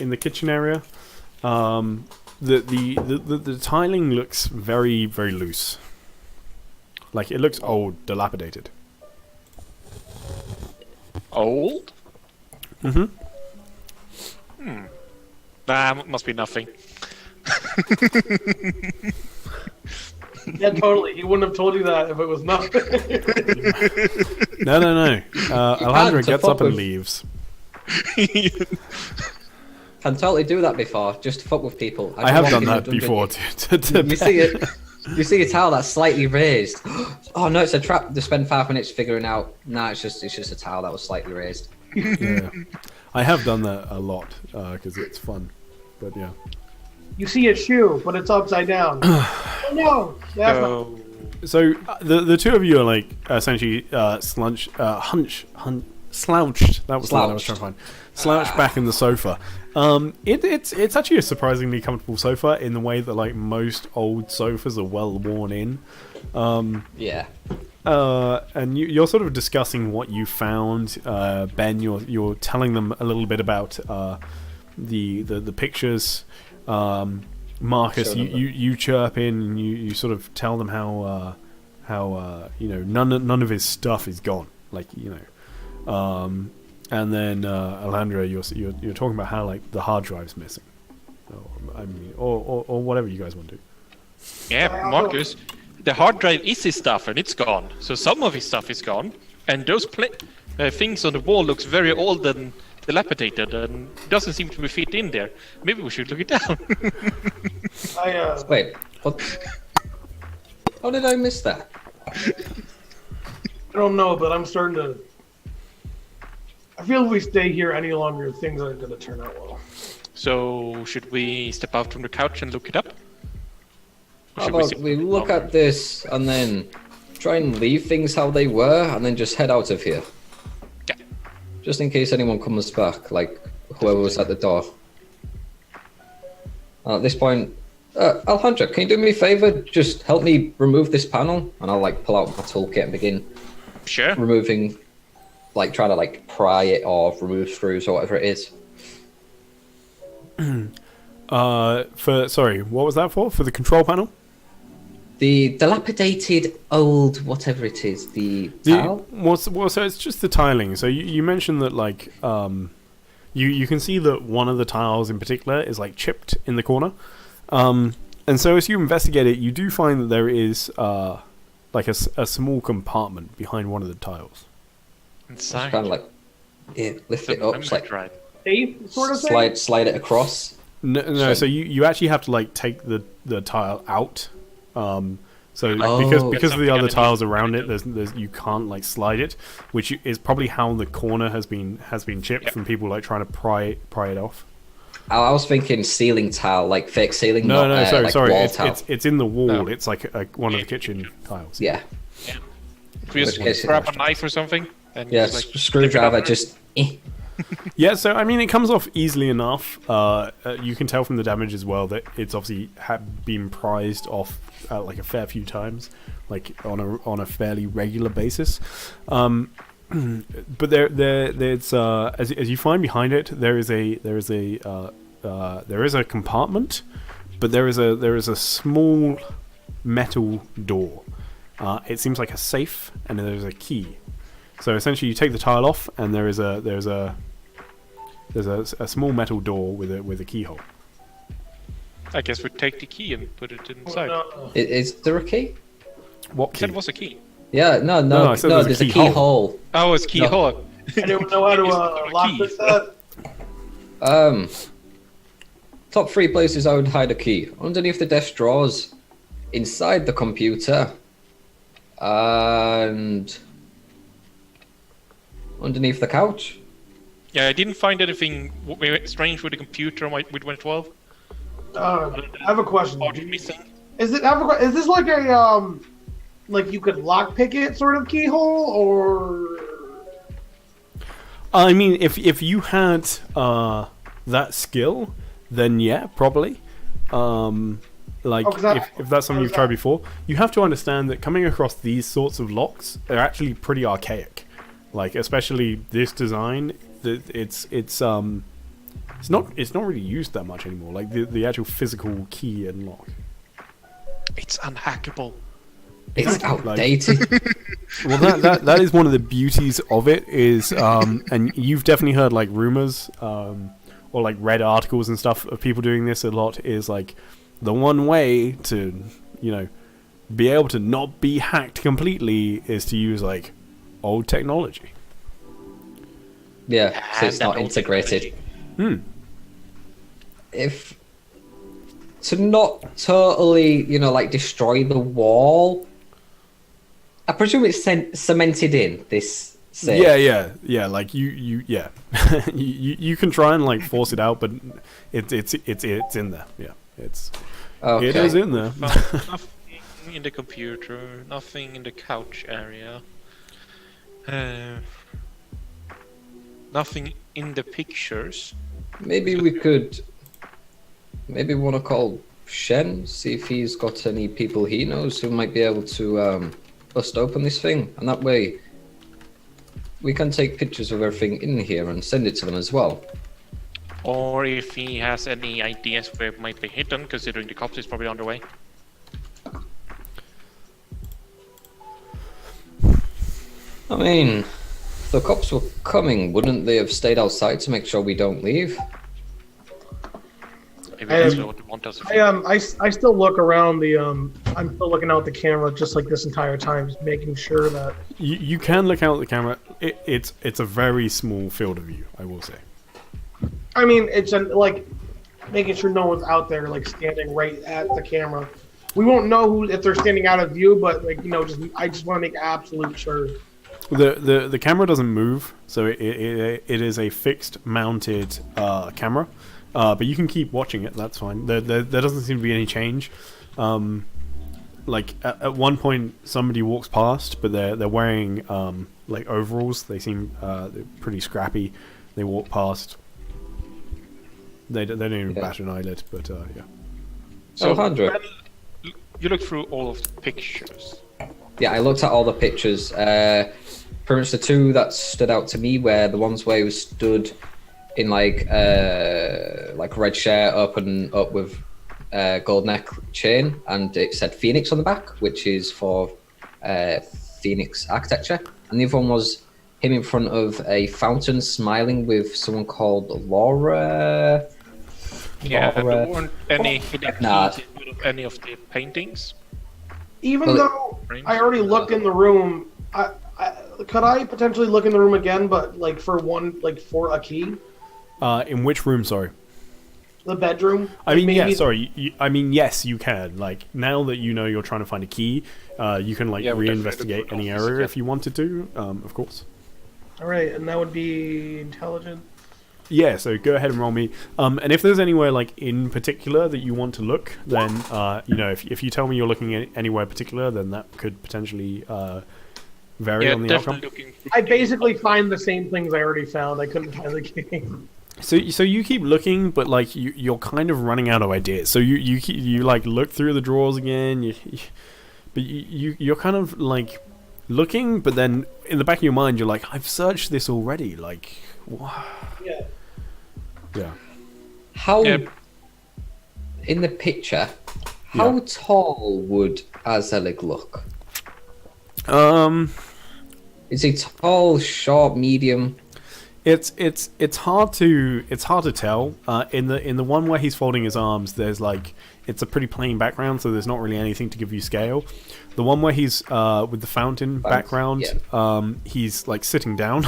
in the kitchen area that the tiling looks very very loose. Like it looks old, dilapidated. Old? Mm-hmm. Nah, must be nothing. Yeah, totally. He wouldn't have told you that if it was nothing. No. Alejandra gets up and leaves. Can totally do that before, just to fuck with people. I have done that before. To You see it? You see a towel that's slightly raised. Oh no, it's a trap. To spend 5 minutes figuring out. Nah, it's just a towel that was slightly raised. Yeah. I have done that a lot because it's fun. But yeah. You see a shoe, but it's upside down. Oh no! That's not... So, So the two of you are like essentially slouched. That was the word I was trying to find. Slouched back in the sofa. It's actually a surprisingly comfortable sofa in the way that like most old sofas are well worn in. Yeah. And you're sort of discussing what you found, Ben. You're telling them a little bit about the pictures. Marcus, you chirp in and you sort of tell them how none of his stuff is gone. Like and then Alejandra, you're talking about how like the hard drive's missing. Or whatever you guys want to do. yeah, Marcus, the hard drive is his stuff and it's gone. So some of his stuff is gone, and those things on the wall looks very old and dilapidated and doesn't seem to be fit in there. Maybe we should look it down. Wait, what? How did I miss that? I don't know, but I'm starting to... I feel if we stay here any longer, things aren't going to turn out well. So should we step out from the couch and look it up? Or How should about sit we look longer? at this and then try and leave things how they were and then just head out of here? Yeah. Just in case anyone comes back, like whoever was at the door. At this point, Alejandra, can you do me a favor? Just help me remove this panel, and I'll like pull out my toolkit and begin Sure. removing, like trying to like pry it or remove screws or whatever it is. Sorry, what was that for? For the control panel? The dilapidated old whatever it is, the tile. So it's just the tiling. So you mentioned that like you can see that one of the tiles in particular is like chipped in the corner. And so as you investigate it, you do find that there is like a small compartment behind one of the tiles. Inside. Kind of like lift it up, Memory like drive. Safe sort of thing? slide it across. No. So you actually have to like take the tile out. So Oh. because of the other That's tiles something around it, there's you can't like slide it, which is probably how the corner has been chipped Yep. from people like trying to pry it off. I was thinking ceiling tile, like fake ceiling. No, not, sorry. Wall tile. It's in the wall. No. It's like one of the kitchen tiles. Yeah, Could we just In case it grab a was- knife or something? And yeah. just, like, Screwdriver, flip it just. Yeah, so I mean, it comes off easily enough. You can tell from the damage as well that it's obviously been prized off like a fair few times, like on a fairly regular basis. But there's as you find behind it, there is a compartment, but there is a small metal door. It seems like a safe, and there's a key. So essentially, you take the tile off, and there's a small metal door with a keyhole. I guess we take the key and put it inside. No. Is there a key? What I key? said it was a key. Yeah, no. I said There's a keyhole. Oh, it's keyhole. Anyone know how to lock this up? Top 3 places I would hide a key: underneath the desk drawers, inside the computer, and underneath the couch. Yeah, I didn't find anything strange with the computer on with 112. I have a question. Or missing. Is this like a like you could lockpick it sort of keyhole, or I mean, if you had that skill, then yeah, probably. Like if that's something you've tried before, you have to understand that coming across these sorts of locks are actually pretty archaic. Like especially this design, it's not really used that much anymore. Like the actual physical key and lock. It's unhackable. It's outdated. Well, that is one of the beauties of it is, and you've definitely heard like rumors, or like read articles and stuff of people doing this a lot. Is like the one way to, be able to not be hacked completely is to use like old technology. Yeah, so it's not integrated. Hmm. If to not totally, like destroy the wall. I presume it's cemented in this. Safe. Yeah. Like yeah. you can try and like force it out, but it's in there. Yeah, Okay. it is in there. Nothing in the computer, nothing in the couch area. Nothing in the pictures. Maybe we want to call Shen, see if he's got any people he knows who might be able to bust open this thing, and that way we can take pictures of everything in here and send it to them as well. Or if he has any ideas where it might be hidden, considering the cops is probably on the way. I mean, if the cops were coming, wouldn't they have stayed outside to make sure we don't leave? Maybe that's what they want us to do. I still look around the I'm still looking out the camera just like this entire time, just making sure that You can look out the camera. It's a very small field of view, I will say. I mean it's like making sure no one's out there like standing right at the camera. We won't know if they're standing out of view, but like I just want to make absolute sure. The camera doesn't move, so it is a fixed mounted camera. But you can keep watching it. That's fine. There doesn't seem to be any change. Like at one point, somebody walks past, but they're wearing like overalls. They seem they're pretty scrappy. They walk past. They don't even bat an eyelid. But yeah. So, Alejandro. you look through all of the pictures. Yeah, I looked at all the pictures. Pretty much the two that stood out to me were the ones where he was stood in like red shirt, up with gold neck chain, and it said Phoenix on the back, which is for Phoenix architecture. And the other one was him in front of a fountain, smiling with someone called Laura. Yeah, and Laura. there weren't any hidden Nah. keys in any of the paintings. Even Well, though I already looked in the room, could I potentially look in the room again, but like for a key? In which room? Sorry. The bedroom. I mean, Maybe- yeah. Sorry. I mean, yes, you can. Like now that you know you're trying to find a key, you can like Yeah, we're definitely reinvestigate looking any for offices, area yeah. if you wanted to. Of course. All right, and that would be intelligent. Yeah, so go ahead and roll me. And if there's anywhere like in particular that you want to look, then if you tell me you're looking at anywhere particular, then that could potentially vary Yeah, on the outcome. definitely looking through I the- basically find the same things I already found. I couldn't find the key. So you keep looking, but like you're kind of running out of ideas. So you like look through the drawers again. But you're kind of like looking, but then in the back of your mind you're like, I've searched this already. Like, what? Yeah. Yeah. How Yeah. in the picture? How tall would Azelig look? Is he tall, short, medium? It's hard to tell. In the one where he's folding his arms, there's like it's a pretty plain background, so there's not really anything to give you scale. The one where he's with the fountain background, he's like sitting down,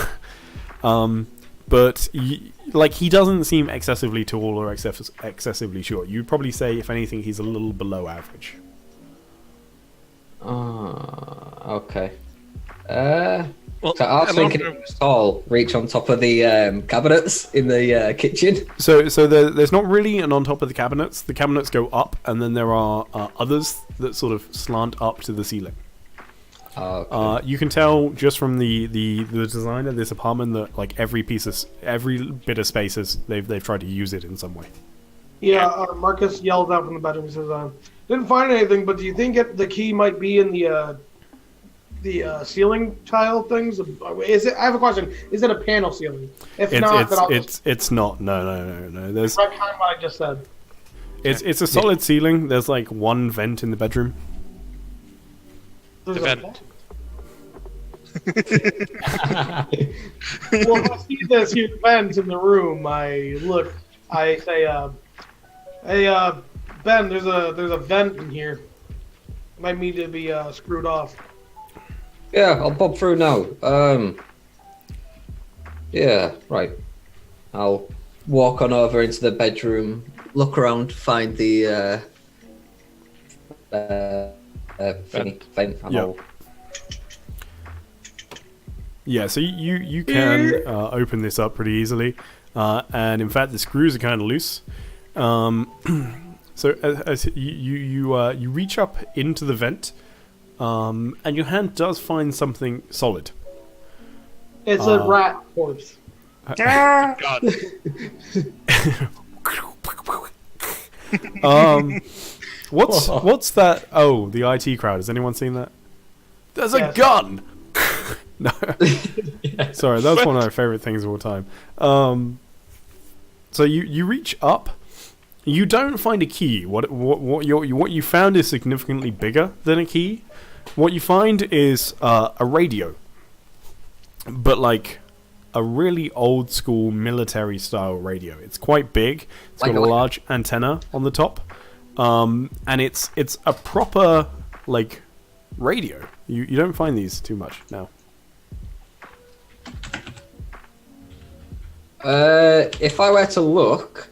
but he doesn't seem excessively tall or excessively short. You'd probably say, if anything, he's a little below average. Okay. Well, So I was thinking Alejandro- he was tall, reach on top of the cabinets in the kitchen. So there's not really an on top of the cabinets. The cabinets go up, and then there are others that sort of slant up to the ceiling. Okay. You can tell just from the design of this apartment that like every bit of space is they've tried to use it in some way. Yeah, Marcus yells out from the bedroom and says, didn't find anything, but do you think the key might be in the ceiling tile things? Is it? I have a question. Is it a panel ceiling? If then I'll just It's not. No. There's retcon what I just said. it's a solid ceiling. There's like one vent in the bedroom. There's The a- vent. Well, I see this huge vent in the room. I say, hey, Ben, there's a vent in here. Might need to be screwed off. Yeah, I'll pop through now. Yeah, right. I'll walk on over into the bedroom, look around, find the vent and Yep. all. Yeah, so you can open this up pretty easily, and in fact the screws are kind of loose. So as you reach up into the vent, and your hand does find something solid. It's a rat corpse. God. What's that? Oh, the IT crowd. Has anyone seen that? There's a Yes. gun. No, sorry, that's one of my favorite things of all time. So you reach up. You don't find a key. What you found is significantly bigger than a key. What you find is a radio, but like a really old school military style radio. It's quite big. It's got a large antenna on the top, and it's a proper like radio. You don't find these too much now. If I were to look,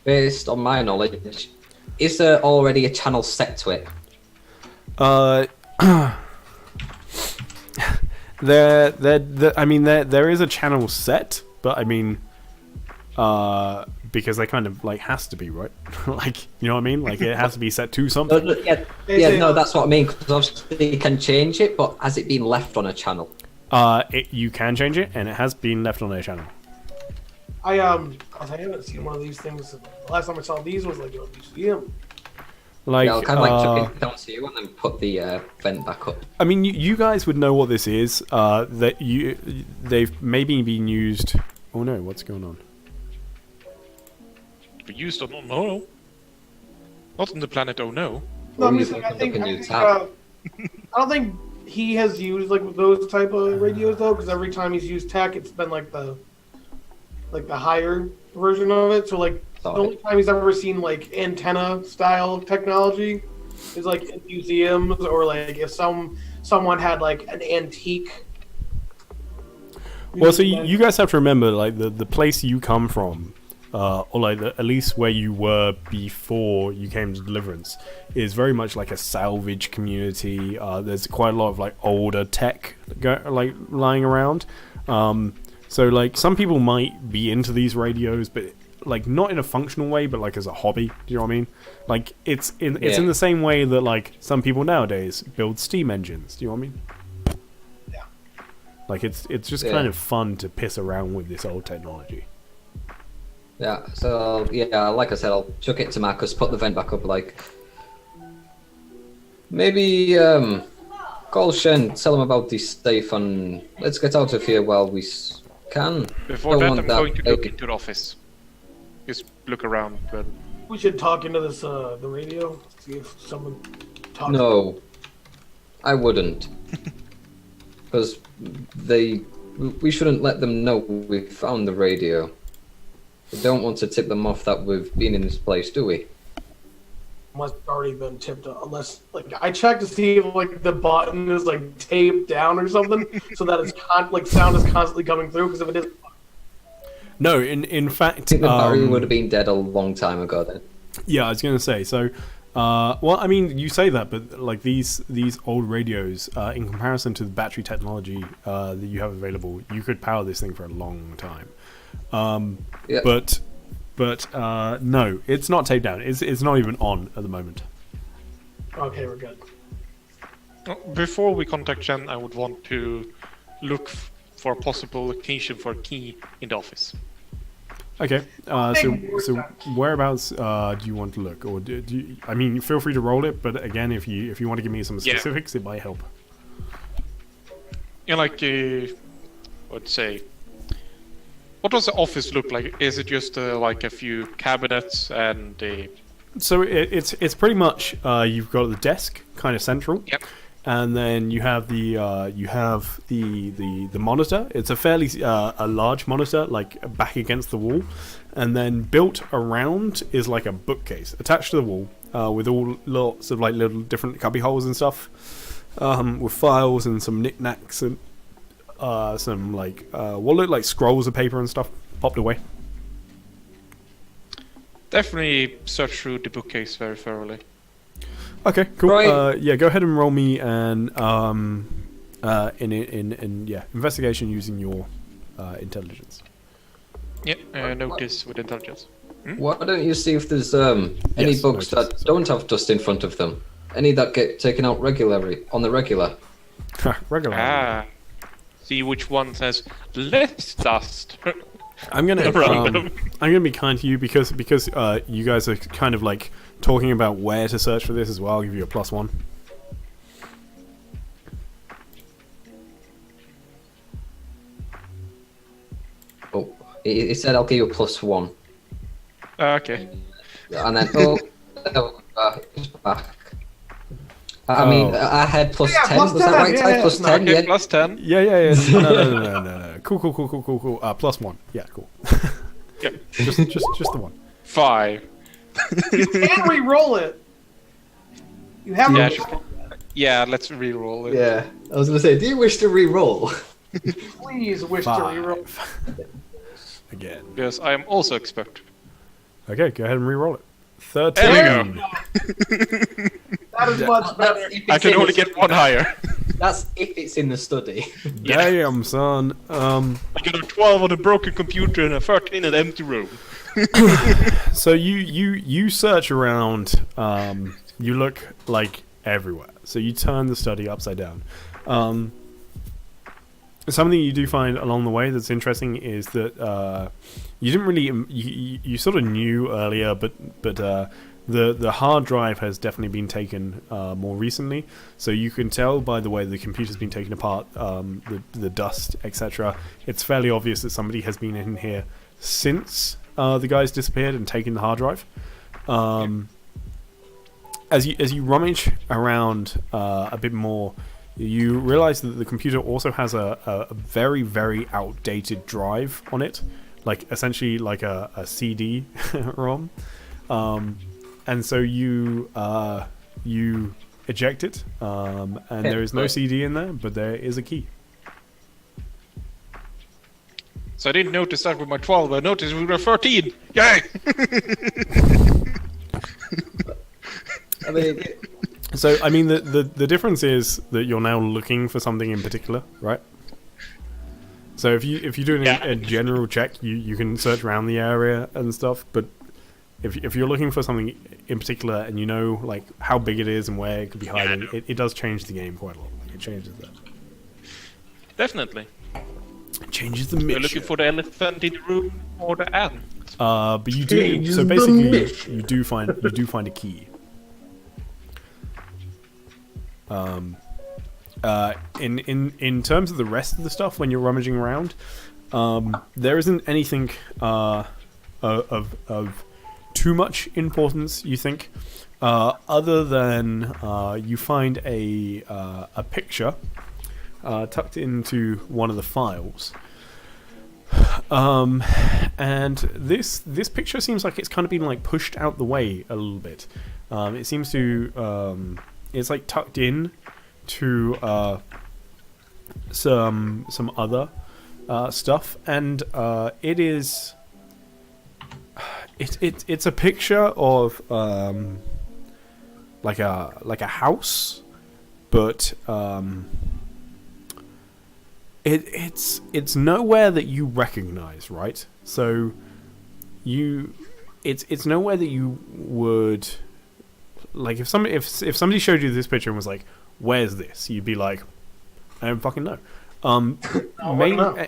based on my knowledge, is there already a channel set to it? There is a channel set, but I mean, because they kind of like has to be, right? Like, you know what I mean? Like it has to be set to something. No, that's what I mean. Because obviously you can change it, but has it been left on a channel? You can change it, and it has been left on a channel. I haven't seen one of these things. The last time I saw these was like in a museum. Like, Yeah, I'll kind of like chuck it down to you and then put the vent back up. I mean, you guys would know what this is. They've maybe been used. Oh no, what's going on? We used on no. Not on the planet. Oh no. No, I'm Or just you saying, can look in your tab. I don't think he has used like those type of radios though, because every time he's used tech, it's been like the higher version of it. So like the only time he's ever seen like antenna style technology is like in museums, or like if someone had like an antique. Well, so you guys have to remember, like the place you come from, or like at least where you were before you came to Deliverance, is very much like a salvage community. There's quite a lot of like older tech like lying around. So like some people might be into these radios, but like not in a functional way, but like as a hobby. Do you know what I mean? Like it's in the same way that like some people nowadays build steam engines. Do you know what I mean? Yeah. Like it's just kind of fun to piss around with this old technology. Yeah, so yeah, like I said, I'll chuck it to Marcus, put the vent back up, like maybe call Shen, tell him about this safe, and let's get out of here while we can. Before Don't that, want I'm that going to look big- into the office. Just look around. But We should talk into this the radio, see if someone talks. No, I wouldn't, because we shouldn't let them know we found the radio. We don't want to tip them off that we've been in this place, do we? Must have already been tipped unless like I checked to see if like the button is like taped down or something so that it's sound is constantly coming through, because if it is, No, in fact, I think the Barry would have been dead a long time ago then. yeah, I was going to say. So, well, I mean, you say that, but like these old radios, in comparison to the battery technology that you have available, you could power this thing for a long time. Yeah. But no, it's not taped down. It's not even on at the moment. okay, we're good. before we contact Jen, I would want to look for a possible location for a key in the office. Okay. So whereabouts do you want to look, or do you? I mean, feel free to roll it. But again, if you want to give me some specifics, it might help. Yeah, like let's say, what does the office look like? Is it just like a few cabinets and a? So it's pretty much you've got the desk kind of central. Yep. And then you have the monitor. It's a fairly a large monitor, like back against the wall, and then built around is like a bookcase attached to the wall, with all lots of like little different cubby holes and stuff, with files and some knickknacks and some like what look like scrolls of paper and stuff popped away. Definitely search through the bookcase very thoroughly. Okay, cool. Right. Yeah, go ahead and roll me an investigation using your intelligence. Yep, notice with intelligence. Why don't you see if there's any Yes, bugs notice, that sorry. don't have dust in front of them? Any that get taken out regularly on the regular? Regular. Ah. See which one says less dust. I'm gonna Random. I'm gonna be kind to you because you guys are kind of like talking about where to search for this as well. I'll give you a +1. Oh, it said I'll give you a +1. Okay. And then, it's back. I mean, I had +10. plus Was that 10, right? yeah, Ty? yeah. Plus 10, Okay, yeah. plus 10. Yeah. No. Cool. +1. Yeah, cool. Yeah. just the one. 5. You can re-roll it. You have Yeah, to. yeah, let's re-roll it. Yeah. I was going to say, do you wish to re-roll? Please wish to re-roll. 5. Again. Because I am also expert. Okay, go ahead and re-roll it. 13. There we go. That is much better. I can only get one higher. That's if it's in the study. Damn, son. I got a 12 on a broken computer and a 13 in an empty room. So you search around. You look like everywhere. So you turn the study upside down. Something you do find along the way that's interesting is that you didn't really you sort of knew earlier, but the hard drive has definitely been taken more recently. So you can tell by the way the computer's been taken apart, the dust, etc. It's fairly obvious that somebody has been in here since the guys disappeared and taken the hard drive. As you rummage around a bit more, you realize that the computer also has a very, very outdated drive on it, like essentially like a CD ROM. And so you eject it, and there is no CD in there, but there is a key. So I didn't notice that with my 12, I noticed we were 13. Yay! I mean, So I mean the difference is that you're now looking for something in particular, right? So if you do a general check, you can search around the area and stuff, but if you're looking for something in particular and you know like how big it is and where it could be hiding, it does change the game quite a lot. Like, it changes that. Definitely. It changes the We're mission. looking for the elephant in the room or the ant. But you do. Changes So the basically, mission. you do find a key. In terms of the rest of the stuff, when you're rummaging around, there isn't anything of too much importance. You think, other than you find a picture tucked into one of the files. And this picture seems like it's kind of been like pushed out the way a little bit. It seems to it's like tucked in to some other stuff, and it is it's a picture of like a house, but it's nowhere that you recognize, right? So it's nowhere that you would like if somebody showed you this picture and was like, "Where's this?" You'd be like, "I don't fucking know."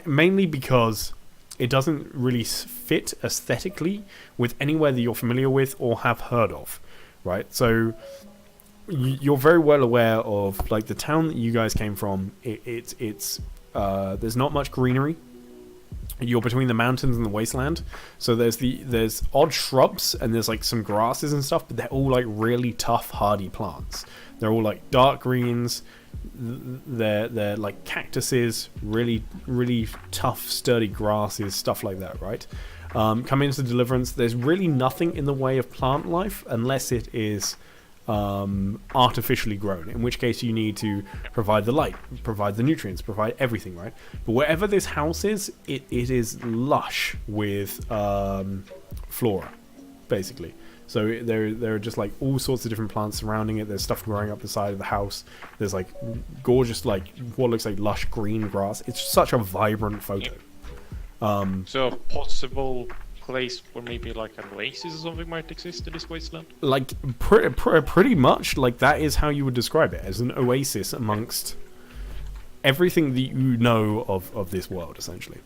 Mainly because it doesn't really fit aesthetically with anywhere that you're familiar with or have heard of, right? So you're very well aware of like the town that you guys came from. It's there's not much greenery. You're between the mountains and the wasteland, so there's odd shrubs and there's like some grasses and stuff, but they're all like really tough, hardy plants. They're all like dark greens. They're like cactuses, really tough, sturdy grasses, stuff like that, right? Coming into Deliverance, there's really nothing in the way of plant life unless it is artificially grown, in which case you need to provide the light, provide the nutrients, provide everything, right? But wherever this house is, it is lush with flora, basically. So there are just like all sorts of different plants surrounding it. There's stuff growing up the side of the house. There's like gorgeous, what looks like lush green grass. It's such a vibrant photo. So a possible place where maybe like an oasis or something might exist in this wasteland? Like pretty much, like that is how you would describe it, as an oasis amongst everything that you know of this world, essentially.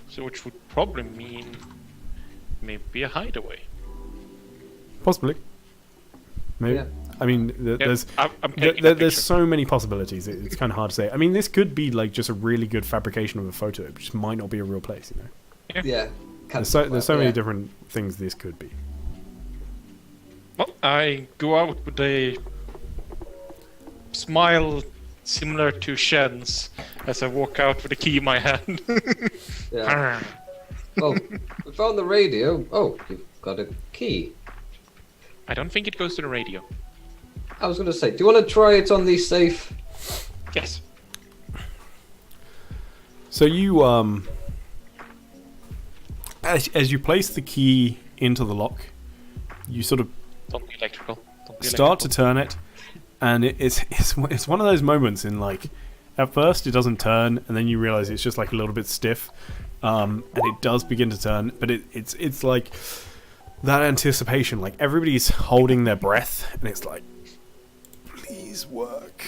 So which would probably mean maybe a hideaway. Possibly. Maybe. Yeah. I mean, there's so many possibilities. It's kind of hard to say. I mean, this could be like just a really good fabrication of a photo. It just might not be a real place, you know. Yeah. There's so many different things this could be. Well, I go out with a smile similar to Shen's as I walk out with the key in my hand. Yeah. Oh, we found the radio. Oh, you've got a key. I don't think it goes to the radio. I was going to say, do you want to try it on the safe? Yes. So you, as you place the key into the lock, you sort of Don't be electrical. Don't be start to electrical. turn it, and it's one of those moments in like, at first it doesn't turn, and then you realize it's just like a little bit stiff, and it does begin to turn, but it's like that anticipation, like everybody's holding their breath, and it's like, please work,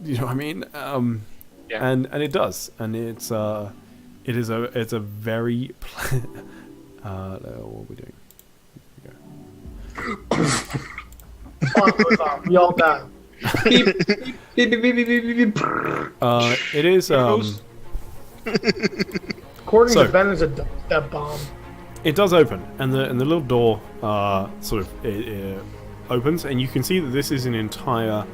you know what I mean? Yeah. And it does, and it's a very what are we doing? Alarm goes off. We all die. Beep, beep, beep, beep, beep, beep, beep. It is According So- to Ben, it's a dubstep bomb. it does open, and the little door sort of it opens, and you can see that this is an entire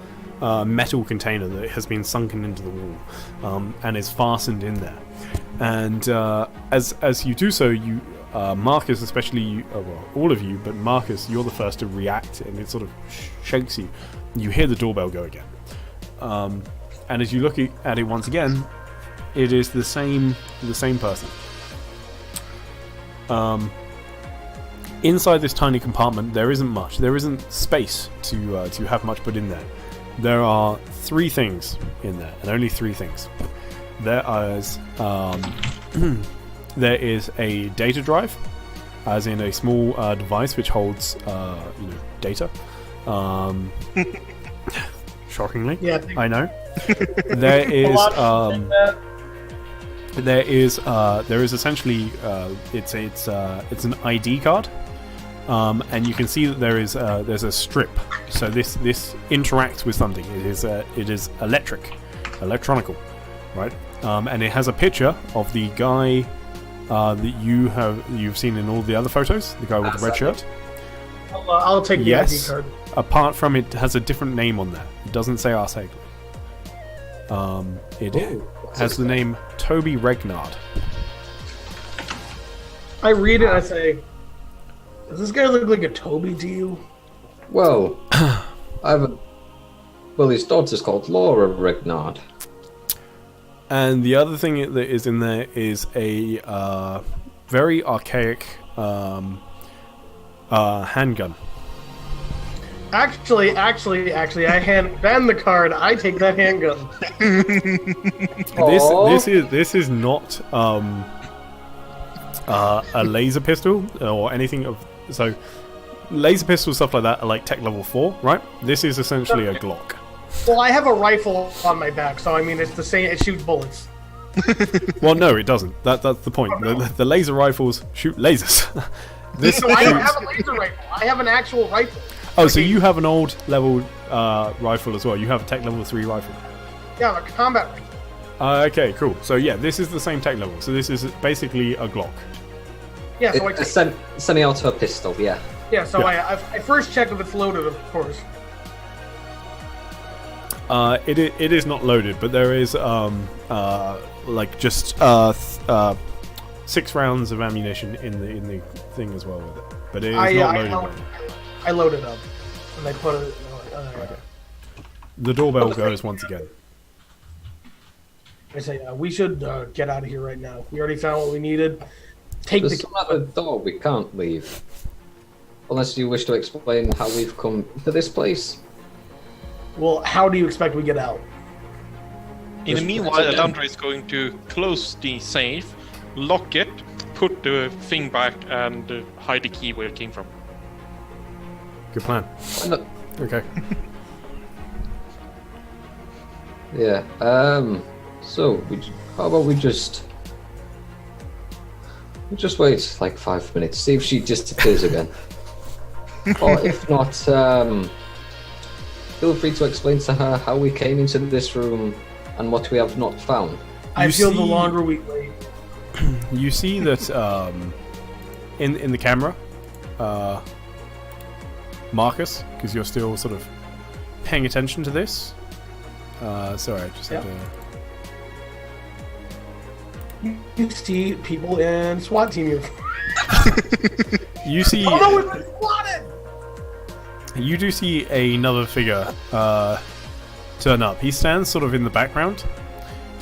metal container that has been sunken into the wall, and is fastened in there. And as you do so, you Marcus, especially you, well, all of you, but Marcus, you're the first to react, and it sort of shakes you. You hear the doorbell go again, and as you look at it once again, it is the same person. Inside this tiny compartment, there isn't much. There isn't space to have much put in there. There are 3 things in there, and only 3 things. There is there is a data drive, as in a small device which holds data. Shockingly, Yeah, I know. There a is lot of people think that. there is essentially it's an ID card, and you can see that there's a strip. So this interacts with something. It is electronical, right? And it has a picture of the guy that you've seen in all the other photos, the guy with the red shirt. I'll take the Yes. ID card. Apart from it has a different name on there. It doesn't say Arsehegel. It Ooh, has the name Toby Regnard. I read it and I say, does this guy look like a Toby to you? Well, his daughter's called Laura Regnard. And the other thing that is in there is a very archaic handgun. Actually, I hand Ben the card. I take that handgun. This is not a laser pistol or anything of so. Laser pistols, stuff like that, are like tech level 4, right? This is essentially a Glock. Well, I have a rifle on my back, so I mean, it's the same. It shoots bullets. Well, no, it doesn't. That's the point. The laser rifles shoot lasers. This So I don't shoots- have a laser rifle. I have an actual rifle. Oh, so you have an old level rifle as well. You have a tech level 3 rifle. Yeah, a combat rifle. Okay, cool. So yeah, this is the same tech level. So this is basically a Glock. Yeah, so It's a semi-auto pistol, yeah. so I first check if it's loaded, of course. It is not loaded, but there is like just 6 rounds of ammunition in the thing as well with it. But it is not loaded. I loaded up. And they put it. Okay. The doorbell goes once again. I say, we should get out of here right now. We already found what we needed. Take There's the. some other door we can't leave. Unless you wish to explain how we've come to this place. Well, how do you expect we get out? In the meanwhile, Alandra is going to close the safe, lock it, put the thing back, and hide the key where it came from. Good plan. No, Okay. yeah. So how about we just wait like 5 minutes, see if she disappears again. Or if not, feel free to explain to her how we came into this room and what we have not found. I You feel the see- longer we wait. You see that in the camera, Marcus, because you're still sort of paying attention to this. Sorry, I just had to. You see people in SWAT team uniform. You see. Oh no, we've been swatted! You do see another figure turn up. He stands sort of in the background,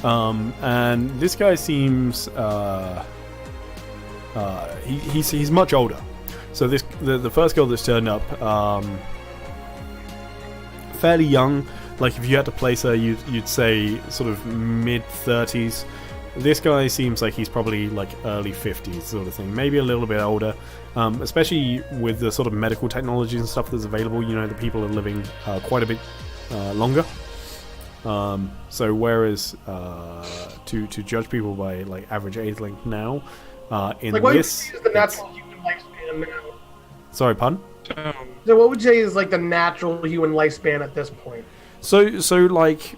and this guy seems he's much older. So the first girl that's turned up, fairly young. Like if you had to place her, you'd say sort of mid-30s. This guy seems like he's probably like early 50s sort of thing, maybe a little bit older, especially with the sort of medical technologies and stuff that's available. You know, the people are living quite a bit longer. So whereas to judge people by like average age length now, in Like what would you this, say is the natural human lifespan now? sorry, pun. So what would you say is like the natural human lifespan at this point? So like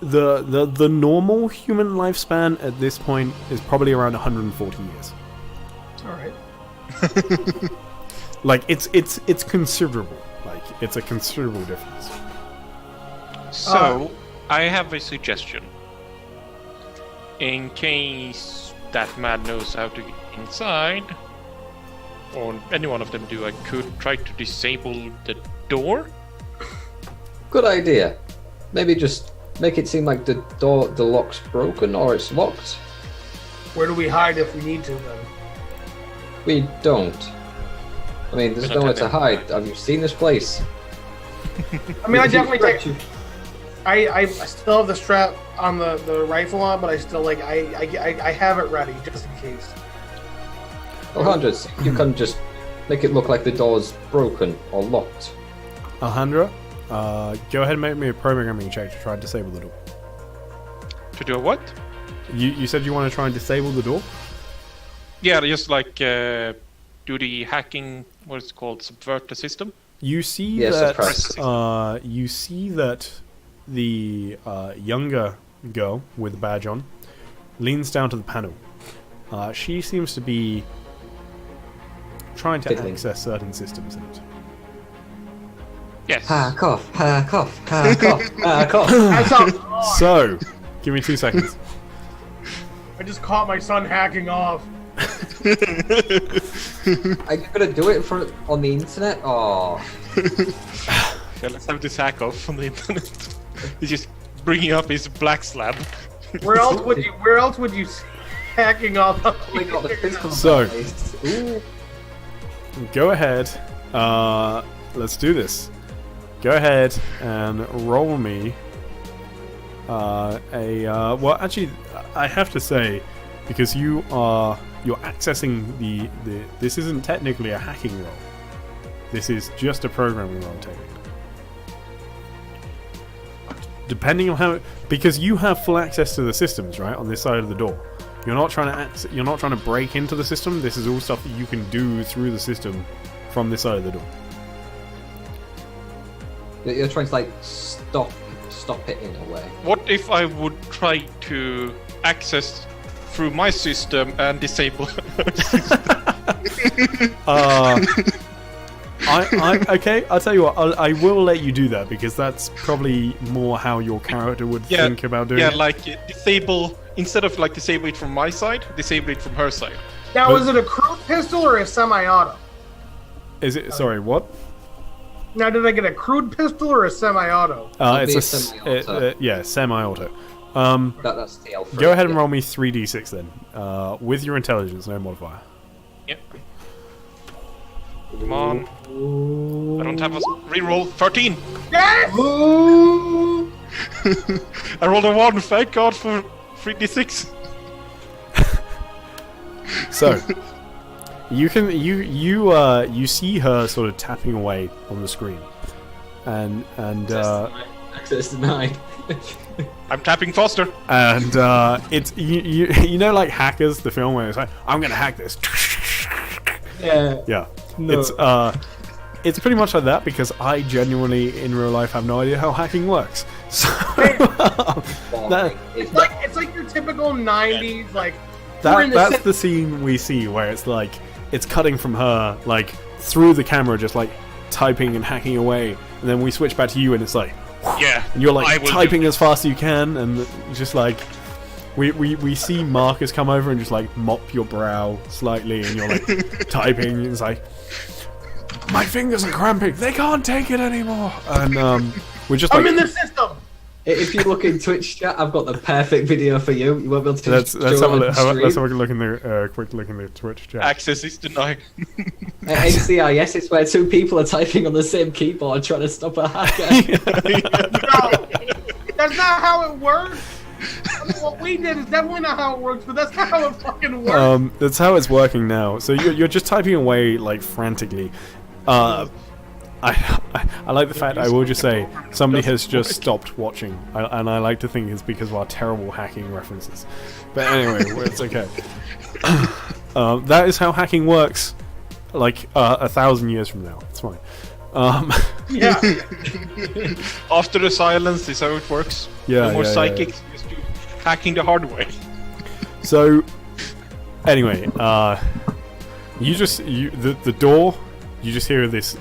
the normal human lifespan at this point is probably around 140 years. All right. Like it's considerable. Like it's a considerable difference. So, I have a suggestion. In case that man knows how to get inside, or any one of them do, I could try to disable the door. Good idea. Maybe just make it seem like the lock's broken or it's locked. Where do we hide if we need to then? We don't. I mean, there's nowhere to hide. Have you seen this place? I mean, I definitely take. I still have the strap on the rifle on, but I still like I have it ready just in case. Alejandro, you can just make it look like the door's broken or locked. Alejandra, go ahead and make me a programming check to try and disable the door. To do a what? You said you want to try and disable the door? Yeah, just like do the hacking, what is it called, subvert the system? You see Yes, that's that you see that the younger girl with the badge on leans down to the panel. She seems to be trying to Fiddling. access certain systems in it. Yes. Hack off, hack off, hack off, hack off. That sounds wrong. So, give me 2 seconds. I just caught my son hacking off. Are you gonna do it on the internet? Oh, Yeah, let's have this hack off on the internet. He's just bringing up his black slab. Where else would you see hacking off? we got the physical So- device. Ooh. Go ahead. Let's do this. Go ahead and roll me well, actually, I have to say, because you're accessing the this isn't technically a hacking roll. This is just a programming roll, technically. Depending on how, because you have full access to the systems, right, on this side of the door. You're not trying to break into the system. This is all stuff that you can do through the system from this side of the door. You're trying to like stop it in a way. What if I would try to access through my system and disable her system? Okay, I'll tell you what, I will let you do that, because that's probably more how your character would think about doing it. like disable, instead of like disable it from my side, disable it from her side. Now, But- is it a crew pistol or a semi-auto? Is it, sorry, what? Now, did I get a crude pistol or a semi-auto? It's be a a semi-auto. yeah, semi-auto. That's TL3. Go ahead and roll me 3d6 then, with your intelligence, no modifier. Yep. Come on. I don't have a reroll. 13. Yes! I rolled a 1. Thank God for 3d6. So, you see her sort of tapping away on the screen, and Access denied. I'm tapping faster. and it's you know, like Hackers, the film where it's like, I'm gonna hack this. Yeah. Yeah, No. it's pretty much like that, because I genuinely in real life have no idea how hacking works. So that, It's like your typical 90s, like... we're in that's the the scene we see where it's like it's cutting from her like through the camera, just like typing and hacking away, and then we switch back to you, and it's like, Yeah. and you're I like will typing do as fast as you can, and just like we see Marcus come over and just like mop your brow slightly, and you're like typing, and it's like, my fingers are cramping, they can't take it anymore, and we're just like, I'm in the system! If you look in Twitch chat, I've got the perfect video for you. You won't be able to let's show have a it on look, stream. let's have a quick look in the Twitch chat. Access is denied. NCIS, it's where two people are typing on the same keyboard trying to stop a hacker. No, that's not how it works! I mean, what we did is definitely not how it works, but that's not how it fucking works! That's how it's working now. So you're just typing away like frantically. I like the fact, I will just say, somebody has just stopped watching, and I like to think it's because of our terrible hacking references. But anyway, it's okay. That is how hacking works, like 1,000 years from now. It's fine. Yeah. After the silence is how it works. Yeah, No more yeah, psychics. Just do hacking the hard way. So, anyway, the door, you just hear this,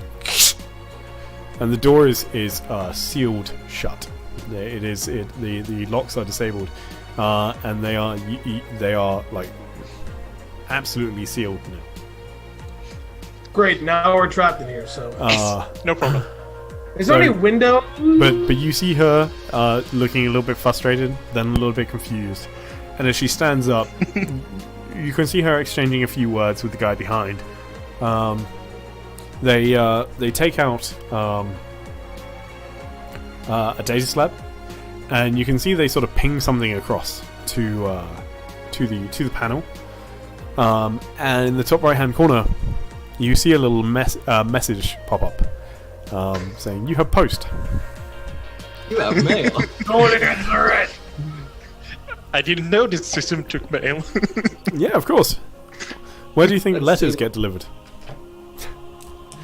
and the door is sealed shut. The locks are disabled, and they are like absolutely sealed now. Great, now we're trapped in here, so... No problem. Is there so- any window? But you see her looking a little bit frustrated, then a little bit confused, and as she stands up, you can see her exchanging a few words with the guy behind. They take out a data slab, and you can see they sort of ping something across to the panel. And in the top right hand corner, you see a little message pop up saying, "You have post." You have mail. Don't answer it! I didn't know this system took mail. Yeah, of course. Where do you think Let's letters see. get delivered?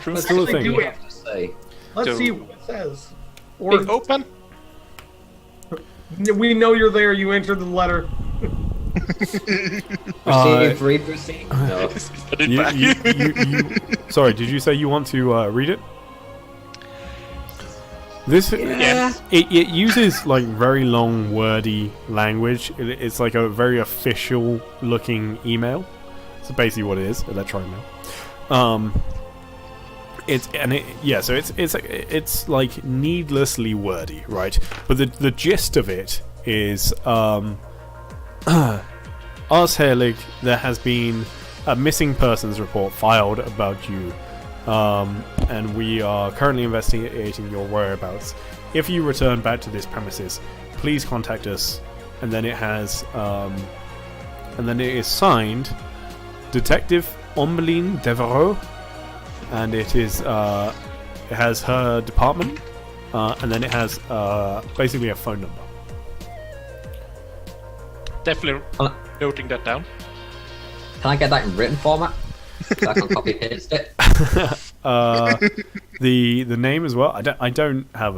True. Still a Actually thing. do You have to say. Let's So- see what it says. Or Big open. we know you're there, you entered the letter. Receive, read receipt? No. Put it back. You sorry, did you say you want to read it? This Yes. it uses like very long wordy language. It's like a very official looking email. That's basically what it is, electronic mail. It's like needlessly wordy, right? But the gist of it is Ars Herlig, there has been a missing persons report filed about you, and we are currently investigating your whereabouts. If you return back to this premises, please contact us. And then it has, and then it is signed Detective Ombeline Devereaux, and it is it has her department, and then it has basically a phone number. Definitely Uh, noting that down. Can I get that in written format? So I can copy paste it. The name as well. I don't have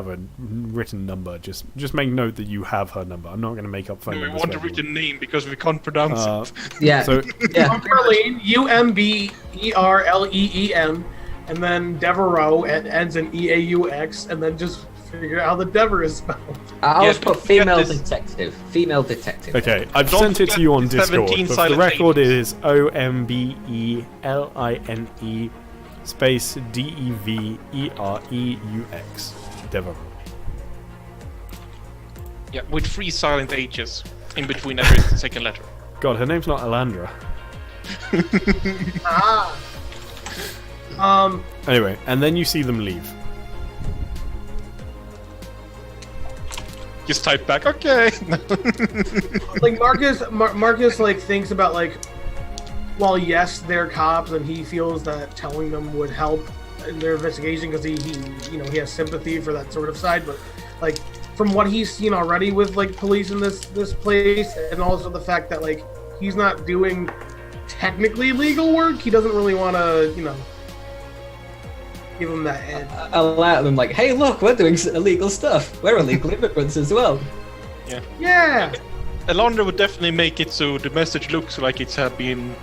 a written number. Just make note that you have her number. I'm not going to make up phone No, we numbers. want a for everyone. written name because we can't pronounce it. Yeah. So yeah. Umberlean, Umberleem, and then Devereaux, it ends in EAUX, and then just figure out how the Dever is spelled. I always Yeah, put get female this. detective. Female detective. okay, I've Don't sent it to you on forget the Discord. 17 But for the silent record, it names. is OMBELINE space Devereaux. Devereaux. Yeah, with 3 silent H's in between every second letter. God, her name's not Elandra. Anyway, and then you see them leave. Just type back, okay. Like Marcus like thinks about like, well, yes, they're cops, and he feels that telling them would help in their investigation because he he has sympathy for that sort of side. But like from what he's seen already with like police in this place, and also the fact that like he's not doing technically legal work, he doesn't really want to give him that edge. I'll let them like, hey, look, we're doing illegal stuff. We're illegal immigrants as well. Yeah. Elandra would definitely make it so the message looks like it's been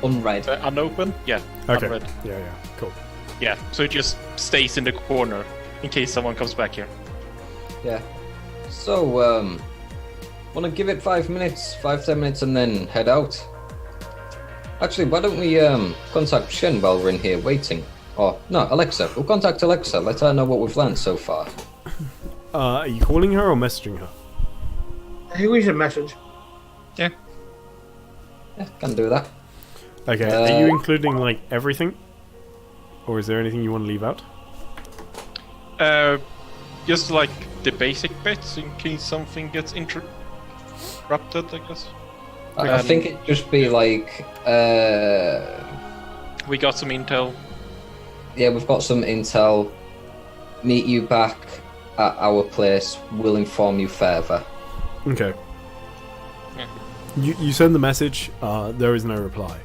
Unread. unopened. Yeah, Okay. unread. Yeah, cool. Yeah, so it just stays in the corner in case someone comes back here. Yeah. So, wanna give it 5 minutes, 5-10 minutes, and then head out? Actually, why don't we contact Shen while we're in here waiting? Or, no, Alexa. We'll contact Alexa. Let her know what we've learned so far. Are you calling her or messaging her? I think we should message. Yeah. Yeah, can do that. Okay, are you including like everything? Or is there anything you want to leave out? Just like the basic bits in case something gets interrupted, I guess. I think it'd just be like, We got some intel. yeah, we've got some intel. Meet you back at our place. We'll inform you further. Okay. Yeah. You send the message, there is no reply.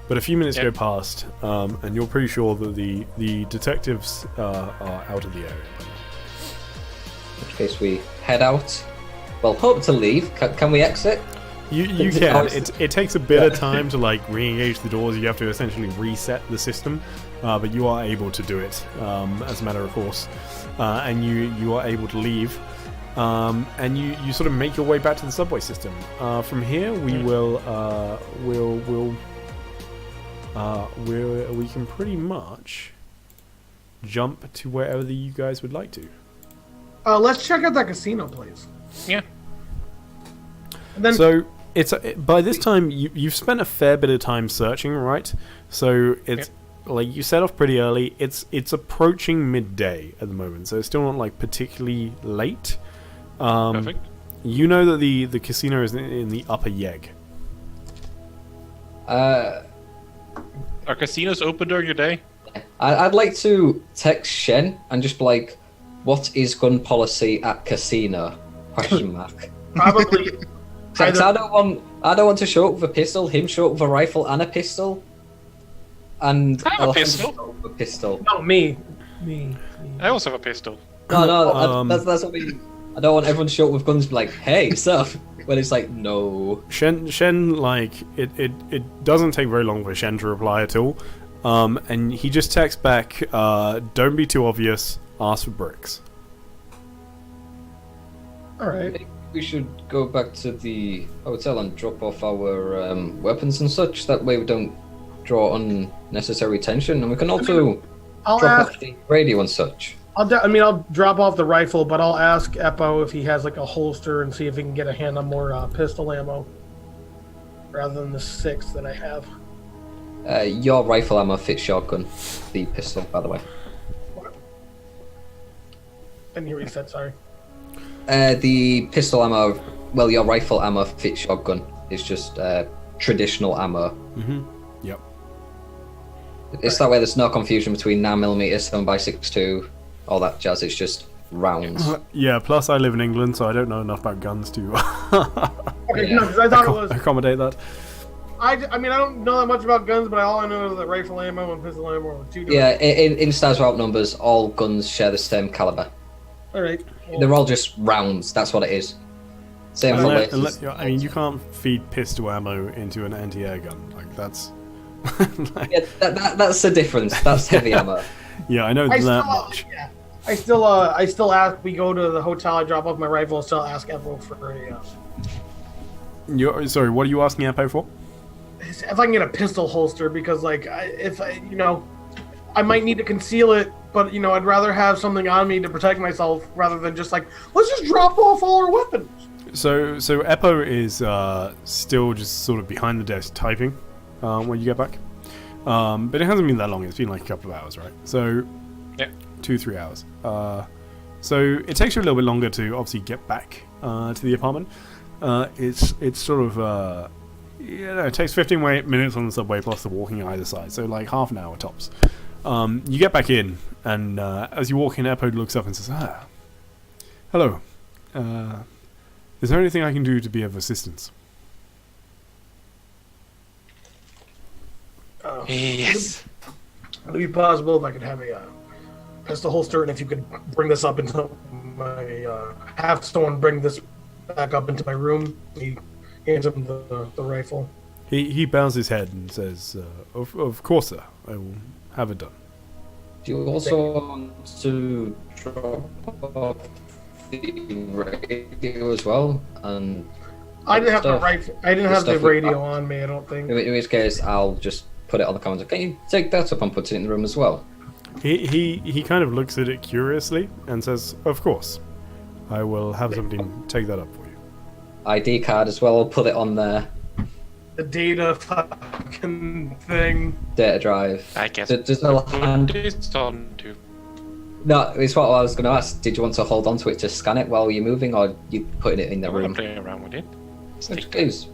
But a few minutes Yep. go past, and you're pretty sure that the detectives are out of the area. In which case we head out. Well, hope to leave. Can we exit? You can. It takes a bit of time to like re-engage the doors. You have to essentially reset the system, but you are able to do it as a matter of course, and you are able to leave, and you sort of make your way back to the subway system. From here, we we can pretty much jump to wherever you guys would like to. Let's check out that casino place. Yeah. And then So it's by this time you've spent a fair bit of time searching, right? So it's like you set off pretty early. It's approaching midday at the moment, so it's still not like particularly late. Perfect. You know that the casino is in the upper Yeg. Are casinos open during the day? I'd like to text Shen and just be like, "What is gun policy at casino?" Question mark. probably Because I don't want to show up with a pistol. Him show up with a rifle and a pistol. And I have a I'll pistol. show up with a pistol. no me. I also have a pistol. No, that's what we. I don't want everyone to show up with guns. And be like, "Hey, sup?" When it's like, no. Shen like it doesn't take very long for Shen to reply at all, and he just texts back, "Don't be too obvious. Ask for bricks." All I right. think we should go back to the hotel and drop off our weapons and such. That way we don't draw unnecessary tension, and we can also I'll drop ask. off the radio and such. I'll drop off the rifle, but I'll ask Eppo if he has like a holster and see if he can get a hand on more pistol ammo rather than the 6 that I have. Your rifle ammo fits your gun. The pistol, by the way. Didn't hear what you said. Sorry. The pistol ammo, well, your rifle ammo fits your gun. It's just traditional ammo. Yep. It's that way there's no confusion between 9mm, 7x62, all that jazz. It's just rounds. Yeah. Plus, I live in England, so I don't know enough about guns to Okay, Yeah. no, because I thought it was. accommodate that. I mean, I don't know that much about guns, but all I know is that rifle ammo and pistol ammo are 2 different. Yeah, in Stars Without Numbers, all guns share the same caliber. All right. Well, They're all just rounds. That's what it is. Same for lasers. I mean, you can't feed pistol ammo into an anti-air gun. Like that's. Yeah, that's the difference. That's heavy ammo. Yeah, I know I that still, much. yeah. I still ask. We go to the hotel. I drop off my rifle. Still ask Eppo for a. Sorry, what are you asking Eppo for? If I can get a pistol holster, because like I might need to conceal it, but you know, I'd rather have something on me to protect myself rather than just like, let's just drop off all our weapons. So Eppo is still just sort of behind the desk typing when you get back. But it hasn't been that long. It's been like a couple of hours, right? So, Yeah. 2-3 hours. So it takes you a little bit longer to obviously get back to the apartment. It's sort of it takes 15 minutes on the subway plus the walking either side. So like half an hour tops. You get back in, and as you walk in, Eppo looks up and says, hello. Is there anything I can do to be of assistance? Yes. Would it be possible if I could have a pistol holster, and if you could bring this up into my have someone bring this back up into my room? He hands him the rifle. He bows his head and says, of course, sir. I will have it done. Do you also want to drop off the radio as well? And I didn't have the stuff- rifle. I didn't have the stuff we- radio on me. I don't think. In which case, I'll just put it on the counter. Can you take that up and put it in the room as well? He kind of looks at it curiously and says, of course. I will have somebody take that up for you. ID card as well. I'll put it on there. The data fucking thing. Data drive. I guess. Does the hand? Put this on too. No, it's what I was going to ask. Did you want to hold on to it to scan it while you're moving, or you putting it in the I'm gonna room? play around with it. Which goes.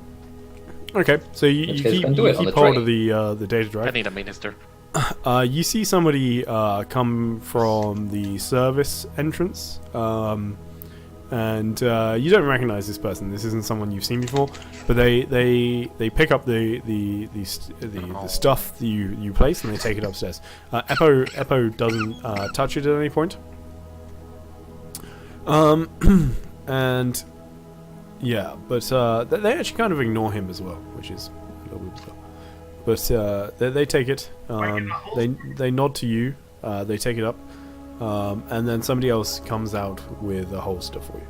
Okay, so you Which keep, case, then do it on the hold of tray. the data I drive. need a minister. You see somebody come from the service entrance, and you don't recognize this person. This isn't someone you've seen before, but they pick up the stuff that you place and they take it upstairs. Eppo doesn't touch it at any point. And yeah, but they actually kind of ignore him as well, which is a little bit bizarre. But they take it. They nod to you. They take it up, and then somebody else comes out with a holster for you.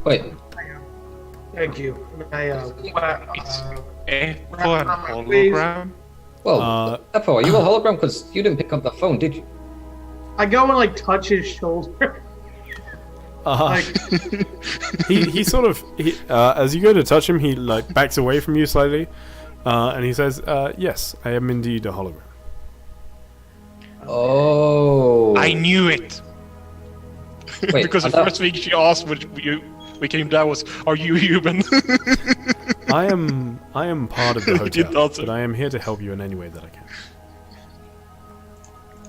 Wait, Thank you. For an hologram. well, Eppo, are you a hologram? Because you didn't pick up the phone, did you? I go and like touch his shoulder. Like, He sort of as you go to touch him, he like backs away from you slightly, and he says, "Yes, I am indeed a hologram." Oh. I knew it. Wait, Because the I thought- first thing she asked when we came down was, "Are you human?" I am part of the You did hotel, answer. but I am here to help you in any way that I can.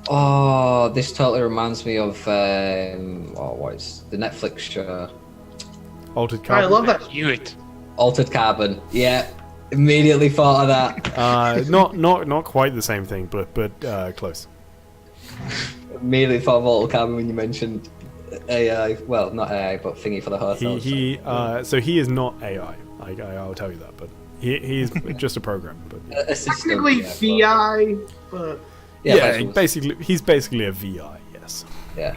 Oh, this totally reminds me of what is the Netflix show? Altered I carbon. love that. Knew it. Altered Carbon. Yeah, immediately thought of that. Not quite the same thing, but close. Immediately thought of Altered Carbon when you mentioned AI. Well, not AI, but thingy for the hotel. So he is not AI. I'll tell you that, but he's just a program. But A system, Technically yeah, VI, but yeah, basically. he's basically a VI. Yes. Yeah.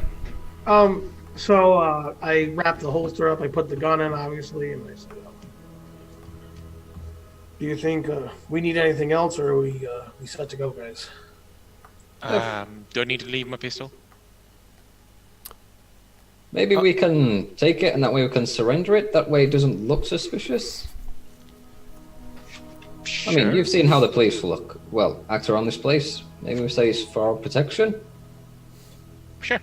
So I wrap the holster up. I put the gun in, obviously, and I said, "Do you think we need anything else, or are we set to go, guys?" Do I need to leave my pistol? Maybe we can take it, and that way we can surrender it. That way it doesn't look suspicious. Sure. I mean, you've seen how the police look. Well, act around this place. Maybe we say it's for our protection. Sure.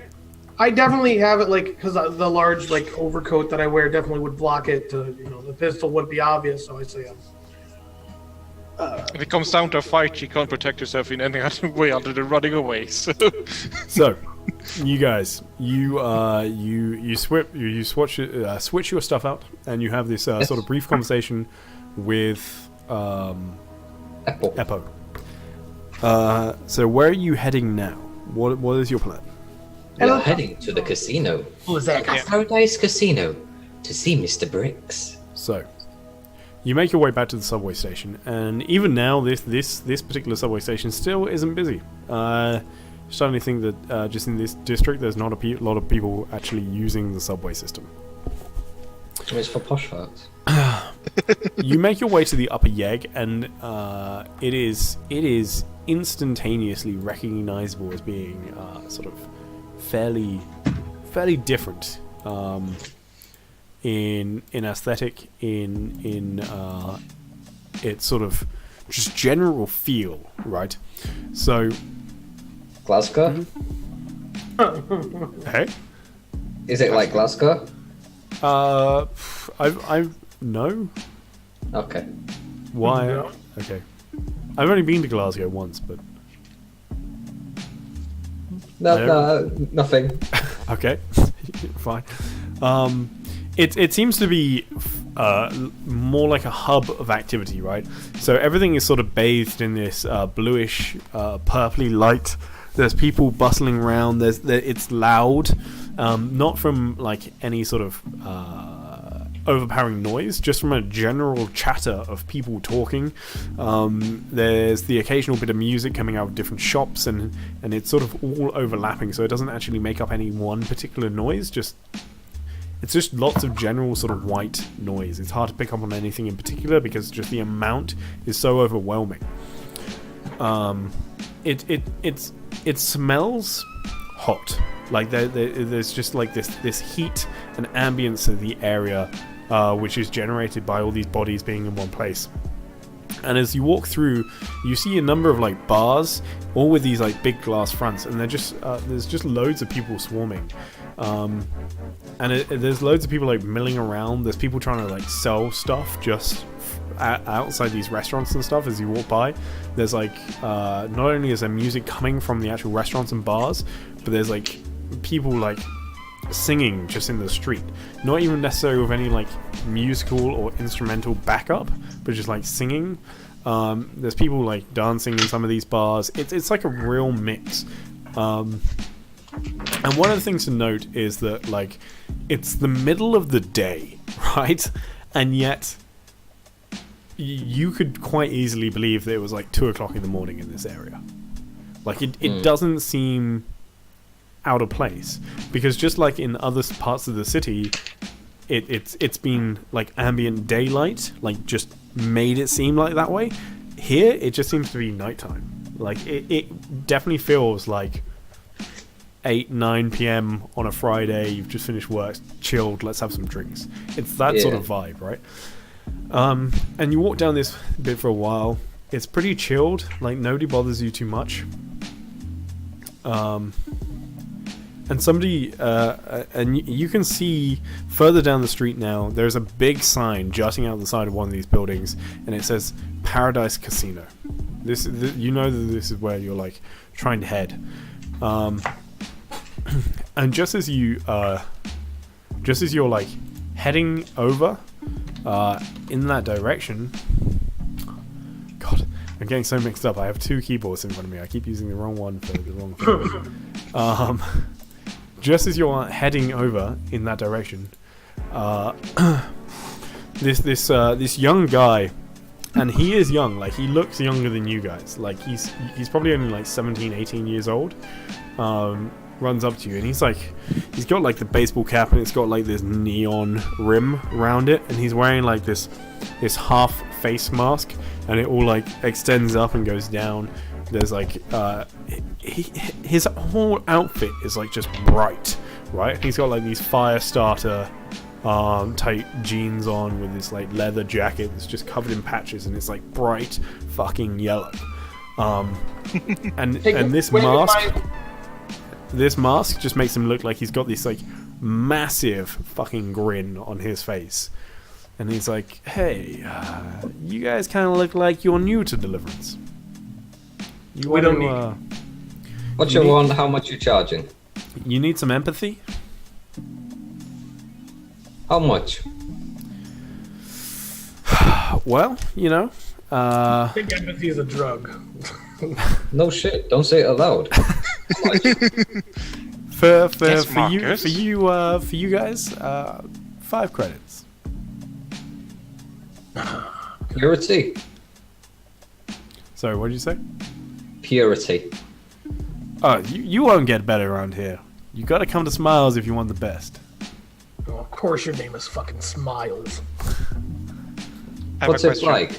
I definitely have it, like, because the large like overcoat that I wear definitely would block it. The pistol would be obvious. So I say, If it comes down to a fight, she can't protect herself in any other way other than running away. So, So, you guys, you switch your stuff out, and you have this sort of brief conversation with Apple. Eppo. So where are you heading now? What is your plan? We are heading to the casino. "Who is that guy?" Paradise Casino to see Mr. Briggs. So, you make your way back to the subway station, and even now, this particular subway station still isn't busy. Starting to think that just in this district, there's not a lot of people actually using the subway system. It's for posh folks. You make your way to the upper Yeg, and it is instantaneously recognizable as being sort of fairly different in aesthetic, in its sort of just general feel, right? So, Glasgow? hey, Is it like Glasgow? I've no. Okay. Why? No. Okay. I've only been to Glasgow once, but No, nothing. okay, fine. It seems to be more like a hub of activity, right? So everything is sort of bathed in this bluish, purpley light. There's people bustling around. It's loud, not from like any sort of overpowering noise, just from a general chatter of people talking. There's the occasional bit of music coming out of different shops, and it's sort of all overlapping, so it doesn't actually make up any one particular noise. It's just lots of general sort of white noise. It's hard to pick up on anything in particular because just the amount is so overwhelming. It smells hot. Like there's just like this heat and ambience of the area, which is generated by all these bodies being in one place. And as you walk through, you see a number of like bars, all with these like big glass fronts, and there's just loads of people swarming. There's loads of people like milling around. There's people trying to like sell stuff just outside these restaurants and stuff as you walk by. There's like not only is there music coming from the actual restaurants and bars, but there's like people like singing just in the street, not even necessarily with any like musical or instrumental backup, but just like singing. There's people like dancing in some of these bars. It's like a real mix. And one of the things to note is that like it's the middle of the day, right? And yet you could quite easily believe that it was like 2 o'clock in the morning in this area. Like it doesn't seem out of place, because just like in other parts of the city, it's been like ambient daylight, like just made it seem like that way. Here it just seems to be nighttime. Like it definitely feels like 8-9 p.m. on a Friday. You've just finished work, chilled, let's have some drinks. It's that sort of vibe, right? And you walk down this bit for a while. It's pretty chilled, like nobody bothers you too much. And somebody, and you can see further down the street now, there's a big sign jutting out the side of one of these buildings, and it says Paradise Casino. You know that this is where you're like trying to head. And just as you're like heading over in that direction, God, I'm getting so mixed up. I have two keyboards in front of me. I keep using the wrong one for the wrong thing. Just as you're heading over in that direction, this young guy, and he is young, like he looks younger than you guys. Like he's probably only like 17, 18 years old. Runs up to you, and he's got like the baseball cap, and it's got like this neon rim around it, and he's wearing like this half face mask, and it all like extends up and goes down. There's like his whole outfit is like just bright, right? He's got like these fire starter tight jeans on with this like leather jacket that's just covered in patches, and it's like bright fucking yellow. And this mask. This mask just makes him look like he's got this like massive fucking grin on his face, and he's like, "Hey, you guys kind of look like you're new to Deliverance. We don't need. What you want? How much you charging? You need some empathy. How much? Well, you know, I think empathy is a drug. No shit! Don't say it aloud. for Marcus. you guys, 5 credits. Purity. Sorry, what did you say? Purity. Oh, you won't get better around here. You gotta come to Smiles if you want the best. Oh, of course, your name is fucking Smiles. have What's a it question.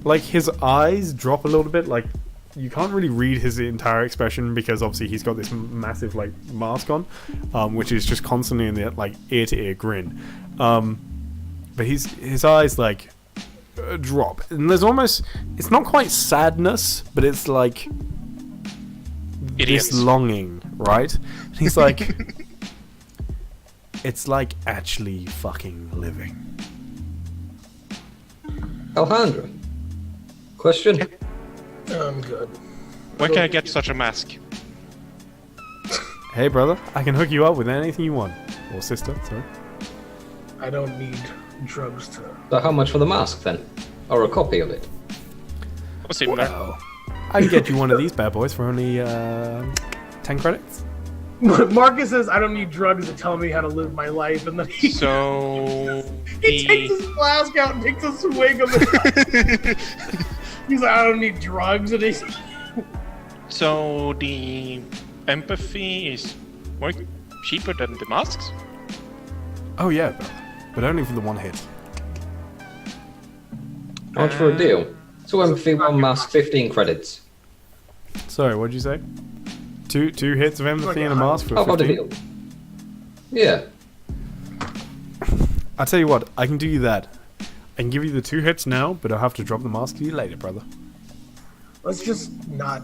like? His eyes drop a little bit. Like you can't really read his entire expression because obviously he's got this massive like mask on, which is just constantly in the like ear to ear grin. But his eyes like drop, and there's almost, it's not quite sadness, but it's like Idiots. this longing, right? And he's like, it's like actually fucking living. Alejandro. Question? I'm good. Where can I get such a mask? Hey brother, I can hook you up with anything you want. Or sister, sorry. I don't need drugs to. So how much for the mask then? Or a copy of it? Or similar. Well, I can get you one of these bad boys for only 10 credits. Marcus says, I don't need drugs to tell me how to live my life, and then So he takes his flask out and takes a swig of it. He's like, I don't need drugs, and he's so the empathy is more cheaper than the masks. Oh yeah, brother. But only for the one hit. How much for a deal? So empathy, one mask, 15 credits. Sorry, what'd you say? Two hits of empathy and a mask for How about a 15? deal? Yeah. I'll tell you what, I can do you that. I can give you the 2 hits now, but I'll have to drop the mask to you later, brother. let's just not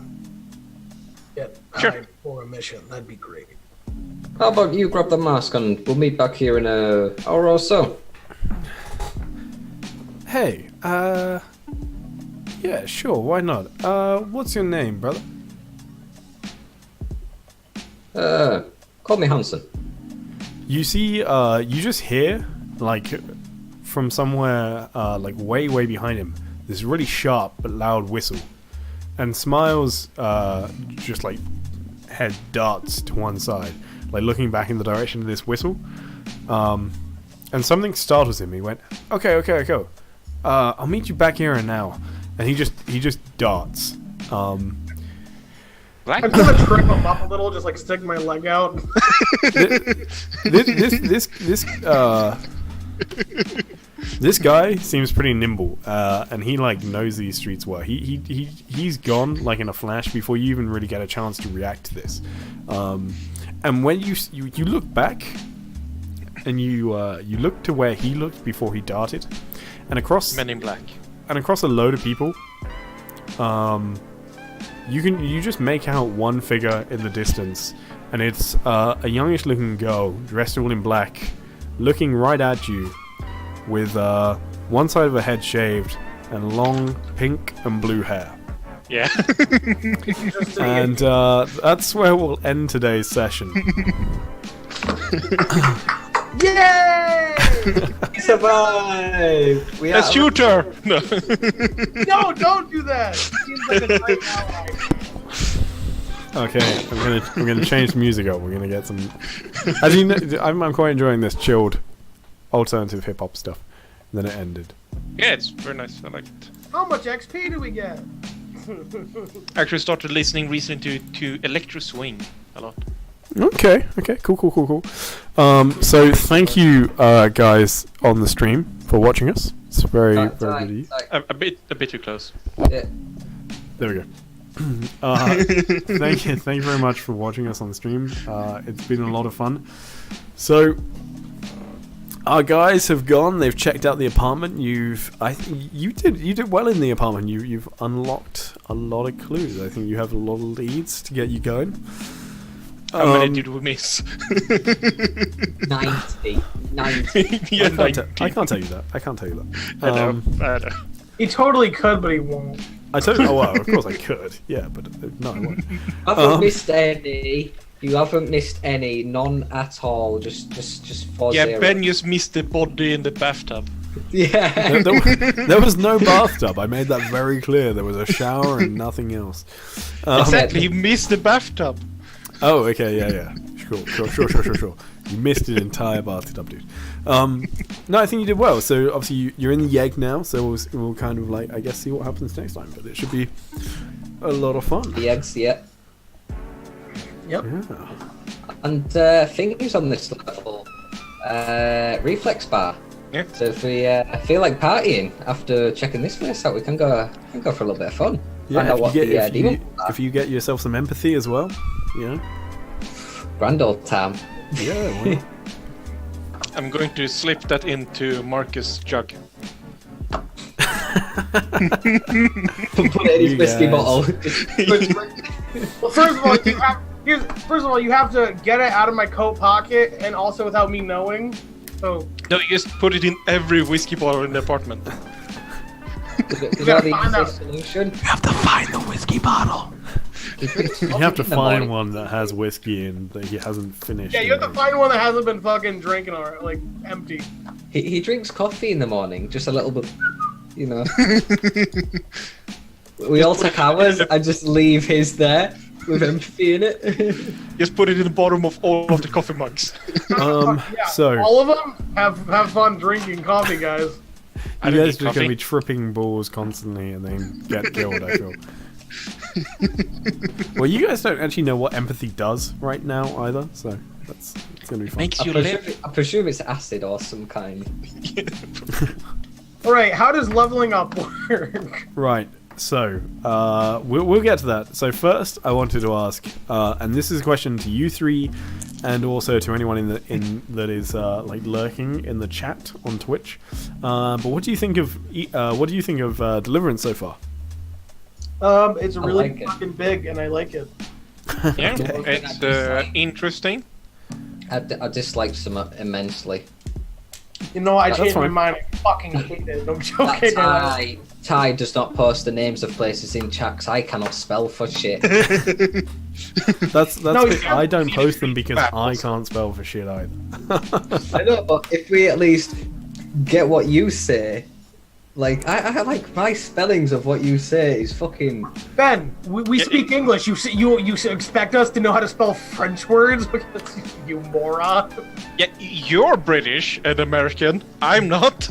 get Sure. high for a mission. That'd be great. How about you grab the mask and we'll meet back here in an hour or so? Hey, yeah, sure, why not? What's your name, brother? Call me Hansen. You see, you just hear, like, from somewhere, like, way, way behind him, this really sharp but loud whistle. And Smiles, just, like, head darts to one side, like, looking back in the direction of this whistle. And something startles him. He went, okay. I'll meet you back here and now. And he just darts. Black? I'm gonna trip him up a little, just like stick my leg out. This guy seems pretty nimble, and he like knows these streets well. He's gone like in a flash before you even really get a chance to react to this. And when you look back, and you look to where he looked before he darted, and across Men in Black. and across a load of people, you just make out one figure in the distance, and it's a youngish looking girl dressed all in black, looking right at you, with one side of her head shaved and long pink and blue hair. Yeah. And that's where we'll end today's session. Yay! Survive! We A shooter! No. No, don't do that. Seems like a great ally. Okay, I'm gonna change the music up. We're gonna get some. As you know, I'm quite enjoying this chilled, alternative hip hop stuff. And then it ended. Yeah, it's very nice. I like it. How much XP do we get? Actually started listening recently to Electro Swing a lot. Okay, cool. So thank you, guys on the stream for watching us. It's very good of you. A bit too close. Yeah. There we go. Thank you very much for watching us on the stream. It's been a lot of fun. So our guys have gone. They've checked out the apartment. You did well in the apartment. You've unlocked a lot of clues. I think you have a lot of leads to get you going. How many did we miss? 90. Yeah, I can't tell you that. I know. He totally could, but he won't. I told you. Oh well, of course I could. Yeah, but no, I won't. I haven't missed any. You haven't missed any. None at all. Just 4 Yeah, 0. Ben just missed the body in the bathtub. Yeah. There was no bathtub. I made that very clear. There was a shower and nothing else. Exactly, he missed the bathtub. Oh, okay, yeah. Sure. You missed an entire bathtub, dude. No, I think you did well. So obviously you're in the egg now. So we'll kind of like, I guess, see what happens next time. But it should be a lot of fun. The eggs, yeah. Yep. Yeah. And things on this level. Reflex bar. Yeah. So if we feel like partying after checking this place out, we can go for a little bit of fun. Find out what the demon are. if you get yourself some empathy as well, you know. Grand old time. Yeah. Why not? I'm going to slip that into Marcus' jug. Put it in his You whiskey guys. bottle. Well, first of all, you have to get it out of my coat pocket, and also without me knowing. So No, you just put it in every whiskey bottle in the apartment. Is that the Find out. easiest solution? You have to find the whiskey bottle. You have to In the find morning. one that has whiskey in that he hasn't finished. yeah, you have to find one that hasn't been fucking drinking or like empty. He drinks coffee in the morning, just a little bit, you know. We all take ours and just leave his there with empathy in it. Just put it in the bottom of all of the coffee mugs. Yeah, So all of them have fun drinking coffee, guys. I you don't guys need are just gonna coffee. be tripping balls constantly and then get killed. I feel. Well, you guys don't actually know what empathy does right now either, so it's gonna be fun. Makes I you presume, live. I presume it's acid or some kind. All right, how does leveling up work? Right. So we'll get to that. So first, I wanted to ask, and this is a question to you three, and also to anyone that is like lurking in the chat on Twitch. But what do you think of Deliverance so far? It's I really like it. fucking big, and I like it. Yeah, Okay. it's interesting. I disliked some immensely. You know, I That's changed my fine. mind. I fucking hate it. I'm That joking. Ty does not post the names of places in chat 'cause I cannot spell for shit. That's No, you I don't can't post them because I backwards. can't spell for shit either. I know, but if we at least get what you say, like I like my spellings of what you say is fucking. Ben, we Yeah, speak English. You expect us to know how to spell French words? You moron. Yeah, you're British and American. I'm not.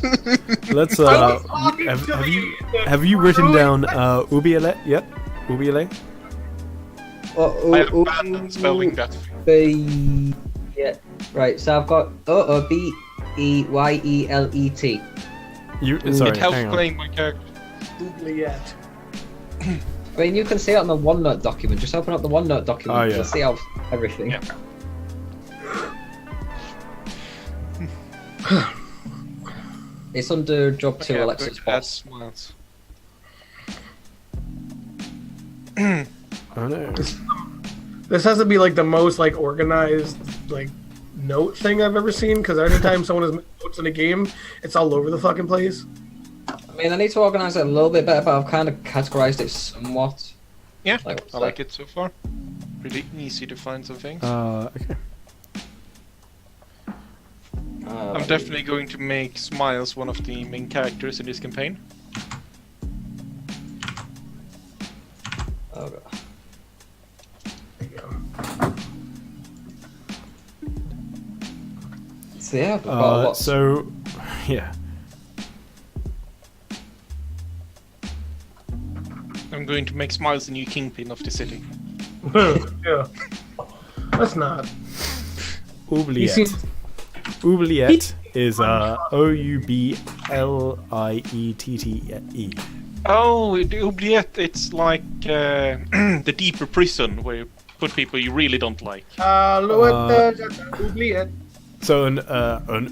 Let's I was talking have, to have the- you the have you written truly- down Ubiele yet? Ubiele? Oh, I have abandoned spelling that. Yeah. Right. So I've got Oobielet. You It sorry, helps hang on. playing my character. Oubliette. I mean, you can see it on the OneNote document. Just open up the OneNote document. Oh, yeah. You'll see how everything. Yeah. It's under job 2, Yeah, Alexa's but boss. that's smiles. Oh no. This has to be like the most like organized like note thing I've ever seen. Because anytime someone has notes in a game, it's all over the fucking place. I mean, I need to organise it a little bit better, but I've kind of categorised it somewhat. Yeah, Like, I like it so far. Pretty easy to find some things. Okay. I'm definitely going to make Smiles one of the main characters in this campaign. Oh, God. There you go. So yeah, we've got a lot. So yeah. I'm going to make Smiles the new kingpin of the city. Yeah. Let's not. You Oubliette. see, Oubliette is Oubliette. Oh, the oubliette, it's like the deeper prison where you put people you really don't like. oubliette. So an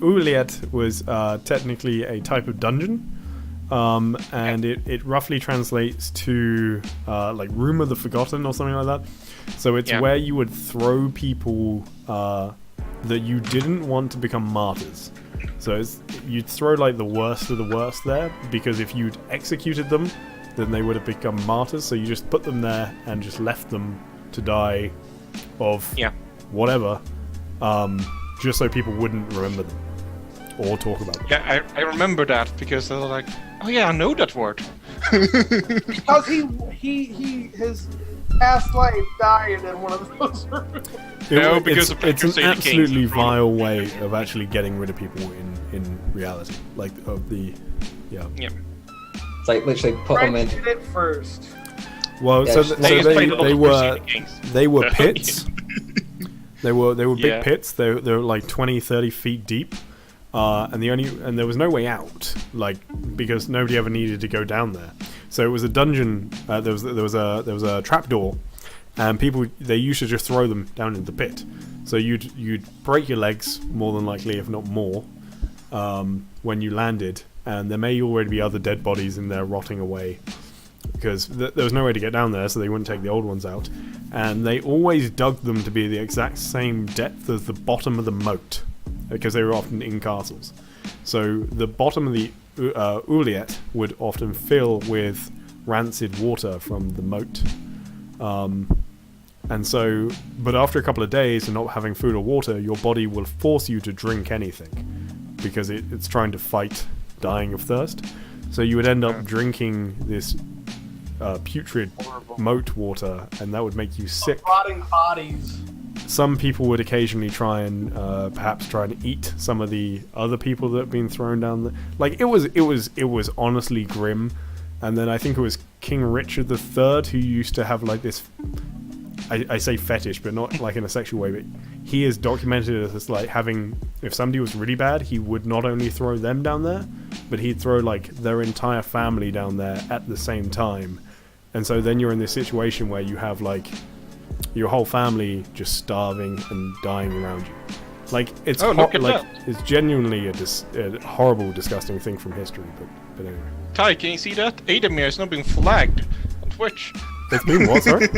oubliette was technically a type of dungeon, and it roughly translates to like Room of the Forgotten or something like that. So it's Yeah. where you would throw people that you didn't want to become martyrs. So you'd throw like the worst of the worst there, because if you'd executed them, then they would have become martyrs. So you just put them there and just left them to die of whatever, just so people wouldn't remember them or talk about them. Yeah, I remember that because I was like, oh yeah, I know that word. Because his past life died in one of those rooms. No, because of it's an Crusader absolutely Kings. vile way of actually getting rid of people in reality, like of the Yeah. It's like literally put them in. French did it first. well, Yeah, so, just- so They just played a lot they of were Crusader Kings. they were So, pits. They were big Yeah. pits. They were like 20, 30 feet deep, and there was no way out, like because nobody ever needed to go down there. So it was a dungeon. There was a trap door, and they used to just throw them down into the pit. So you'd break your legs more than likely, if not more, when you landed, and there may already be other dead bodies in there rotting away. Because there was no way to get down there, so they wouldn't take the old ones out. And they always dug them to be the exact same depth as the bottom of the moat, because they were often in castles. So the bottom of the oubliette would often fill with rancid water from the moat. And so, but after a couple of days of not having food or water, your body will force you to drink anything, because it's trying to fight dying of thirst. So you would end up drinking this putrid moat water, and that would make you sick. Rotting bodies. Some people would occasionally try and perhaps try and eat some of the other people that have been thrown down there. Like it was honestly grim. And then I think it was King Richard III who used to have like this. I say fetish, but not like in a sexual way. But he is documented as like having, if somebody was really bad, he would not only throw them down there, but he'd throw like their entire family down there at the same time. And so then you're in this situation where you have like your whole family just starving and dying around you. Like it's it's genuinely a horrible, disgusting thing from history. But anyway. Kai, can you see that? Ademir has not been flagged on Twitch. It's been what? Sorry.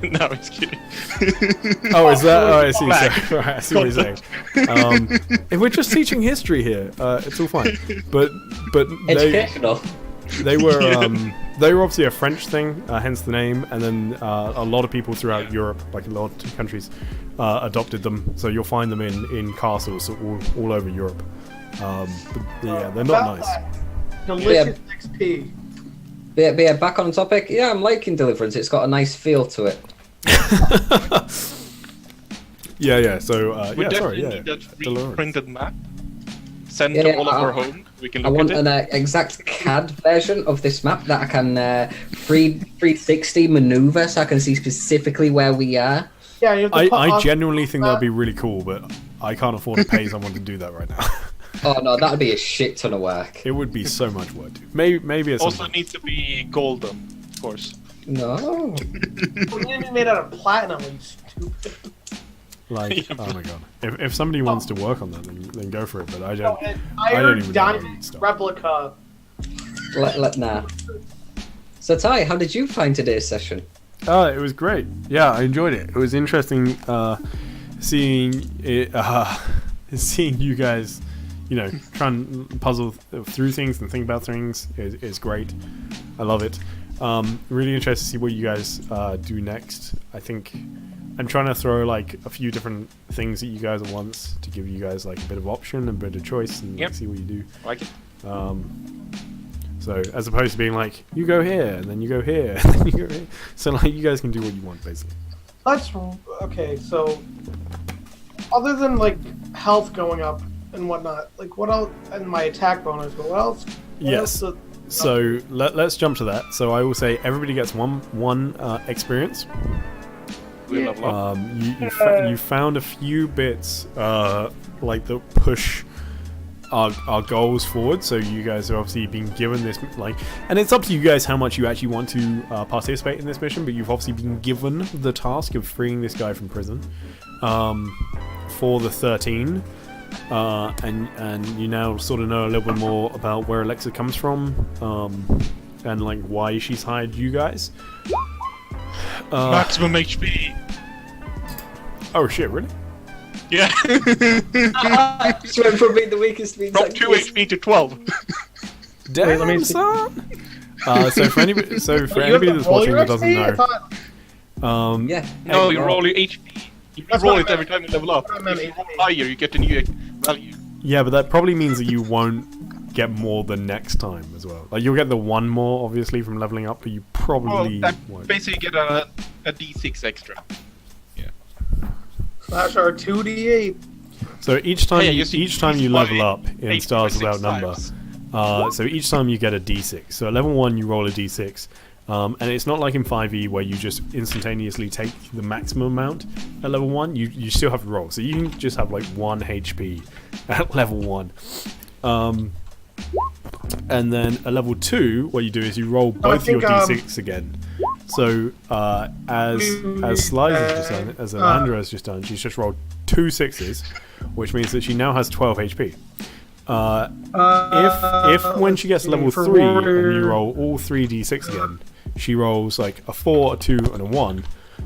No, I'm just kidding. Oh, is that? Oh, I see. Sorry. Right, I see what you're saying. If we're just teaching history here, it's all fine. But Educational. they were they were obviously a French thing, hence the name, and then a lot of people throughout Europe, like a lot of countries, adopted them. So you'll find them in castles all over Europe. But yeah, they're not nice. Delicious XP. But yeah, back on topic. Yeah, I'm liking Deliverance. It's got a nice feel to it. Yeah. So We yeah, definitely sorry. Yeah, need that Deliverance. reprinted map. Send Yeah, to all of our home. We can I look want at it. an exact CAD version of this map that I can 360 maneuver, so I can see specifically where we are. Yeah, you have to put I on- genuinely think that'd be really cool, but I can't afford to pay someone to do that right now. Oh no, that'd be a shit ton of work. It would be so much work. Dude. Maybe it's Also needs to be golden, of course. No. It's gonna be made out of platinum, you stupid. like, oh my god. If somebody wants to work on that, then go for it. But I No, don't. an I don't iron even know how to diamond start. replica. Nah. So Ty, how did you find today's session? It was great. Yeah, I enjoyed it. It was interesting seeing it, seeing you guys, try and puzzle through things and think about things is great. I love it. Really interested to see what you guys do next. I think I'm trying to throw like a few different things at you guys at once to give you guys like a bit of option and a bit of choice and Yep. see what you do. Like it. So as opposed to being like, you go here and then you go here and then you go here. So like you guys can do what you want basically. That's okay. So, other than like health going up and whatnot, like what else? And my attack bonus, but what else? Yes. Else So let's jump to that. So I will say everybody gets one experience. We level up. You found a few bits like that push our goals forward. So you guys have obviously been given this and it's up to you guys how much you actually want to participate in this mission. But you've obviously been given the task of freeing this guy from prison for the 13. And you now sort of know a little bit more about where Alexa comes from, and like why she's hired you guys. Maximum HP. Oh shit! Really? Yeah. Just went from being the weakest being From 2 HP to 12. Damn, let me see. son. So for anybody, You have anybody to that's roll watching your that doesn't XP? I know, thought- Yeah. No, you roll your HP. You That's roll what it I every time you level up. That's what I meant, If you roll HP. higher, you get a new value. yeah, but that probably means that you won't get more the next time as well. Like you'll get the one more obviously from leveling up, but you probably Well, won't. basically get a D6 extra. Slash our 2d8. So each time, Oh, yeah, you see- each time you you level buy up in 8 Stars by 6 Without Number, times. so each time you get a D6. So at level 1 you roll a D6, And it's not like in 5e where you just instantaneously take the maximum amount at level 1. You still have to roll. So you can just have like 1 HP at level 1. And then at level 2, what you do is you roll both your d6 again. So as Slice has just done, as Alandra has just done, she's just rolled 2 6s, which means that she now has 12 HP. If when she gets to level 3 and you roll all 3 d6 again, she rolls like a 4, a 2, and a 1,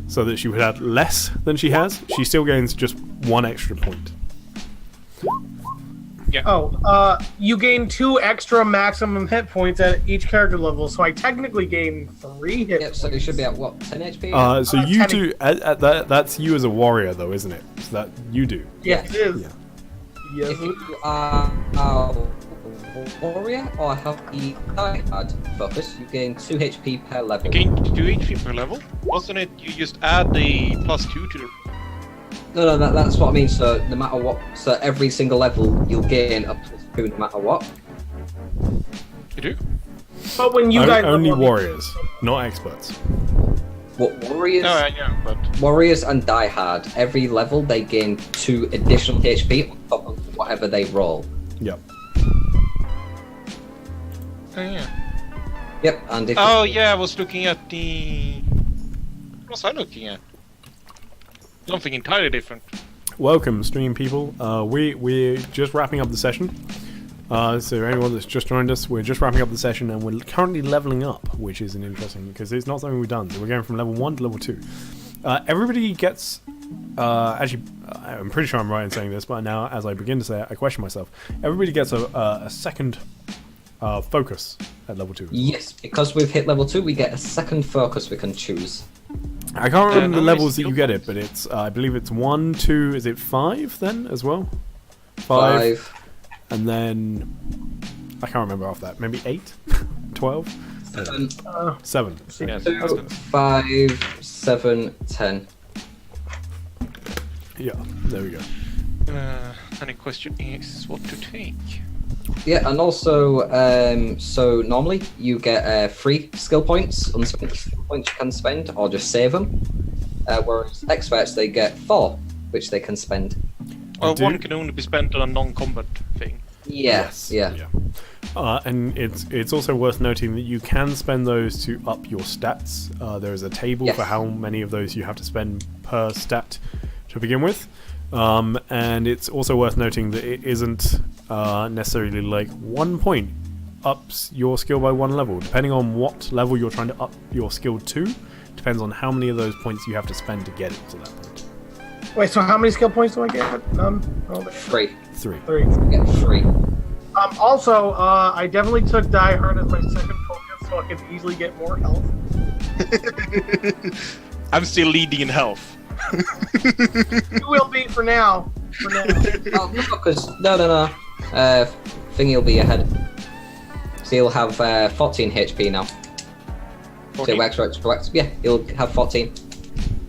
so that she would have less than she has, she still gains just 1 extra point. Yeah. You gain 2 extra maximum hit points at each character level, so I technically gain 3 hit points. So you should be at what, 10 HP? So you do that's you as a warrior though, isn't it? So that you do. Yeah, it is. Yeah. Yes. If you are a warrior or have the diehard focus, you gain 2 HP per level. You gain 2 HP per level? Wasn't it you just add the +2 to the... No, that's what I mean. So no matter what, so every single level you'll gain a +2 no matter what. You do? But when you guys only warriors, not experts. What warriors? No, I know, but... Warriors and diehard, every level they gain 2 additional HP on top of whatever they roll. Yep. Oh, yeah. Yep, and if Oh, yeah, I was looking at the... What was I looking at? Something entirely different. Welcome, stream people. We're just wrapping up the session. So anyone that's just joined us, we're just wrapping up the session, and we're currently leveling up, which is an interesting because it's not something we've done. So we're going from level 1 to level 2. Everybody gets. Actually, I'm pretty sure I'm right in saying this, but now as I begin to say it, I question myself. Everybody gets a second focus at level 2. Yes, because we've hit level 2, we get a second focus we can choose. I can't remember the how many levels that skill you get it, but it's I believe it's 1, 2. Is it 5 then as well? 5. And then I can't remember after that. Maybe 8, 12, 7. Yeah, 2, 5, 7, 10. Yeah, there we go. And the question is what to take. Yeah, and also, so normally you get 3 skill points, unspent skill points you can spend, or just save them. Whereas experts, they get 4, which they can spend. Well, one can only be spent on a non-combat thing. Yes, yeah. And it's also worth noting that you can spend those to up your stats. There is a table for how many of those you have to spend per stat to begin with. And it's also worth noting that it isn't necessarily like 1 point ups your skill by 1 level. Depending on what level you're trying to up your skill to, depends on how many of those points you have to spend to get it to that point. Wait, so how many skill points do I get? None? 3. 3. 3. You get 3. Also, I definitely took Die Hard as my second focus so I could easily get more health. I'm still leading in health. You will be for now. Oh, no, because no. Thingy will be ahead. So he'll have 14 HP now. 14? So works. Yeah, he'll have 14.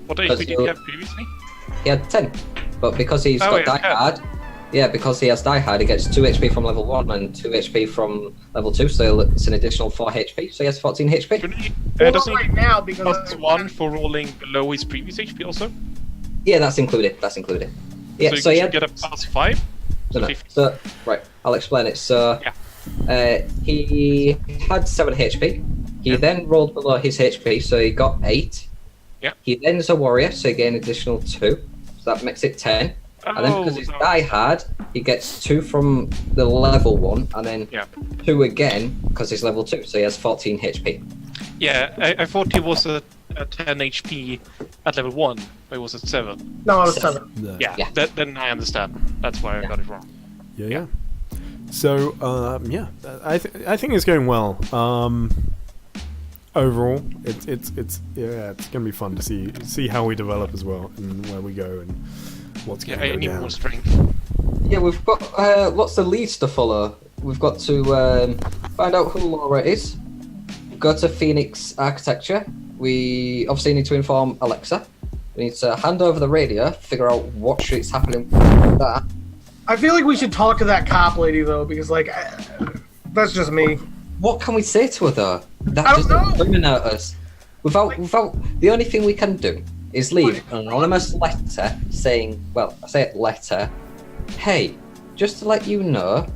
What HP did you have previously? He had 10, but because he's got Die Hard, because he has Die Hard, he gets 2 HP from level 1 and 2 HP from level 2, so it's an additional 4 HP. So he has 14 HP. Doesn't right now because +1 for rolling below his previous HP also? Yeah, that's included. Yeah, so you he get a +5? No. So right, I'll explain it. So he had 7 HP. He then rolled below his HP, so he got 8. Yeah. He then is a warrior, so he gained additional 2. So that makes it 10. And then because he's Die Hard, he gets 2 from the level 1, and then 2 again because he's level 2, so he has 14 HP. Yeah, I thought he was at 10 HP at level 1, but he was at 7. No, I was 7. Yeah. Then I understand. That's why I got it wrong. Yeah. So, I think it's going well. Overall, it's gonna be fun to see how we develop as well, and where we go, and what's going to go I need down. more strength. Yeah, we've got lots of leads to follow. We've got to find out who Laura is, go to Phoenix Architecture. We obviously need to inform Alexa. We need to hand over the radio, figure out what shit's happening with that. I feel like we should talk to that cop lady though, because like that's just me. What can we say to her though? That I don't doesn't know. eliminate us. Without the only thing we can do is leave an anonymous letter saying, well, I say it letter. Hey, just to let you know,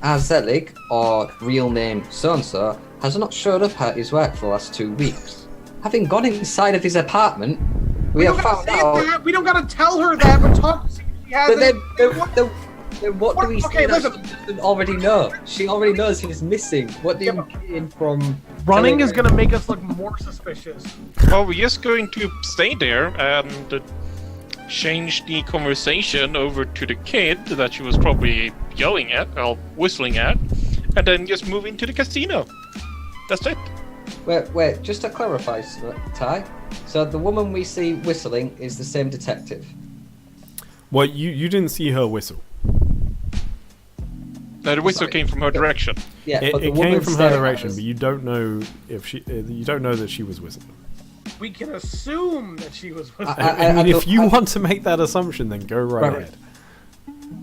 Azelig, or real name so-and-so, has not showed up at his work for the last 2 weeks. Having gone inside of his apartment, we have found out. We don't gotta tell her that, but talk. She has But it. then what do we say Okay, that listen. she doesn't already know? She already knows he's missing. What do you gain from Running telling is her? gonna make us look more suspicious. Well, we're just going to stay there and change the conversation over to the kid that she was probably yelling at or whistling at, and then just move into the casino. That's it. Wait, just to clarify, Ty. So the woman we see whistling is the same detective. Well, you didn't see her whistle. The whistle came from her direction. Yeah, It, but the it woman came from her staring at direction, us- but you don't know if she. You don't know that she was whistling. We can assume that she was. I mean, if you want to make that assumption, then go right Right. ahead.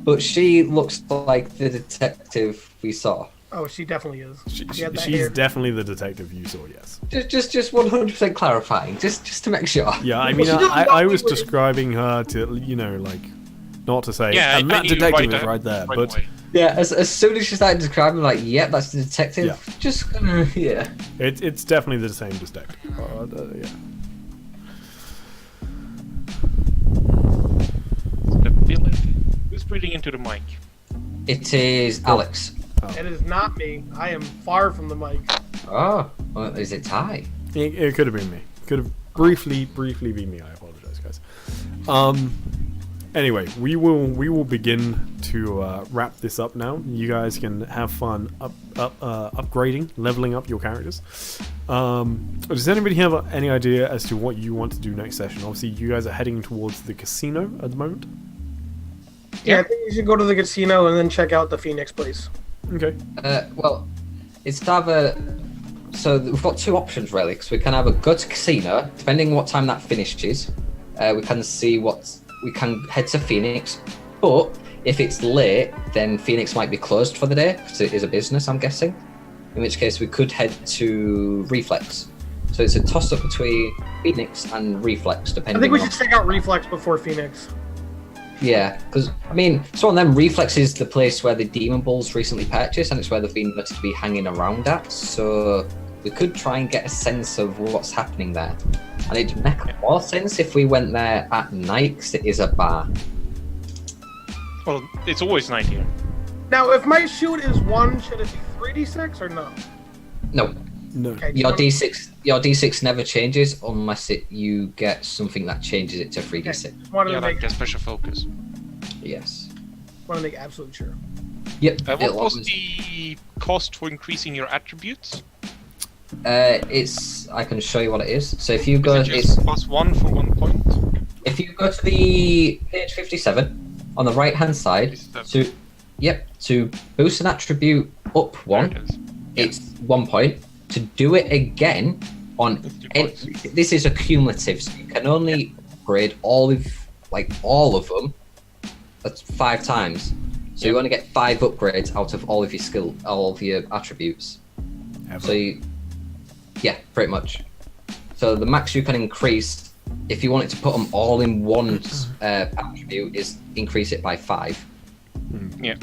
But she looks like the detective we saw. Oh, she definitely is. She had that She's hair. definitely the detective you saw. Yes. Just 100% clarifying, just to make sure. Yeah, I mean, she doesn't know I we was were- describing her to, like, not to say, Yeah, and I that knew detective is right right there, right but away. Yeah, as soon as she started describing, like, yep, that's the detective. Yeah. Just yeah. it's definitely the same detective. Yeah. The villain. Who's breathing into the mic? It is Alex. It is not me. I am far from the mic. Oh, well, is it Ty? It could have been me. Could have briefly been me. I apologize, guys. Anyway, we will begin to wrap this up now. You guys can have fun upgrading, leveling up your characters. Does anybody have any idea as to what you want to do next session? Obviously, you guys are heading towards the casino at the moment. Yeah, I think you should go to the casino and then check out the Phoenix place. Okay. Well, it's either. So we've got two options really, because we can either go to casino, depending what time that finishes. We can see we can head to Phoenix, but if it's late, then Phoenix might be closed for the day because it is a business, I'm guessing. In which case, we could head to Reflex. So it's a toss-up between Phoenix and Reflex, I depending. think we on... should check out Reflex before Phoenix. Yeah, because I mean, it's one of them. Reflex is the place where the Demon Balls recently purchased, and it's where they've been noted to be hanging around at. So we could try and get a sense of what's happening there. And it'd make more sense if we went there at night, because it is a bar. Well, it's always night here. Now, if my shoot is 1, should it be 3d6 or no? No, No. Okay, your just D6 never changes unless you get something that changes it to 3d6. wanted Yeah, to like make, a special focus. Yes. want to make absolute sure. Yep. What it'll was always- the cost for increasing your attributes? It's. I can show you what it is. So if you go, Is it it's just +1 for 1 point? if you go to the page 57 on the right hand side 57. to boost an attribute up There one, it is. it's 1 point. To do it again on It's 2 any, points. this is a cumulative, so you can only upgrade all of them. That's 5 times. So you only get 5 upgrades out of all of your attributes. Ever. So yeah, pretty much. So the max you can increase, if you wanted to put them all in one attribute, is increase it by 5. Yeah.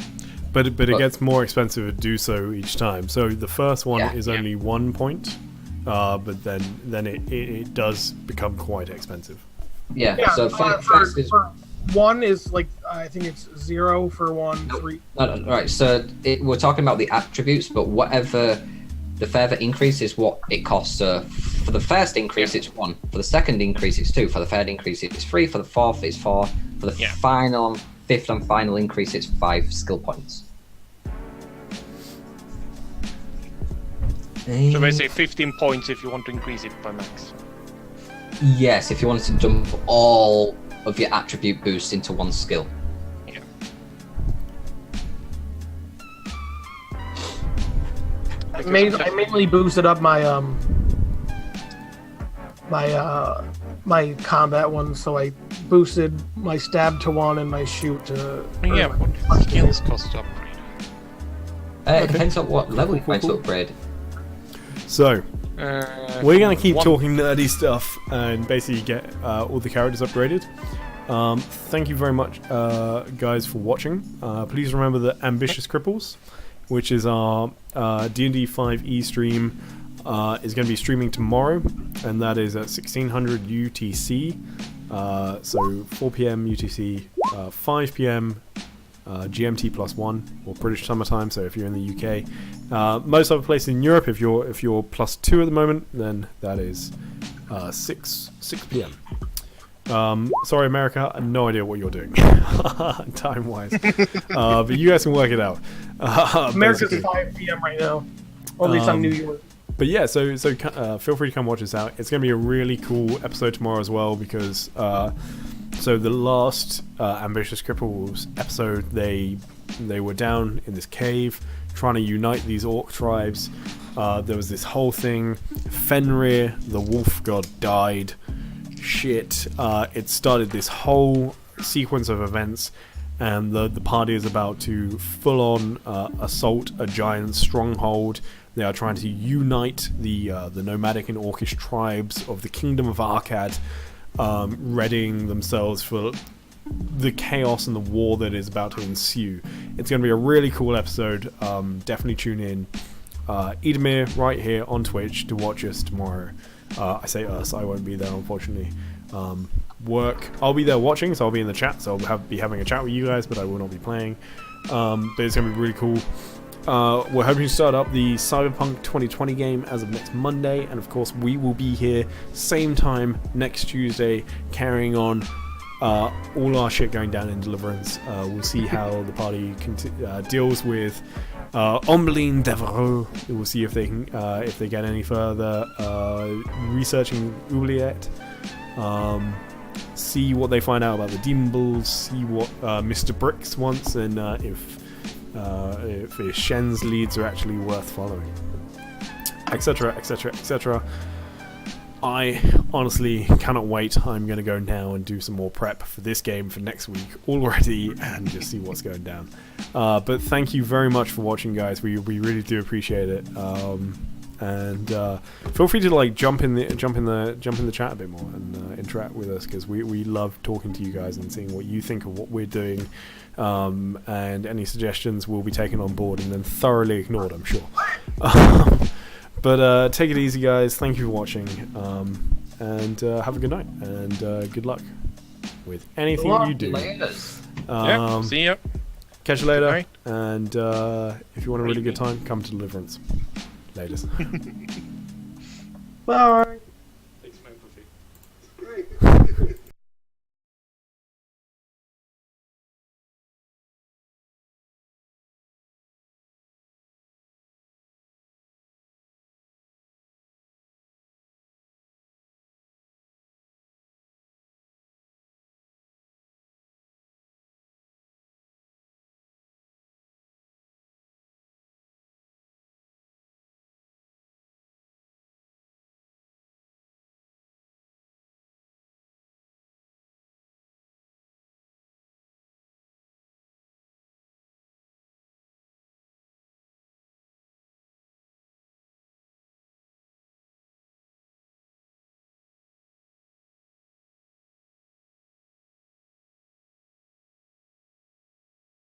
But it gets more expensive to do so each time. So the first one Yeah. is only 1 point, but then it does become quite expensive. Yeah. Yeah, So for 5 is 1 is like, I think it's 0 for 1, 3. no, right. So we're talking about the attributes, but whatever the further increase is what it costs. So for the first increase, it's 1. For the second increase, it's 2. For the third increase, it's 3. For the fourth, it's 4. For the Yeah. fifth and final increase, it's 5 skill points. So basically 15 points if you want to increase it by max. Yes, if you wanted to dump all of your attribute boosts into one skill. Yeah. I mainly boosted up my my combat one, so I boosted my stab to 1 and my shoot to. Yeah, what skills cost to upgrade? It depends on what level you Cool, want to cool. upgrade. So, we're going to keep one- talking nerdy stuff and basically get all the characters upgraded. Thank you very much, guys, for watching. Please remember that Ambitious Cripples, which is our D&D 5e stream, is going to be streaming tomorrow, and that is at 1600 UTC. So 4 p.m. UTC, 5 p.m. GMT +1 or British Summer Time. So if you're in the UK, most other places in Europe, if you're +2 at the moment, then that is 6 p.m. Sorry, America, I have no idea what you're doing time wise, but you guys can work it out. America's basically. 5 p.m. right now, or at least on New York. But yeah, so feel free to come watch us out. It's going to be a really cool episode tomorrow as well, because so the last Ambitious Cripples episode, they were down in this cave trying to unite these orc tribes. There was this whole thing. Fenrir, the wolf god, died. Shit. It started this whole sequence of events, and the party is about to full on assault a giant stronghold. They are trying to unite the nomadic and orcish tribes of the Kingdom of Arkad, readying themselves for the chaos and the war that is about to ensue. It's going to be a really cool episode. Definitely tune in. Edamir right here on Twitch to watch us tomorrow. I say us, I won't be there, unfortunately. I'll be there watching, so I'll be in the chat, so I'll be having a chat with you guys, but I will not be playing. But it's going to be really cool. We're hoping to start up the Cyberpunk 2020 game as of next Monday, and of course we will be here same time next Tuesday, carrying on all our shit going down in Deliverance. We'll see how the party deals with Ombelin Devereaux. We'll see if they can, if they get any further researching Oubliette. See what they find out about the Demon Bulls. See what Mr. Bricks wants, and if Shen's leads are actually worth following, etc, etc, etc. I honestly cannot wait. I'm going to go now and do some more prep for this game for next week already, and just see what's going down. But thank you very much for watching, guys. We really do appreciate it. And feel free to like jump in the chat a bit more and interact with us, because we love talking to you guys and seeing what you think of what we're doing. And any suggestions will be taken on board and then thoroughly ignored, I'm sure. But take it easy, guys. Thank you for watching, and have a good night, and good luck with anything you do. Yeah, see ya. Catch you later, Alright. and if you want a really good time, come to Deliverance. Laters. Bye. Thanks, man, for